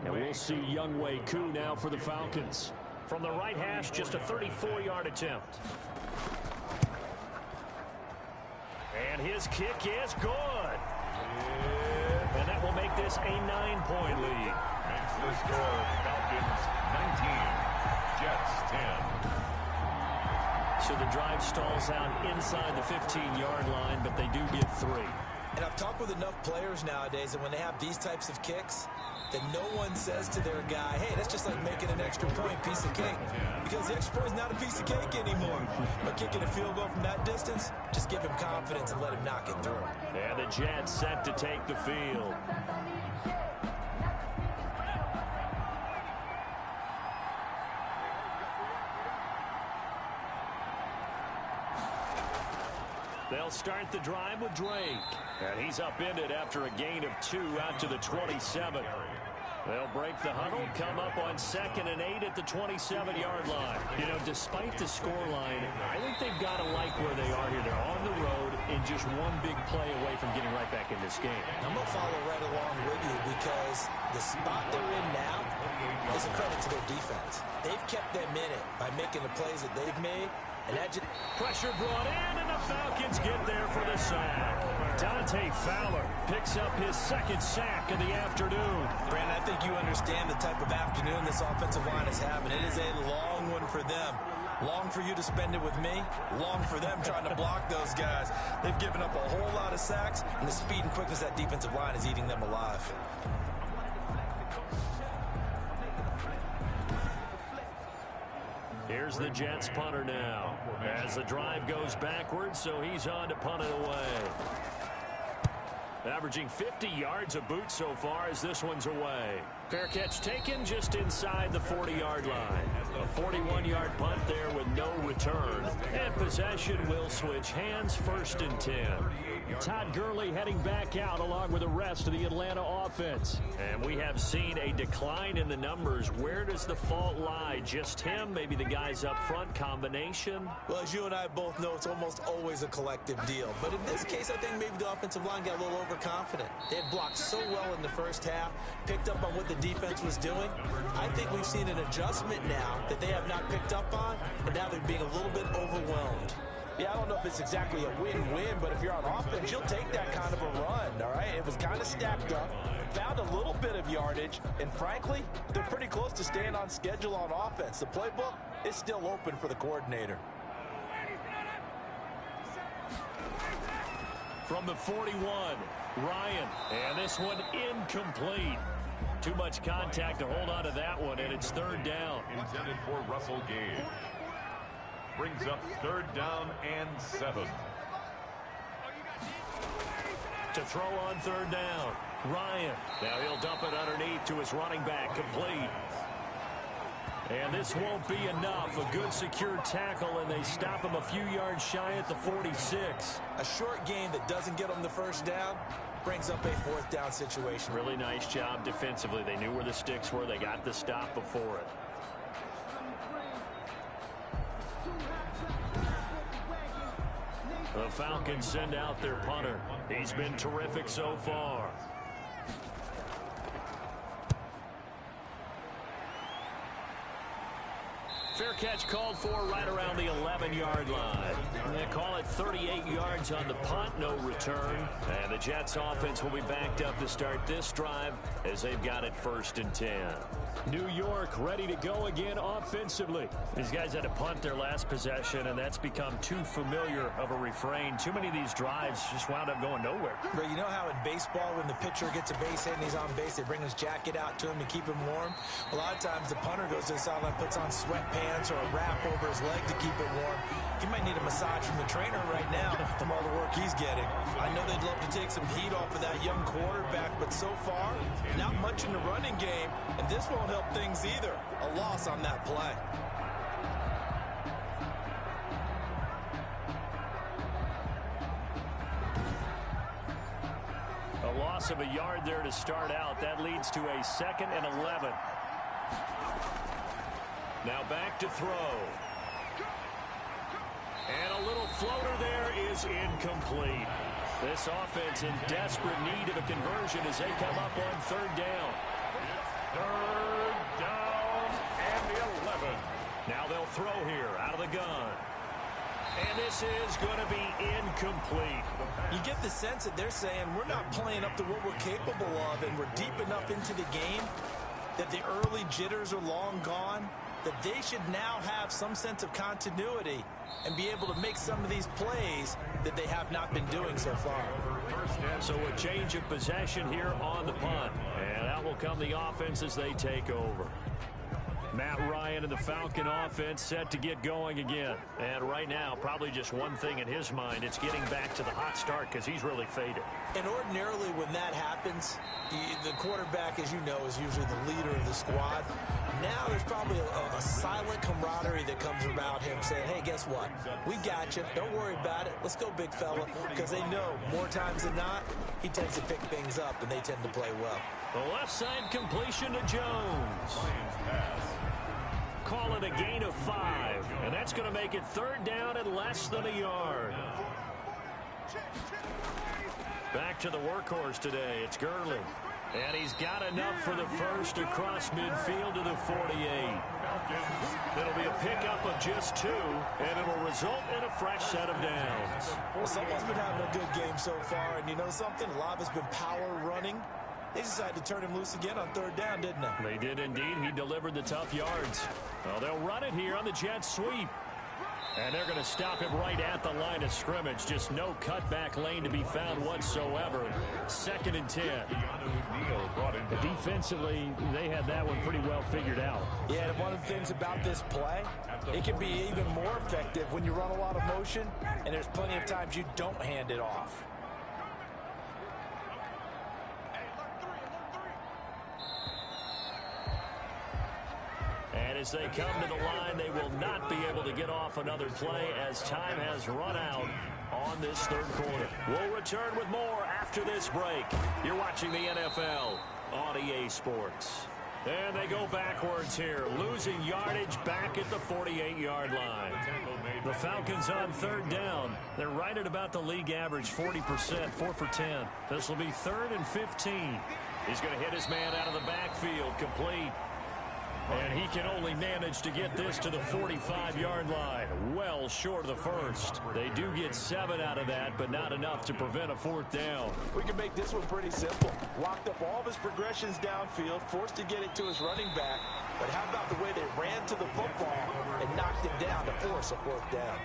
And we'll see Younghoe Koo now for the Falcons. From the right hash, just a 34-yard attempt. And his kick is good. And that will make this a 9-point lead. Makes the score Falcons 19, Jets 10. So the drive stalls out inside the 15-yard line, but they do get 3. And I've talked with enough players nowadays that when they have these types of kicks, that no one says to their guy, hey, that's just like making an extra point, piece of cake. Because the extra point is not a piece of cake anymore. But kicking a field goal from that distance, just give him confidence and let him knock it through. And the Jets set to take the field. They'll start the drive with Drake. And he's upended after a gain of 2 out to the 27. They'll break the huddle, come up on 2nd and 8 at the 27-yard line. You know, despite the scoreline, I think they've got to like where they are here. They're on the road and just one big play away from getting right back in this game. I'm going to follow right along with you because the spot they're in now is a credit to their defense. They've kept them in it by making the plays that they've made. And that just pressure brought in, and the Falcons get there for the sack. Dante Fowler picks up his 2nd sack of the afternoon. Brandon, I think you understand the type of afternoon this offensive line is having. It is a long one for them. Long for you to spend it with me. Long for them trying to block those guys. They've given up a whole lot of sacks, and the speed and quickness of that defensive line is eating them alive. Here's the Jets punter now as the drive goes backwards, so he's on to punt it away. Averaging 50 yards a boot so far as this one's away. Fair catch taken just inside the 40-yard line. A 41-yard punt there with no return. And possession will switch hands, 1st and 10. Todd Gurley heading back out along with the rest of the Atlanta offense. And we have seen a decline in the numbers. Where does the fault lie? Just him? Maybe the guys up front? Combination? Well, as you and I both know, it's almost always a collective deal. But in this case, I think maybe the offensive line got a little overconfident. They had blocked so well in the first half, picked up on what the defense was doing. I think we've seen an adjustment now that they have not picked up on, and now they're being a little bit overwhelmed. Yeah, I don't know if it's exactly a win-win, but if you're on offense, you'll take that kind of a run, all right? It was kind of stacked up, found a little bit of yardage, and frankly, they're pretty close to staying on schedule on offense. The playbook is still open for the coordinator. From the 41, Ryan, and this one incomplete. Too much contact to hold on to that one, and it's 3rd down. Intended for Russell Gage. Brings up 3rd down and 7. To throw on 3rd down, Ryan. Now he'll dump it underneath to his running back, complete. And this won't be enough. A good secure tackle, and they stop him a few yards shy at the 46. A short gain that doesn't get them the 1st down brings up a 4th down situation. Really nice job defensively. They knew where the sticks were. They got the stop before it. The Falcons send out their punter. He's been terrific so far. fair catch called for right around the 11-yard line. They call it 38 yards on the punt, no return. And the Jets offense will be backed up to start this drive as they've got it 1st and 10. New York ready to go again offensively. These guys had to punt their last possession, and that's become too familiar of a refrain. Too many of these drives just wound up going nowhere. But you know how in baseball, when the pitcher gets a base hit and he's on base, they bring his jacket out to him to keep him warm? A lot of times the punter goes to the sideline, puts on sweatpants or a wrap over his leg to keep it warm. He might need a massage from the trainer right now from all the work he's getting. I know they'd love to take some heat off of that young quarterback, but so far, not much in the running game, and this won't help things either. A loss on that play. A loss of a yard there to start out. That leads to a 2nd and 11. Now back to throw. And a little floater there is incomplete. This offense in desperate need of a conversion as they come up on 3rd down. 3rd down and 11. Now they'll throw here out of the gun. And this is going to be incomplete. You get the sense that they're saying we're not playing up to what we're capable of, and we're deep enough into the game that the early jitters are long gone, that they should now have some sense of continuity and be able to make some of these plays that they have not been doing so far. So a change of possession here on the punt. And out will come the offense as they take over. Matt Ryan and the Falcon offense set to get going again. And right now, probably just one thing in his mind. It's getting back to the hot start because he's really faded. And ordinarily when that happens, the quarterback, as you know, is usually the leader of the squad. Now there's probably a silent camaraderie that comes about him saying, hey, guess what? We got you. Don't worry about it. Let's go, big fella. Because they know more times than not, he tends to pick things up, and they tend to play well. The left side completion to Jones. Call it a gain of 5. And that's going to make it 3rd down and less than a yard. Back to the workhorse today. It's Gurley. And he's got enough for the first across midfield to the 48. It'll be a pickup of just 2, and it'll result in a fresh set of downs. Well, someone's been having a good game so far, and you know something? A lot of it's been power running. They decided to turn him loose again on 3rd down, didn't they? They did indeed. He delivered the tough yards. Well, they'll run it here on the jet sweep. And they're going to stop him right at the line of scrimmage. Just no cutback lane to be found whatsoever. 2nd and 10. Defensively, they had that one pretty well figured out. Yeah, and one of the things about this play, it can be even more effective when you run a lot of motion, and there's plenty of times you don't hand it off. And as they come to the line, they will not be able to get off another play as time has run out on this 3rd quarter. We'll return with more after this break. You're watching the NFL on EA Sports. And they go backwards here, losing yardage back at the 48-yard line. The Falcons on 3rd down. They're right at about the league average, 40%, 4 for 10. This will be 3rd and 15. He's going to hit his man out of the backfield, complete. And he can only manage to get this to the 45-yard line, well short of the first. They do get 7 out of that, but not enough to prevent a 4th down. We can make this one pretty simple. Locked up all of his progressions downfield, forced to get it to his running back. But how about the way they ran to the football and knocked him down to force a 4th down?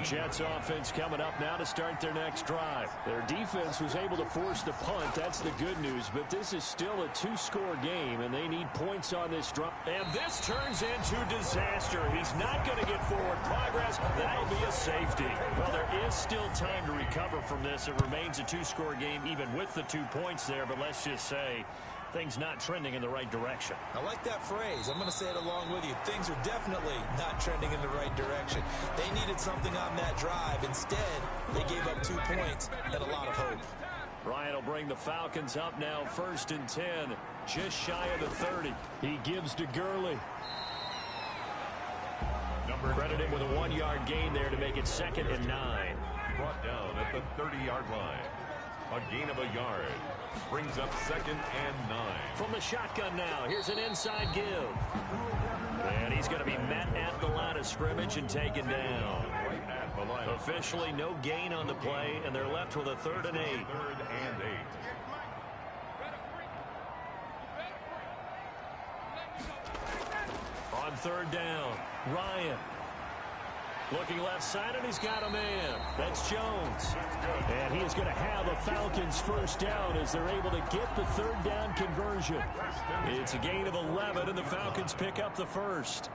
Jets offense coming up now to start their next drive. Their defense was able to force the punt. That's the good news. But this is still a 2-score game, and they need points on this drive. And this turns into disaster. He's not going to get forward progress. That'll be a safety. Well, there is still time to recover from this. It remains a 2-score game even with the 2 points there. But let's just say things not trending in the right direction. I like that phrase. I'm going to say it along with you. Things are definitely not trending in the right direction. They needed something on that drive. Instead, they gave up 2 points and a lot of hope. Ryan will bring the Falcons up now, 1st and 10, just shy of the 30. He gives to Gurley. Credit him with a 1-yard gain there to make it 2nd and 9. Brought down at the 30-yard line. A gain of a yard. Brings up 2nd and 9. From the shotgun now, here's an inside give. And he's going to be met at the line of scrimmage and taken down. Officially no gain on the play, and they're left with a 3rd and 8. 3rd and 8. On 3rd down, Ryan. Looking left side, and he's got a man. That's Jones. And he is going to have a Falcons 1st down as they're able to get the 3rd down conversion. It's a gain of 11, and the Falcons pick up the 1st.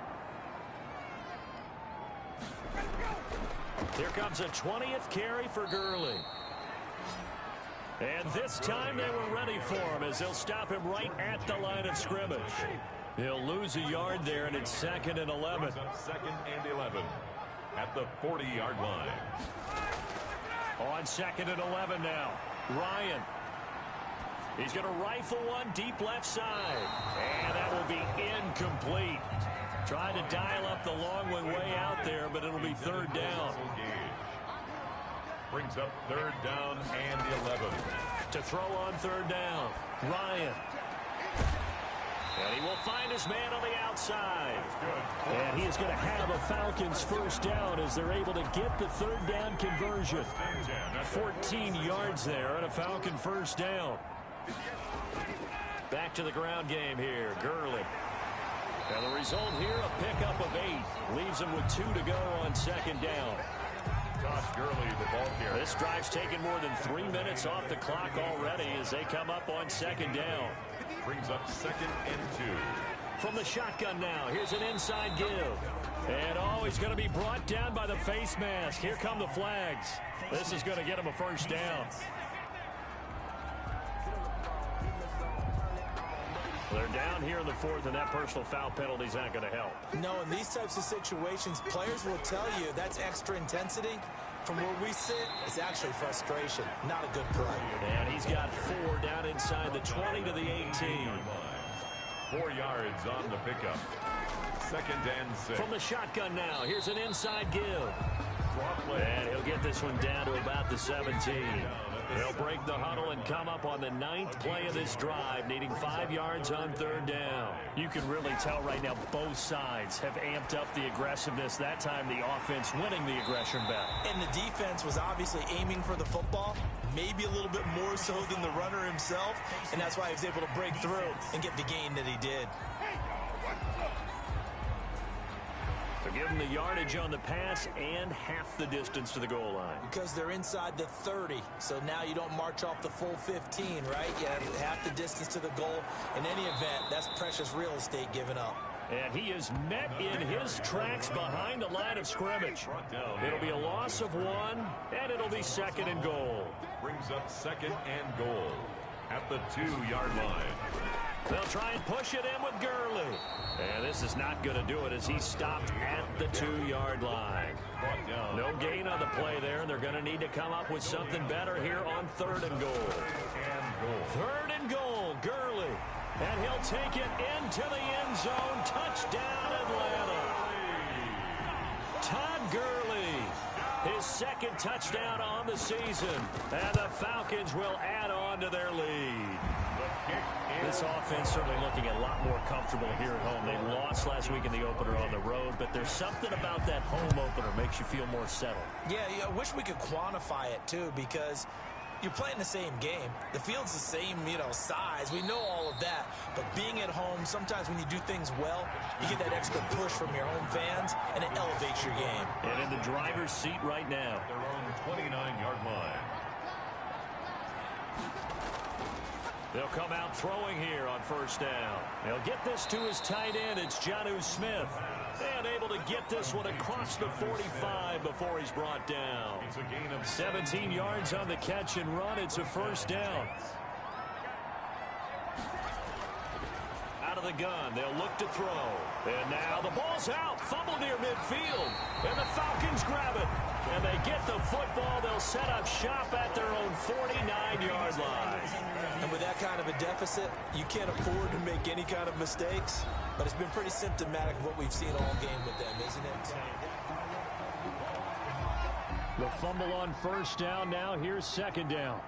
Here comes a 20th carry for Gurley. And this time they were ready for him as they'll stop him right at the line of scrimmage. He'll lose a yard there, and it's 2nd and 11. 2nd and 11 at the 40-yard line. On 2nd and 11 now, Ryan. He's going to rifle one deep left side. And that will be incomplete. Tried to dial up the long way out there, but it'll be 3rd down. Brings up 3rd down and 11. To throw on 3rd down, Ryan. And he will find his man on the outside. And he is going to have a Falcons 1st down as they're able to get the 3rd down conversion. 14 yards there and a Falcon 1st down. Back to the ground game here, Gurley. And the result here, a pickup of 8. Leaves him with 2 to go on 2nd down. Josh Gurley, the ball carrier. This drive's taken more than 3 minutes off the clock already as they come up on 2nd down. Brings up 2nd and 2. From the shotgun now, here's an inside give. And he's going to be brought down by the face mask. Here come the flags. This is going to get him a 1st down. They're down here in the 4th, and that personal foul penalty's not going to help. No, in these types of situations, players will tell you that's extra intensity. From where we sit, it's actually frustration, not a good play. And he's got 4 down inside the 20 to the 18. 4 yards on the pickup. 2nd and 6. From the shotgun now, here's an inside give. And he'll get this one down to about the 17. They'll break the huddle and come up on the 9th play of this drive, needing 5 yards on 3rd down. You can really tell right now both sides have amped up the aggressiveness. That time the offense winning the aggression battle. And the defense was obviously aiming for the football, maybe a little bit more so than the runner himself, and that's why he was able to break through and get the gain that he did. So give them the yardage on the pass and half the distance to the goal line. Because they're inside the 30, so now you don't march off the full 15, right? You have half the distance to the goal. In any event, that's precious real estate given up. And he is met in his tracks behind the line of scrimmage. It'll be a loss of 1, and it'll be 2nd and goal. Brings up 2nd and goal at the 2-yard line. They'll try and push it in with Gurley. And this is not going to do it as he's stopped at the 2-yard line. No gain on the play there, and they're going to need to come up with something better here on 3rd and goal. 3rd and goal, Gurley. And he'll take it into the end zone. Touchdown, Atlanta. Todd Gurley, his 2nd touchdown on the season. And the Falcons will add on to their lead. This offense certainly looking a lot more comfortable here at home. They lost last week in the opener on the road, but there's something about that home opener makes you feel more settled. Yeah, I wish we could quantify it, too, because you're playing the same game. The field's the same, size. We know all of that. But being at home, sometimes when you do things well, you get that extra push from your home fans, and it elevates your game. And in the driver's seat right now. Their own 29-yard line. They'll come out throwing here on 1st down. They'll get this to his tight end. It's Jonnu Smith. And able to get this one across the 45 before he's brought down. 17 yards on the catch and run. It's a 1st down. Out of the gun. They'll look to throw. And now the ball's out. Fumble near midfield. And the Falcons grab it. And they get the football. They'll set up shop at their own 49-yard line. And with that kind of a deficit, you can't afford to make any kind of mistakes. But it's been pretty symptomatic of what we've seen all game with them, isn't it? The fumble on 1st down. Now here's 2nd down.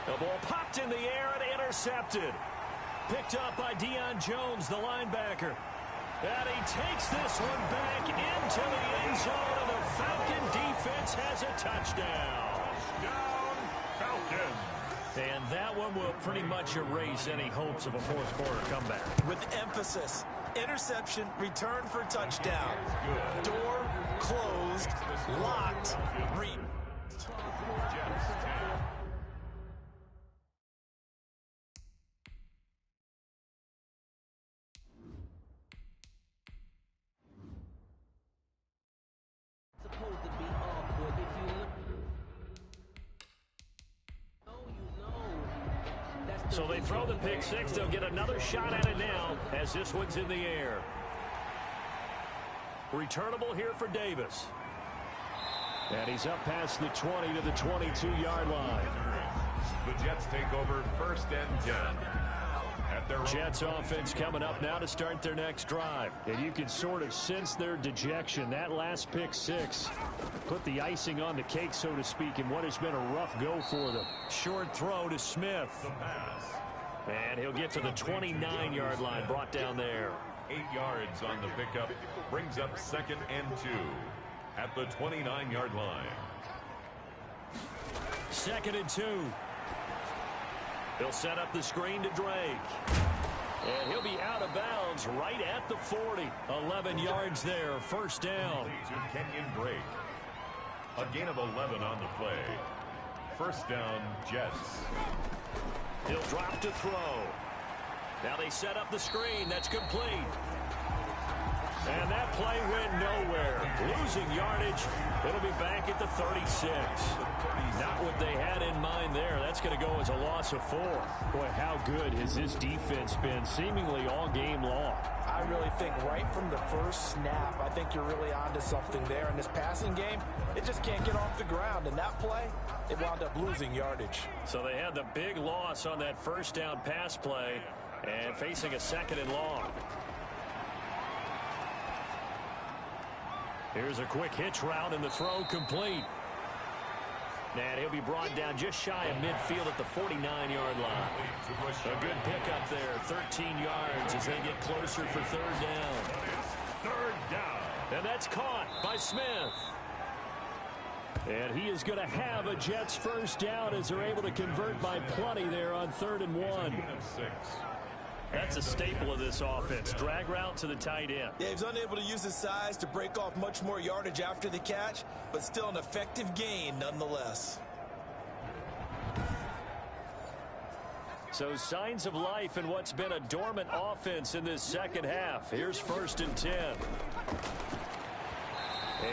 The ball popped in the air and intercepted. Picked up by Deion Jones, the linebacker. And he takes this one back into the end zone, and the Falcon defense has a touchdown. Touchdown, Falcons. And that one will pretty much erase any hopes of a fourth quarter comeback. With emphasis, interception, return for touchdown. Door closed, locked, So they throw the pick six. They'll get another shot at it now as this one's in the air. Returnable here for Davis. And he's up past the 20 to the 22-yard line. The Jets take over 1st and 10. At their Jets offense coming up now to start their next drive. And you can sort of sense their dejection. That last pick six put the icing on the cake, so to speak, in what has been a rough go for them. Short throw to Smith. And he'll get to the 29-yard line, brought down there. 8 yards on the pickup, brings up 2nd and 2 at the 29-yard line. 2nd and 2. He'll set up the screen to Drake. And he'll be out of bounds right at the 40. 11 yards there, 1st down. To Kenyon Drake. A gain of 11 on the play. 1st down, Jets. He'll drop to throw. Now they set up the screen. That's complete. And that play went nowhere. Losing yardage. It'll be back at the 36. Not what they had in mind there. That's going to go as a loss of 4. Boy, how good has this defense been seemingly all game long? I really think right from the first snap, I think you're really onto something there. In this passing game, it just can't get off the ground. And that play, it wound up losing yardage. So they had the big loss on that 1st down pass play and facing a 2nd and long. Here's a quick hitch route and the throw complete. And he'll be brought down just shy of midfield at the 49-yard line. A good pickup there, 13 yards as they get closer for 3rd down. 3rd down. And that's caught by Smith. And he is going to have a Jets 1st down as they're able to convert by plenty there on 3rd and 1. That's a staple of this offense. Drag route to the tight end. Yeah, he was unable to use his size to break off much more yardage after the catch, but still an effective gain nonetheless. So signs of life in what's been a dormant offense in this 2nd half. Here's 1st and 10.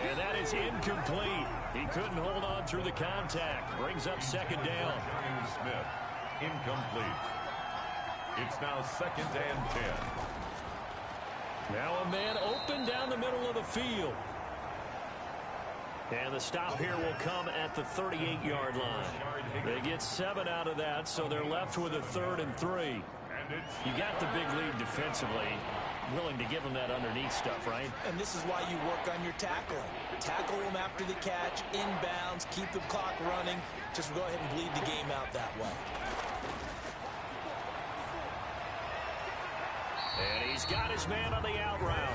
And that is incomplete. He couldn't hold on through the contact. Brings up 2nd down. Smith, incomplete. It's now 2nd and 10. Now a man open down the middle of the field. And the stop here will come at the 38-yard line. They get 7 out of that, so they're left with a 3rd and 3. You got the big lead defensively. Willing to give them that underneath stuff, right? And this is why you work on your tackling. Tackle them after the catch, inbounds, keep the clock running. Just go ahead and bleed the game out that way. And he's got his man on the out route.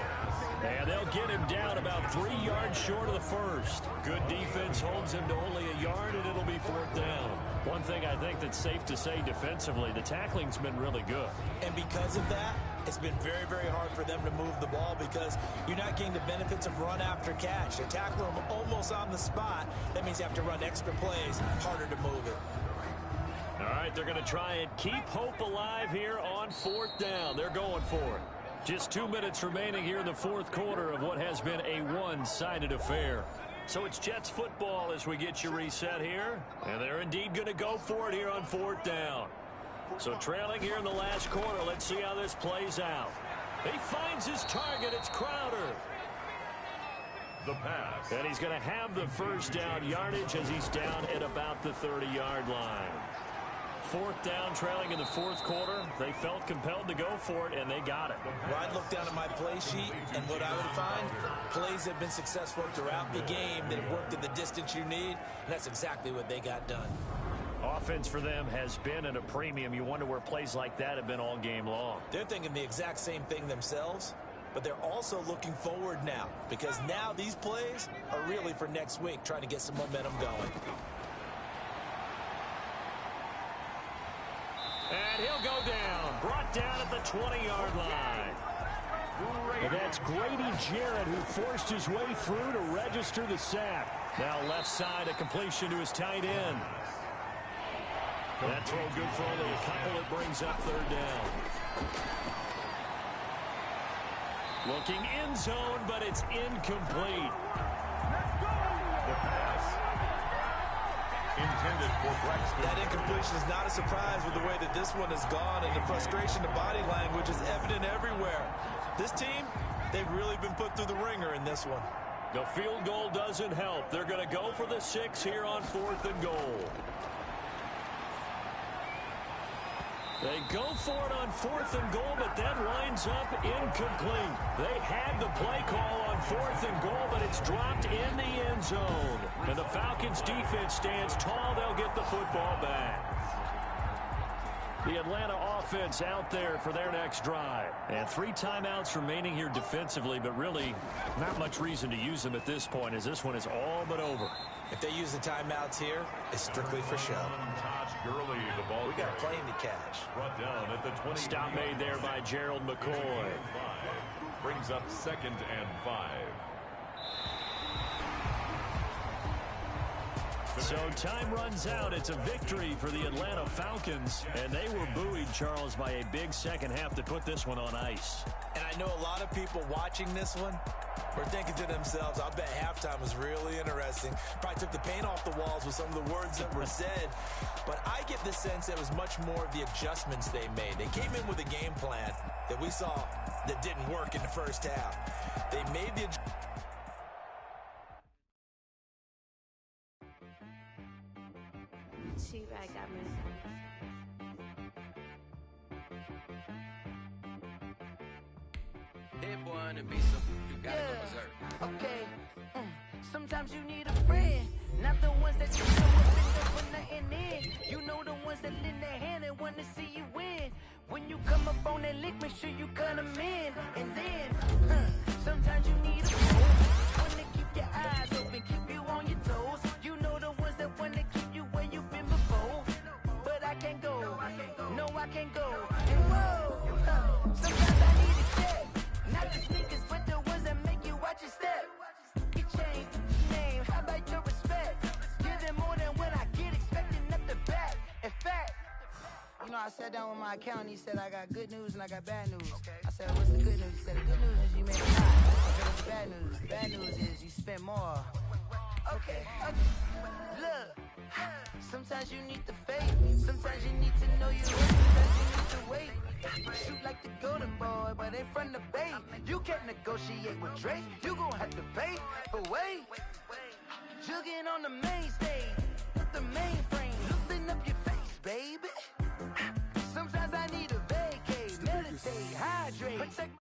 And they'll get him down about 3 yards short of the 1st. Good defense holds him to only a yard, and it'll be 4th down. One thing I think that's safe to say defensively, the tackling's been really good. And because of that, it's been very, very hard for them to move the ball because you're not getting the benefits of run after catch. They tackle them almost on the spot. That means you have to run extra plays, harder to move it. All right, they're going to try and keep hope alive here on 4th down. They're going for it. Just 2 minutes remaining here in the 4th quarter of what has been a one-sided affair. So it's Jets football as we get you reset here. And they're indeed going to go for it here on 4th down. So trailing here in the last quarter, let's see how this plays out. He finds his target. It's Crowder. The pass. And he's going to have the 1st down yardage as he's down at about the 30-yard line. 4th down, trailing in the 4th quarter. They felt compelled to go for it, and they got it. Well, I'd look down at my play sheet, and what I would find, plays have been successful throughout the game that have worked at the distance you need, and that's exactly what they got done. Offense for them has been at a premium. You wonder where plays like that have been all game long. They're thinking the exact same thing themselves, but they're also looking forward now because now these plays are really for next week, trying to get some momentum going. And he'll go down, brought down at the 20-yard line. And that's Grady Jarrett who forced his way through to register the sack. Now left side, a completion to his tight end. That throw good for only a couple. It brings up third down. Looking end zone, but it's incomplete. The pass intended for Braxton. That incompletion is not a surprise with the way that this one has gone, and the frustration, the body language is evident everywhere. This team, they've really been put through the ringer in this one. The field goal doesn't help. They're going to go for the 6 here on 4th and goal. They go for it on 4th and goal, but that winds up incomplete. They had the play call on 4th and goal, but it's dropped in the end zone. And the Falcons defense stands tall. They'll get the football back. The Atlanta offense out there for their next drive. And 3 timeouts remaining here defensively, but really not much reason to use them at this point, as this one is all but over. If they use the timeouts here, it's strictly for show. We got plenty to catch. Brought down at the 20. Stop made there by Gerald McCoy. Brings up 2nd and 5. So time runs out. It's a victory for the Atlanta Falcons. And they were buoyed, Charles, by a big second half to put this one on ice. And I know a lot of people watching this one were thinking to themselves, I bet halftime was really interesting. Probably took the paint off the walls with some of the words that were said. But I get the sense it was much more of the adjustments they made. They came in with a game plan that we saw that didn't work in the first half. They made the T-Bag got me. Hit boy on the beat, so you gotta go berserk. Okay. Sometimes you need a friend, not the ones that you show up and don't put nothing in. You know the ones that lend their hand and want to see you win. When you come up on that lick, make sure you cut them in. And then, sometimes you need a friend, one to keep your eyes open, keep you on your toes. You know the ones that want to keep you where you've been before. But I can't go, no I can't go. And whoa, sometimes I need a check. Not the sneakers, but the ones that make you watch your step. Get changed, name, how about your respect? Give them more than what I get, expecting up the back. In fact, you know, I sat down with my accountant, he said I got good news and I got bad news. I said, what's the good news? He said, the good news is you made a lot. I said, what's the bad news? The bad news is you spent more. Okay. Look, sometimes you need the faith. Sometimes you need to know your worth. Sometimes you need to wait. Shoot like the golden boy, but ain't from the bay. You can't negotiate with Drake. You gon' have to pay. But wait, jugging on the main stage. The mainframe, loosen up your face, baby. Sometimes I need a vacate, meditate, hydrate, protect